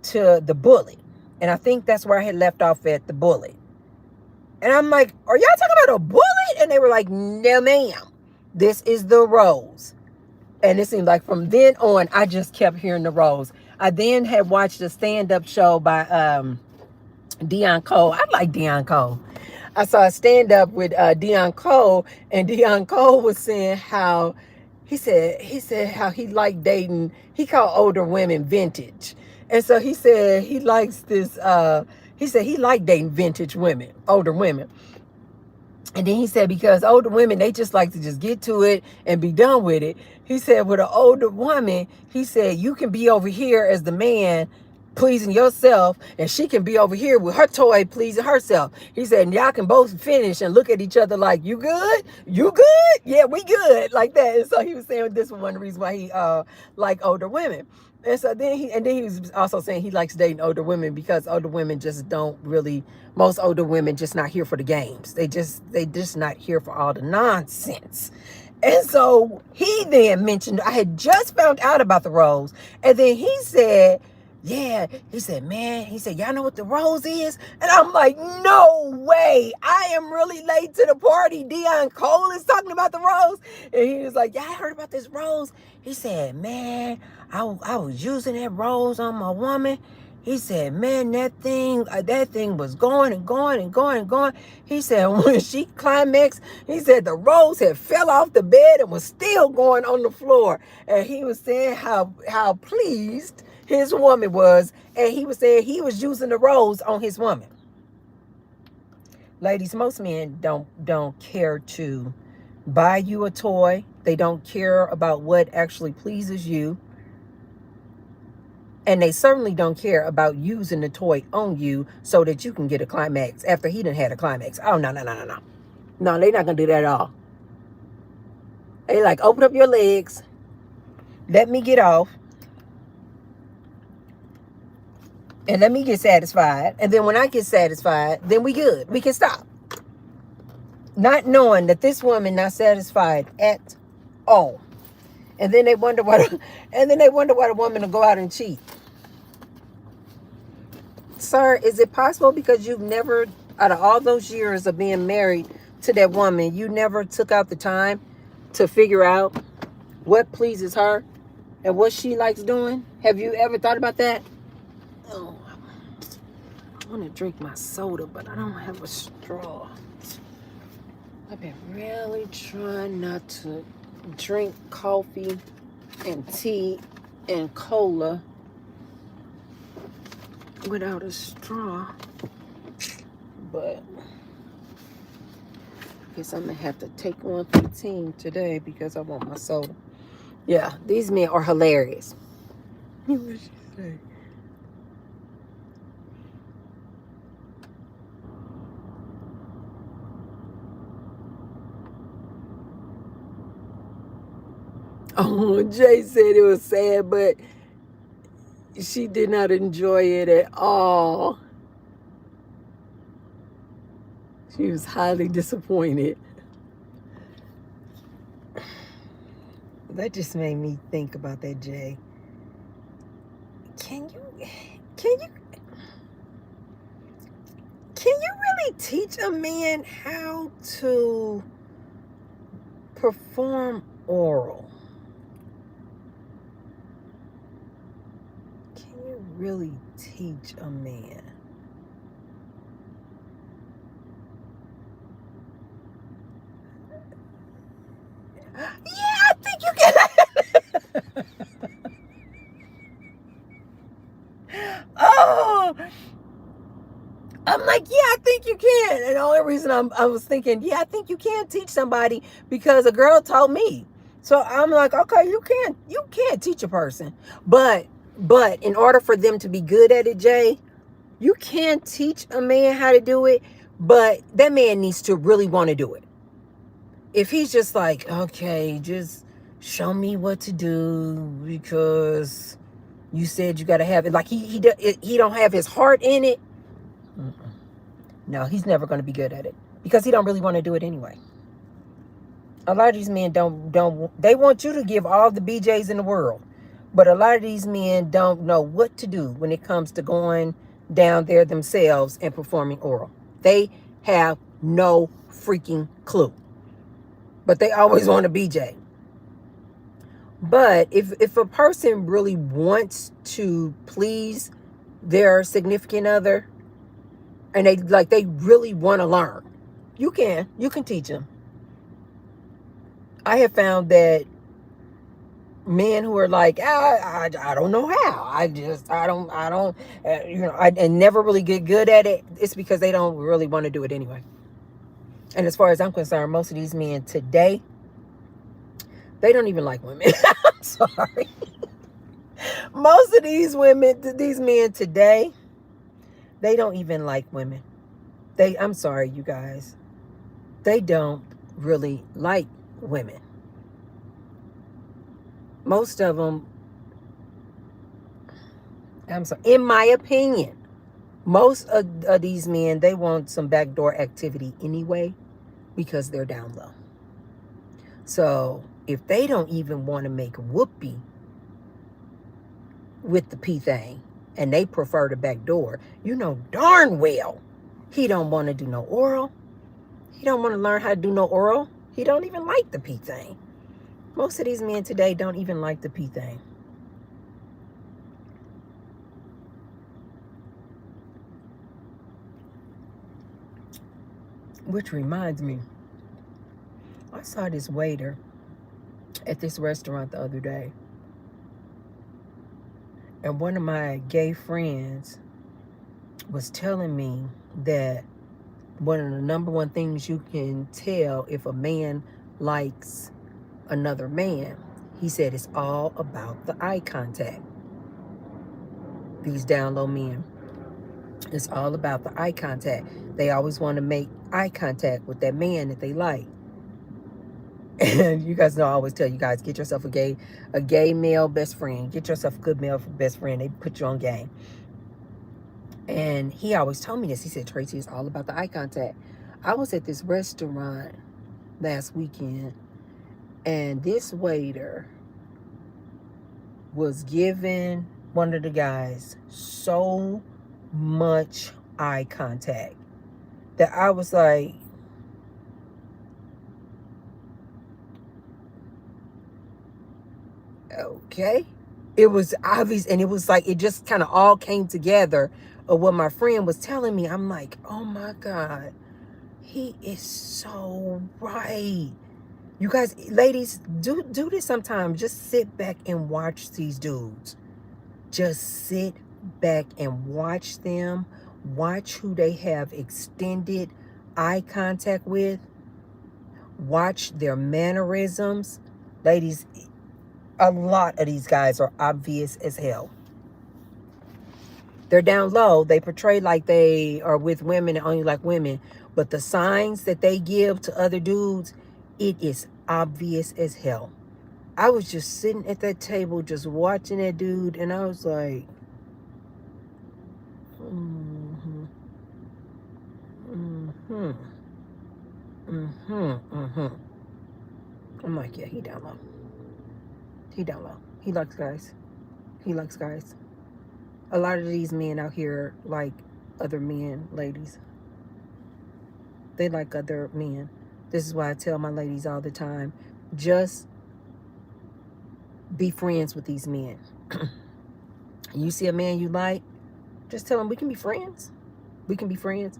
S1: to the Bullet. And I think that's where I had left off at the Bullet. And I'm like, are y'all talking about a Bullet? And they were like, no, ma'am. This is the Rose. And it seemed like from then on, I just kept hearing the Rose. I then had watched a stand-up show by Deion Cole. I like Deion Cole. I saw a stand-up with Deion Cole, and Deion Cole was saying how he said how he liked dating. He called older women vintage, and so he said he likes this. He said he liked dating vintage women, older women. And then he said, because older women, they just like to just get to it and be done with it. He said, with an older woman, he said, you can be over here as the man pleasing yourself, and she can be over here with her toy pleasing herself. He said, and y'all can both finish and look at each other like, you good? You good? Yeah, we good. Like that. And so he was saying this was one of the reasons why he liked older women. And so then he was also saying he likes dating older women because older women just don't really, most older women just not here for the games. They just not here for all the nonsense. And so he then mentioned, I had just found out about the Rose. And then he said, yeah, he said, man, he said, y'all know what the Rose is? And I'm like, no way. I am really late to the party. Deion Cole is talking about the Rose. And he was like, yeah, I heard about this Rose. He said, man, I was using that Rose on my woman. He said, man, that thing was going and going and going and going. He said, when she climaxed, he said the Rose had fell off the bed and was still going on the floor. And he was saying how pleased his woman was. And he was saying he was using the Rose on his woman. Ladies, most men don't care to buy you a toy. They don't care about what actually pleases you. And they certainly don't care about using the toy on you so that you can get a climax after he done had a climax. Oh, no. No, they're not going to do that at all. They like, open up your legs. Let me get off. And let me get satisfied. And then when I get satisfied, then we good. We can stop. Not knowing that this woman not satisfied at all. And then they wonder why the woman will go out and cheat. Sir, is it possible because you've never, out of all those years of being married to that woman, you never took out the time to figure out what pleases her and what she likes doing? Have you ever thought about that? Oh, I want to drink my soda, but I don't have a straw. I've been really trying not to drink coffee and tea and cola without a straw, but I guess I'm gonna have to take 115 today because I want my soda. Yeah, these men are hilarious. What did she say? Oh, Jay said it was sad, but she did not enjoy it at all. She was highly disappointed. That just made me think about that, Jay. Can you really teach a man how to perform oral? Really teach a man? Yeah, I think you can. Oh, I'm like, yeah, can. And the only reason I was thinking, yeah, I think you can teach somebody because a girl told me. So I'm like, okay, you can't teach a person. But in order for them to be good at it, Jay, you can teach a man how to do it, but that man needs to really want to do it. If he's just like, okay, just show me what to do because you said you got to have it. Like he don't have his heart in it. Mm-mm. No, he's never going to be good at it because he don't really want to do it anyway. A lot of these men don't they want you to give all the BJs in the world, but a lot of these men don't know what to do when it comes to going down there themselves and performing oral. They have no freaking clue, but they always want a BJ. But if a person really wants to please their significant other and they really want to learn, you can teach them. I have found that men who are like, I don't know how. I don't, and never really get good at it. It's because they don't really want to do it anyway. And as far as I'm concerned, most of these men today, they don't even like women. I'm sorry. Most of these men today, they don't even like women. I'm sorry, you guys. They don't really like women. Most of them, I'm sorry, in my opinion, most of these men, they want some backdoor activity anyway because they're down low. So if they don't even want to make whoopee with the P thing and they prefer the backdoor, you know darn well he don't want to do no oral. He don't want to learn how to do no oral. He don't even like the P thing. Most of these men today don't even like the P thing. Which reminds me, I saw this waiter at this restaurant the other day. And one of my gay friends was telling me that one of the number one things you can tell if a man likes another man, he said, it's all about the eye contact. These down low men, it's all about the eye contact. They always want to make eye contact with that man that they like. And you guys know I always tell you guys, get yourself a gay male best friend. Get yourself a good male best friend. They put you on game. And he always told me this. He said, Tracy, it's all about the eye contact. I was at this restaurant last weekend, and this waiter was giving one of the guys so much eye contact that I was like, okay. It was obvious, and it was like it just kind of all came together of what my friend was telling me. I'm like, oh my God, he is so right. You guys, ladies, do this sometimes. Just sit back and watch these dudes. Just sit back and watch them. Watch who they have extended eye contact with. Watch their mannerisms. Ladies, a lot of these guys are obvious as hell. They're down low. They portray like they are with women and only like women. But the signs that they give to other dudes, it is obvious as hell. I was just sitting at that table just watching that dude, and I was like, mm-hmm, mm-hmm, mm-hmm, mm-hmm. I'm like, yeah, he down low. He down low. He likes guys. He likes guys. A lot of these men out here like other men, ladies. They like other men. This is why I tell my ladies all the time, just be friends with these men. You see a man you like, just tell him we can be friends. We can be friends.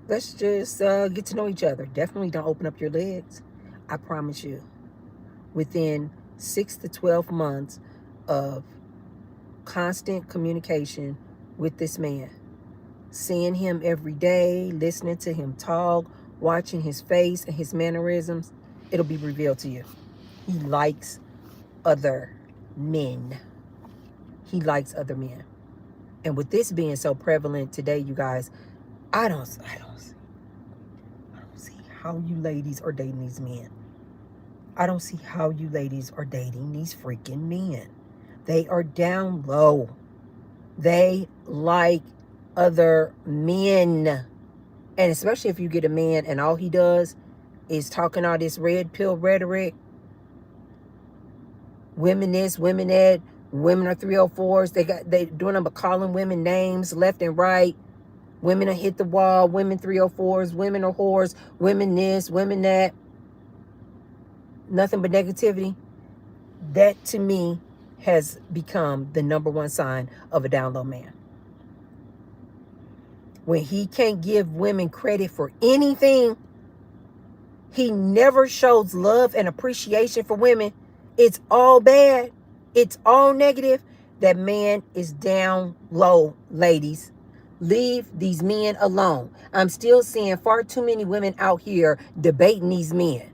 S1: Let's just get to know each other. Definitely don't open up your legs. I promise you, within 6 to 12 months of constant communication with this man, seeing him every day, listening to him talk, watching his face and his mannerisms, it'll be revealed to you. He likes other men. He likes other men. And with this being so prevalent today, you guys, I don't see how you ladies are dating these men. I don't see how you ladies are dating these freaking men. They are down low. They like other men. And especially if you get a man and all he does is talking all this red pill rhetoric. Women this, women that, women are 304s. They doing them, but calling women names left and right. Women are hit the wall, women 304s, women are whores, women this, women that. Nothing but negativity. That to me has become the number one sign of a down low man. When he can't give women credit for anything, he never shows love and appreciation for women. It's all bad. It's all negative. That man is down low, ladies. Leave these men alone. I'm still seeing far too many women out here debating these men.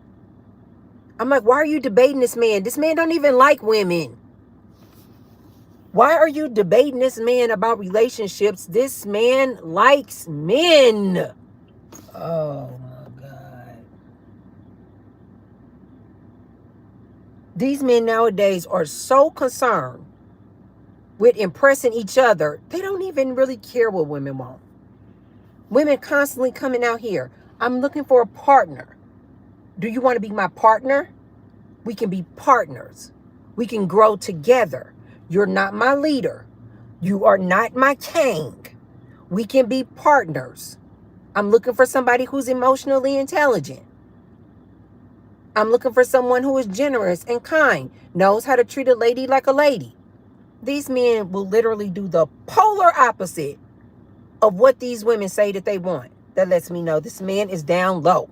S1: I'm like, why are you debating this man? This man don't even like women. Why are you debating this man about relationships? This man likes men. Oh my God. These men nowadays are so concerned with impressing each other, they don't even really care what women want. Women constantly coming out here. I'm looking for a partner. Do you want to be my partner? We can be partners. We can grow together. You're not my leader. You are not my king. We can be partners. I'm looking for somebody who's emotionally intelligent. I'm looking for someone who is generous and kind, knows how to treat a lady like a lady. These men will literally do the polar opposite of what these women say that they want. That lets me know this man is down low.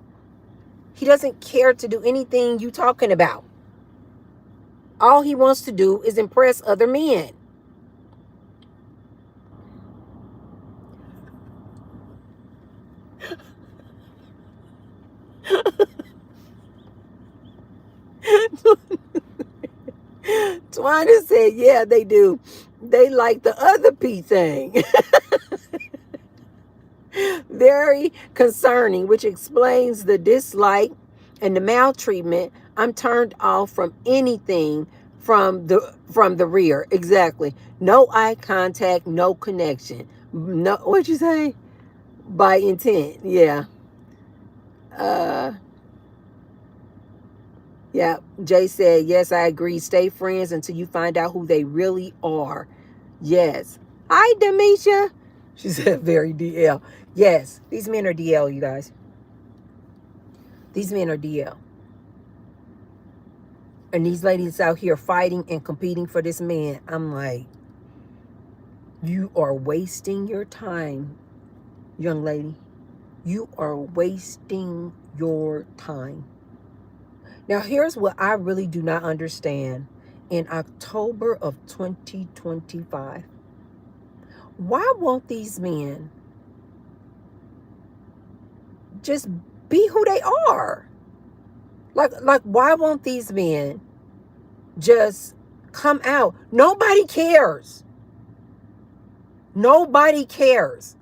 S1: He doesn't care to do anything you talking about. All he wants to do is impress other men. Twana said, yeah, they do. They like the other P thing. Very concerning, which explains the dislike and the maltreatment. I'm turned off from anything from the rear. Exactly. No eye contact, no connection. No, what'd you say? By intent. Yeah. Yeah. Jay said, yes, I agree. Stay friends until you find out who they really are. Yes. Hi, Demisha. She said, very DL. Yes, these men are DL, you guys. These men are DL. And these ladies out here fighting and competing for this man. I'm like, you are wasting your time, young lady. You are wasting your time. Now, here's what I really do not understand. In October of 2025, why won't these men just be who they are? Like, why won't these men just come out? Nobody cares. Nobody cares.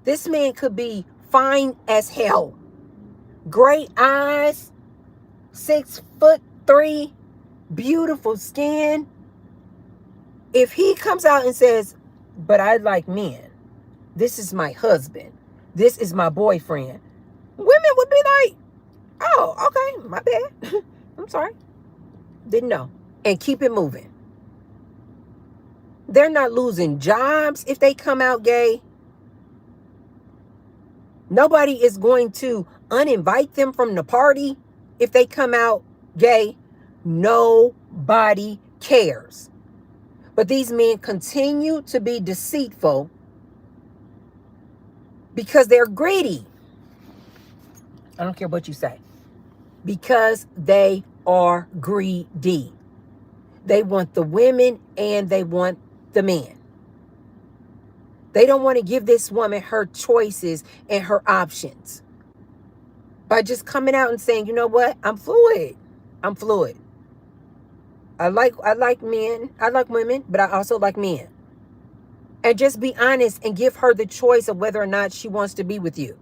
S1: This man could be fine as hell. Great eyes, 6'3", beautiful skin. If he comes out and says, but I like men, this is my husband, this is my boyfriend, women would be like, oh, okay, my bad. I'm sorry. Didn't know. And keep it moving. They're not losing jobs if they come out gay. Nobody is going to uninvite them from the party if they come out gay. Nobody cares. But these men continue to be deceitful because they're greedy. I don't care what you say. Because they are greedy. They want the women and they want the men. They don't want to give this woman her choices and her options by just coming out and saying, you know what, I'm fluid. I'm fluid. I like men. I like women, but I also like men. And just be honest and give her the choice of whether or not she wants to be with you.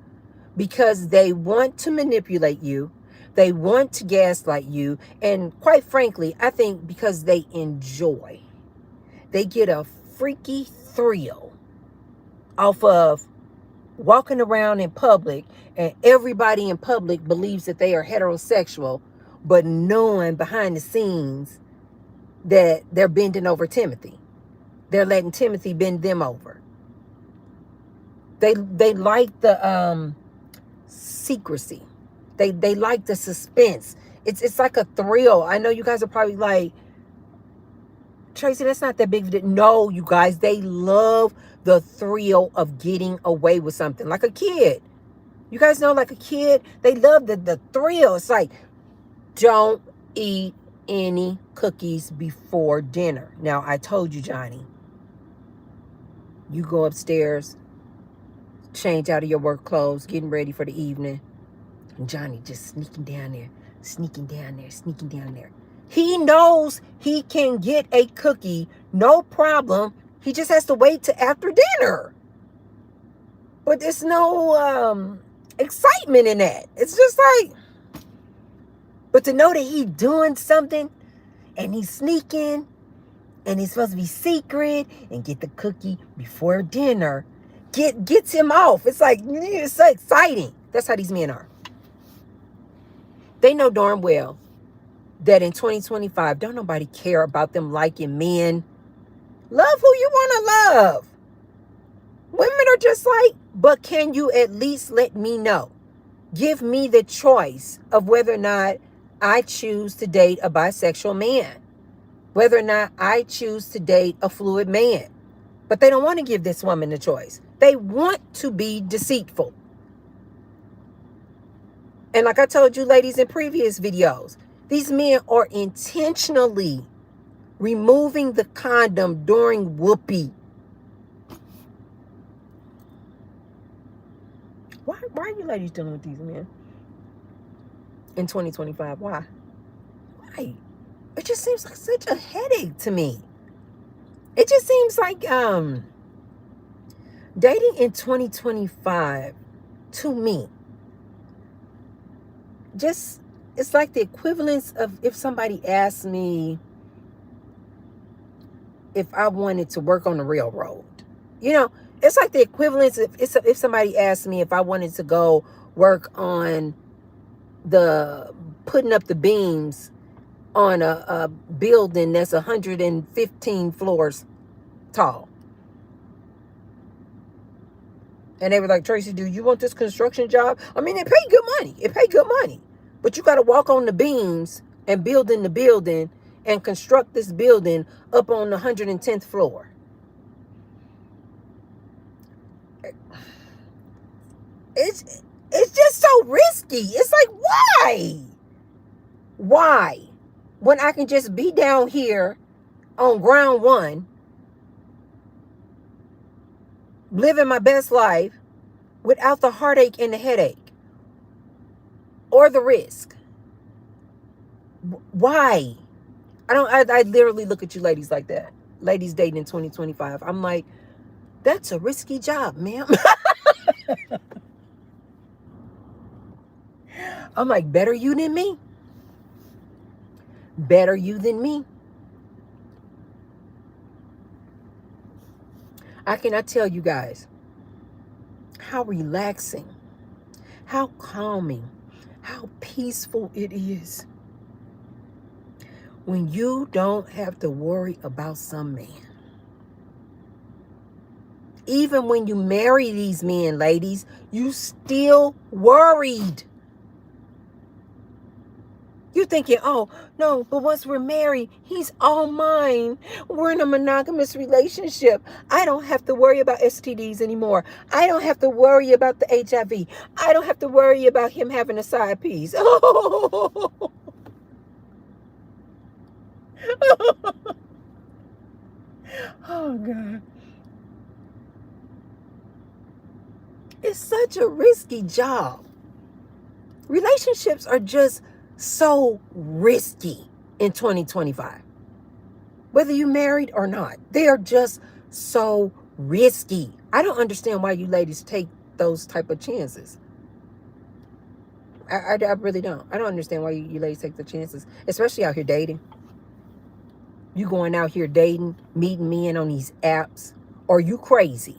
S1: Because they want to manipulate you. They want to gaslight you. And quite frankly, I think because they enjoy. They get a freaky thrill off of walking around in public and everybody in public believes that they are heterosexual, but knowing behind the scenes that they're bending over Timothy. They're letting Timothy bend them over. They like the secrecy. They like the suspense. It's like a thrill. I know you guys are probably like, Tracy, that's not that big of a deal. No, you guys, they love the thrill of getting away with something. Like a kid. You guys know, like a kid, they love the thrill. It's like, don't eat any cookies before dinner. Now, I told you, Johnny, you go upstairs, change out of your work clothes, getting ready for the evening. And Johnny just sneaking down there, sneaking down there, sneaking down there. He knows he can get a cookie, no problem. He just has to wait till after dinner. But there's no excitement in that. It's just like, but to know that he's doing something and he's sneaking and he's supposed to be secret and get the cookie before dinner gets him off. It's like, it's so exciting. That's how these men are. They know darn well that in 2025, don't nobody care about them liking men. Love who you want to love. Women are just like, but can you at least let me know? Give me the choice of whether or not I choose to date a bisexual man. Whether or not I choose to date a fluid man. But they don't want to give this woman the choice. They want to be deceitful. And like I told you ladies in previous videos, these men are intentionally removing the condom during whoopee. Why are you ladies dealing with these men in 2025? Why? It just seems like such a headache to me. It just seems like dating in 2025 to me, just, it's like the equivalence of if somebody asked me if I wanted to work on the railroad. You know, it's like the equivalence if somebody asked me if I wanted to go work on putting up the beams on a building that's 115 floors tall. And they were like, Tracy, do you want this construction job? I mean, it paid good money. It paid good money. But you got to walk on the beams and build in the building and construct this building up on the 110th floor. It's just so risky. It's like, why? Why? When I can just be down here on ground one, living my best life without the heartache and the headache or the risk. Why? I literally look at you ladies like that. Ladies dating in 2025. I'm like, that's a risky job, ma'am. I'm like, better you than me. Better you than me. I cannot tell you guys how relaxing, how calming, how peaceful it is when you don't have to worry about some man. Even when you marry these men, ladies, you still worried. You're thinking, oh, no, but once we're married, he's all mine. We're in a monogamous relationship. I don't have to worry about STDs anymore. I don't have to worry about the HIV. I don't have to worry about him having a side piece. Oh, oh God. It's such a risky job. Relationships are just so risky in 2025. Whether you're married or not, they are just so risky. I don't understand why you ladies take those type of chances. I really don't. I don't understand why you ladies take the chances, especially out here dating. You going out here dating, meeting men on these apps. Are you crazy?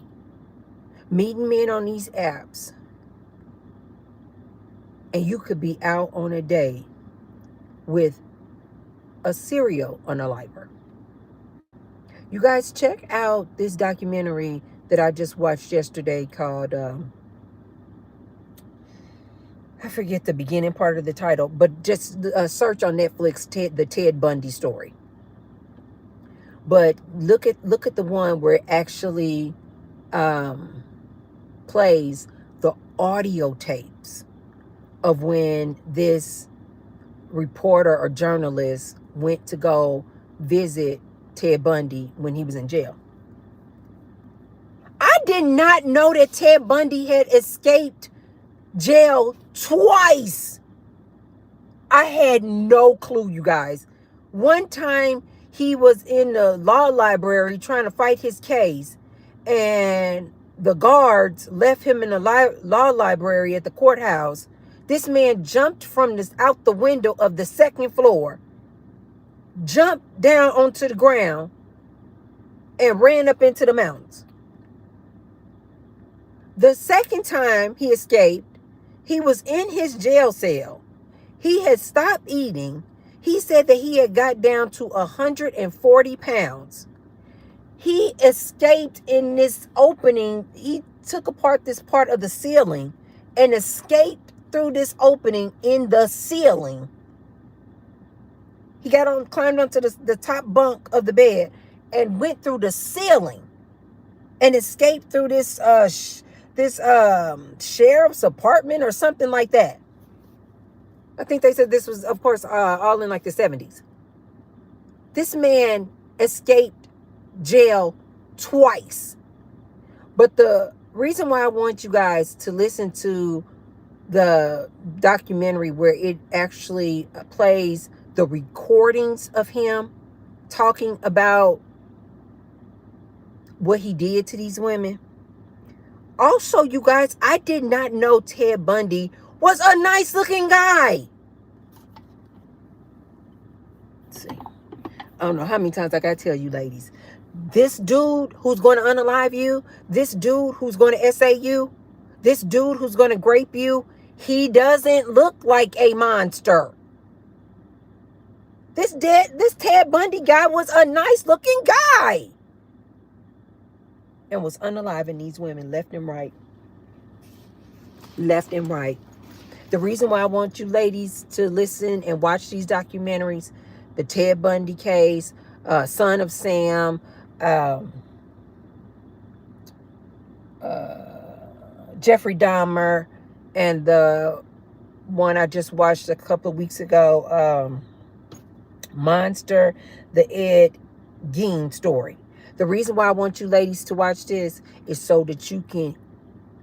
S1: Meeting men on these apps. And you could be out on a date with a serial unaliver. You guys check out this documentary that I just watched yesterday called, I forget the beginning part of the title, but just search on Netflix, the Ted Bundy story. But look at the one where it actually plays the audio tapes of when this reporter or journalist went to go visit Ted Bundy when he was in jail. I did not know that Ted Bundy had escaped jail twice. I had no clue, you guys. One time he was in the law library trying to fight his case, and the guards left him in the law library at the courthouse. This man jumped out the window of the second floor, jumped down onto the ground, and ran up into the mountains. The second time he escaped, he was in his jail cell. He had stopped eating. He said that he had got down to 140 pounds. He escaped in this opening. He took apart this part of the ceiling and escaped through this opening in the ceiling. He climbed onto the top bunk of the bed and went through the ceiling and escaped through this sheriff's apartment or something like that. I think they said this was, of course, all in like the 70s. This man escaped jail twice. But the reason why I want you guys to listen to the documentary where it actually plays the recordings of him talking about what he did to these women. Also, you guys, I did not know Ted Bundy was a nice looking guy. Let's see. I don't know how many times I gotta tell you ladies. This dude who's going to unalive you, this dude who's going to SA you, this dude who's going to grape you, he doesn't look like a monster. This Ted Bundy guy was a nice looking guy. And was unaliving these women left and right. Left and right. The reason why I want you ladies to listen and watch these documentaries, the Ted Bundy case, Son of Sam, Jeffrey Dahmer, and the one I just watched a couple of weeks ago, Monster, the Ed Gein story. The reason why I want you ladies to watch this is so that you can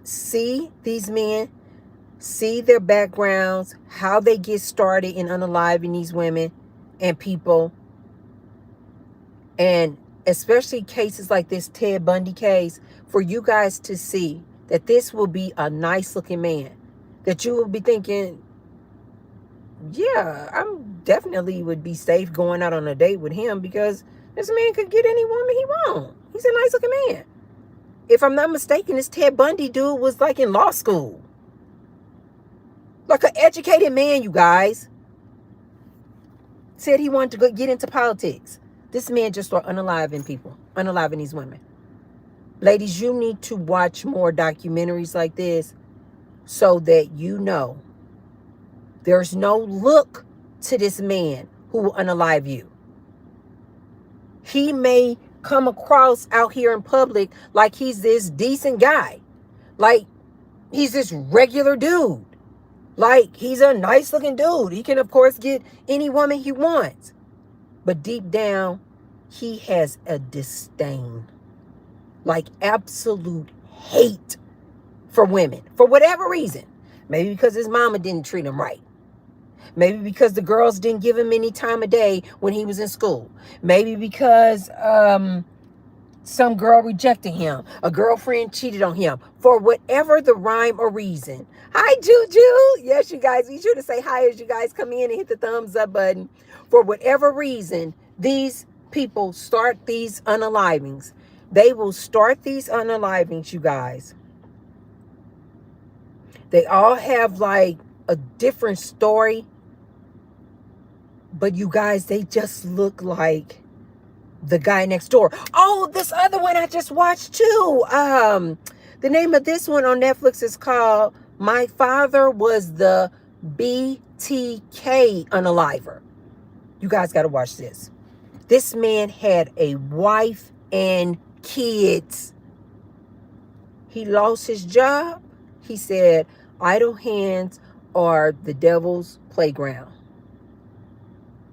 S1: see these men, see their backgrounds, how they get started in unaliving these women and people. And especially cases like this Ted Bundy case, for you guys to see that this will be a nice looking man. That you will be thinking, yeah, I'm definitely would be safe going out on a date with him because this man could get any woman he wants. He's a nice looking man. If I'm not mistaken, this Ted Bundy dude was like in law school. Like an educated man, you guys. Said he wanted to get into politics. This man just started unaliving people, unaliving these women. Ladies, you need to watch more documentaries like this so that you know there's no look to this man who will unalive you. He may come across out here in public like he's this decent guy. Like he's this regular dude. Like he's a nice looking dude. He can, of course, get any woman he wants. But deep down, he has a disdain. Like absolute hate for women, for whatever reason. Maybe because his mama didn't treat him right. Maybe because the girls didn't give him any time of day when he was in school. Maybe because some girl rejected him. A girlfriend cheated on him. For whatever the rhyme or reason. Hi, Juju. Yes, you guys, be sure to say hi as you guys come in and hit the thumbs up button. For whatever reason, these people start these unalivings. They will start these unalivings, you guys. They all have like a different story. But you guys, they just look like the guy next door. Oh, this other one I just watched too. The name of this one on Netflix is called My Father Was the BTK Unaliver. You guys got to watch this. This man had a wife and kids. He lost his job. He said, idle hands are the devil's playground.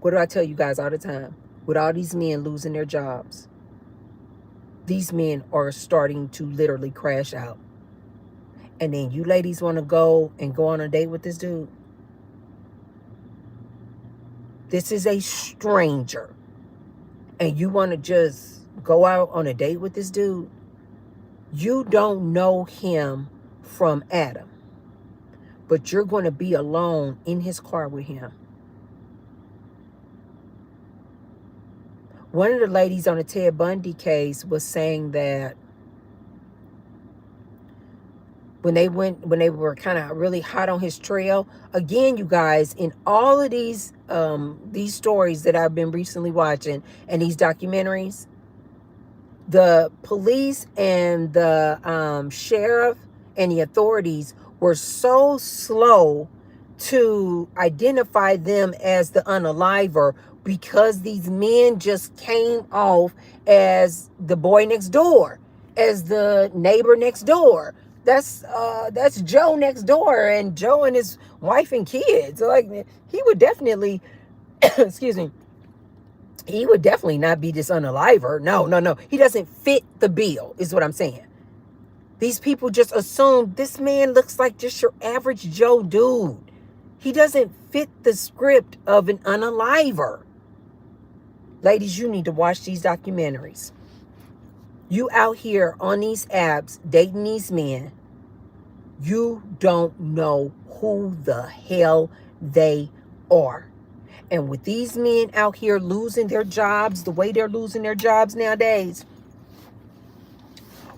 S1: What do I tell you guys all the time? With all these men losing their jobs, these men are starting to literally crash out. And then you ladies want to go on a date with this dude? This is a stranger. And you want to just go out on a date with this dude? You don't know him from Adam. But you're going to be alone in his car with him. One of the ladies on the Ted Bundy case was saying that when they were kind of really hot on his trail, again, you guys, in all of these stories that I've been recently watching and these documentaries, the police and the sheriff and the authorities were so slow to identify them as the unaliver, because these men just came off as the boy next door, as the neighbor next door. That's Joe next door, and Joe and his wife and kids. Like, he would definitely, excuse me, he would definitely not be this unaliver. No. He doesn't fit the bill, is what I'm saying. These people just assume this man looks like just your average Joe dude. He doesn't fit the script of an unaliver. Ladies, you need to watch these documentaries. You out here on these apps dating these men, you don't know who the hell they are. And with these men out here losing their jobs, the way they're losing their jobs nowadays,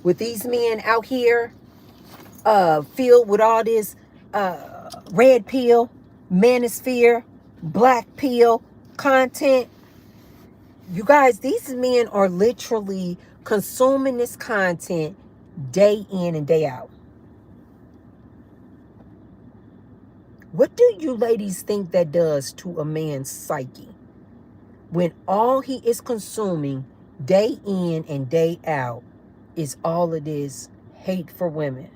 S1: with these men out here filled with all this red pill, manosphere, black pill content, you guys, these men are literally consuming this content day in and day out. What do you ladies think that does to a man's psyche when all he is consuming day in and day out is all of this hate for women,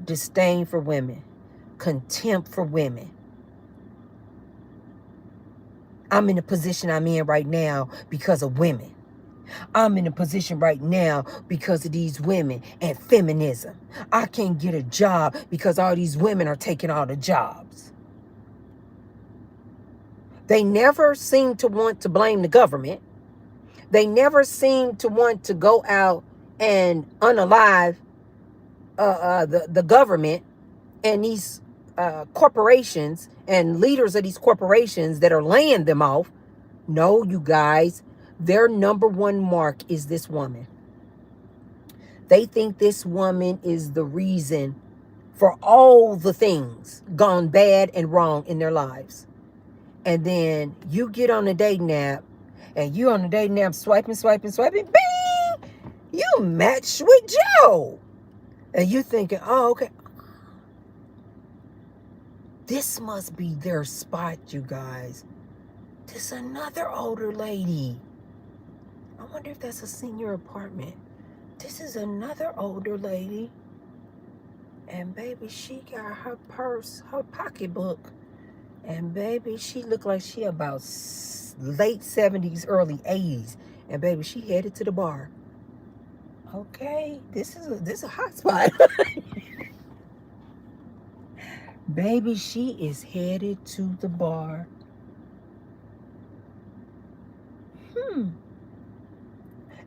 S1: disdain for women, contempt for women? I'm in the position I'm in right now because of women. I'm in a position right now because of these women and feminism. I can't get a job because all these women are taking all the jobs. They never seem to want to blame the government. They never seem to want to go out and unalive the government and these corporations and leaders of these corporations that are laying them off. No, you guys, their number one mark is this woman. They think this woman is the reason for all the things gone bad and wrong in their lives. And then you get on a dating app and you on a dating app swiping, bing, you match with Joe. And you thinking, oh, okay, this must be their spot, you guys. This another older lady. I wonder if that's a senior apartment. This is another older lady. And baby, she got her purse, her pocketbook. And baby, she looked like she about late 70s, early 80s. And baby, she headed to the bar. Okay, this is a hot spot. Baby, she is headed to the bar.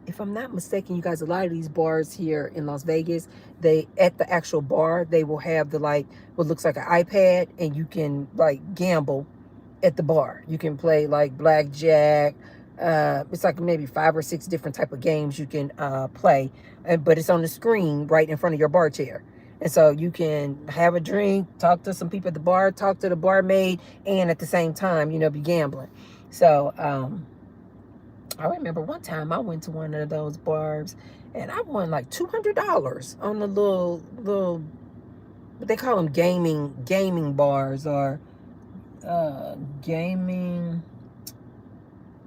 S1: If I'm not mistaken, you guys, a lot of these bars here in Las Vegas, they at the actual bar, they will have the like what looks like an iPad, and you can like gamble at the bar. You can play like blackjack. It's like maybe 5 or 6 different type of games you can play, but it's on the screen right in front of your bar chair. And so you can have a drink, talk to some people at the bar, talk to the barmaid, and at the same time, be gambling. So I remember one time I went to one of those bars and I won like $200 on the little what they call them, gaming bars, or gaming.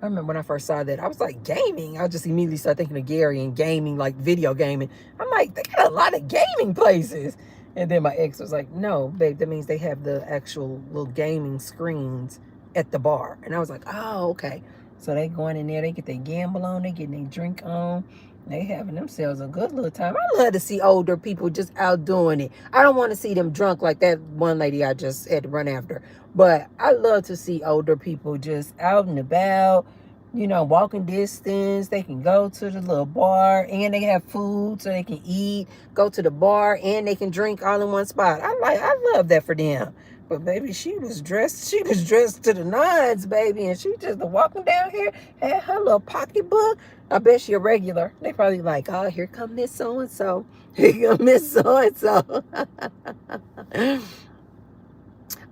S1: I remember when I first saw that, I was like, gaming. I just immediately started thinking of Gary and gaming, like video gaming. I'm like, they got a lot of gaming places. And then my ex was like, no, babe, that means they have the actual little gaming screens at the bar. And I was like, oh, okay. So they going in there, they get their gamble on, they getting their drink on. They having themselves a good little time. I love to see older people just out doing it. I don't want to see them drunk like that one lady I just had to run after. But I love to see older people just out and about, walking distance. They can go to the little bar and they have food so they can eat, go to the bar and they can drink all in one spot. I love that for them. But baby, she was dressed to the nines, baby, and she just walking down here, had her little pocketbook. I bet she a regular. They probably like, oh, here come Miss So-and-so. Here come Miss So-and-so.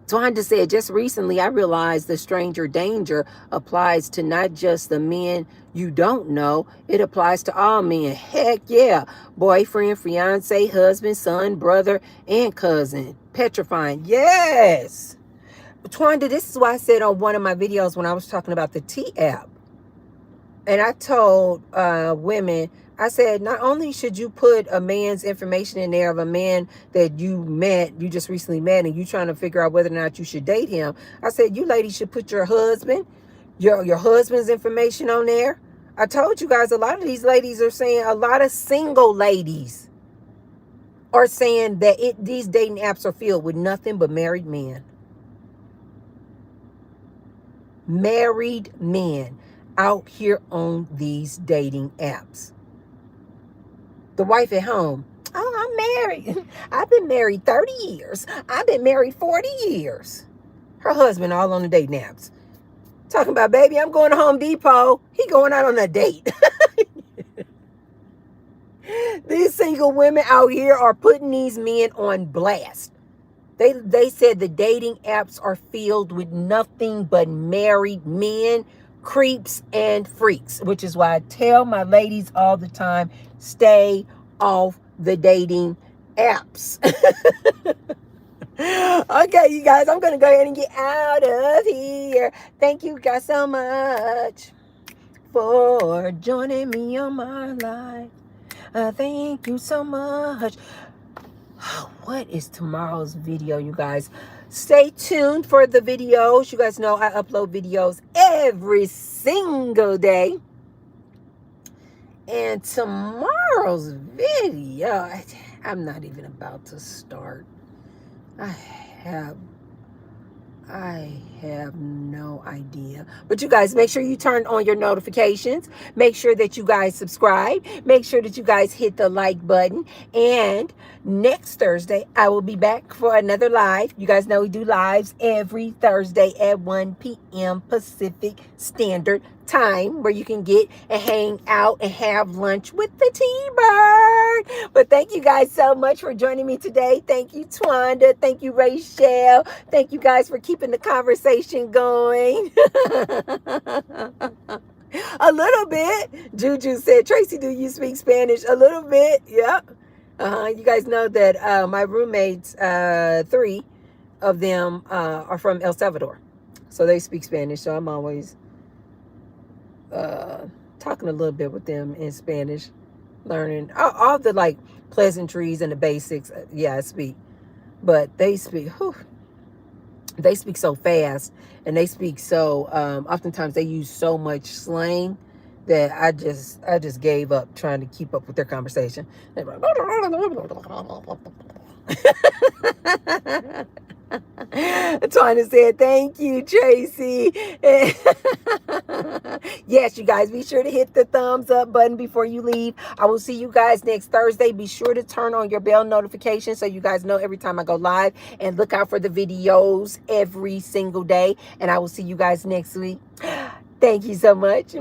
S1: Twanda said, just recently I realized the stranger danger applies to not just the men you don't know. It applies to all men. Heck yeah. Boyfriend, fiance, husband, son, brother, and cousin. Petrifying. Yes. Twanda, this is why I said on one of my videos when I was talking about the T app. And I told women, I said, not only should you put a man's information in there of a man that you just recently met, and you trying to figure out whether or not you should date him. I said, you ladies should put your husband, your husband's information on there. I told you guys, a lot of these ladies are saying, a lot of single ladies are saying that these dating apps are filled with nothing but married men. Married men out here on these dating apps. The wife at home, oh, I'm married. I've been married 30 years. I've been married 40 years. Her husband all on the dating apps. Talking about, baby, I'm going to Home Depot. He going out on a date. These single women out here are putting these men on blast. They said the dating apps are filled with nothing but married men, creeps, and freaks, which is why I tell my ladies all the time, stay off the dating apps. Okay, you guys, I'm going to go ahead and get out of here. Thank you guys so much for joining me on my life. Thank you so much. What is tomorrow's video, you guys? Stay tuned for the videos. You guys know I upload videos every single day. And tomorrow's video, I'm not even about to start. I have no idea. But you guys, make sure you turn on your notifications. Make sure that you guys subscribe. Make sure that you guys hit the like button. And next Thursday, I will be back for another live. You guys know we do lives every Thursday at 1 p.m. Pacific Standard Time, where you can get and hang out and have lunch with the T-Bird. But thank you guys so much for joining me today. Thank you, Twanda. Thank you, Rachel. Thank you guys for keeping the conversation going. A little bit. Juju said, Tracy, do you speak Spanish? A little bit. Yep. You guys know that my roommates, 3 of them are from El Salvador. So they speak Spanish. So I'm always talking a little bit with them in Spanish, learning all the like pleasantries and the basics. Yeah, I speak, but they speak so fast, and they speak so oftentimes they use so much slang that I just gave up trying to keep up with their conversation. Twana said, thank you, Tracy. Yes, you guys, be sure to hit the thumbs up button before you leave. I will see you guys next Thursday. Be sure to turn on your bell notification so you guys know every time I go live, and look out for the videos every single day. And I will see you guys next week. Thank you so much.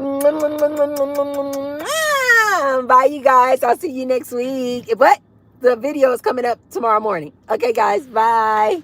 S1: Bye, you guys. I'll see you next week. What? The video is coming up tomorrow morning. Okay, guys. Bye.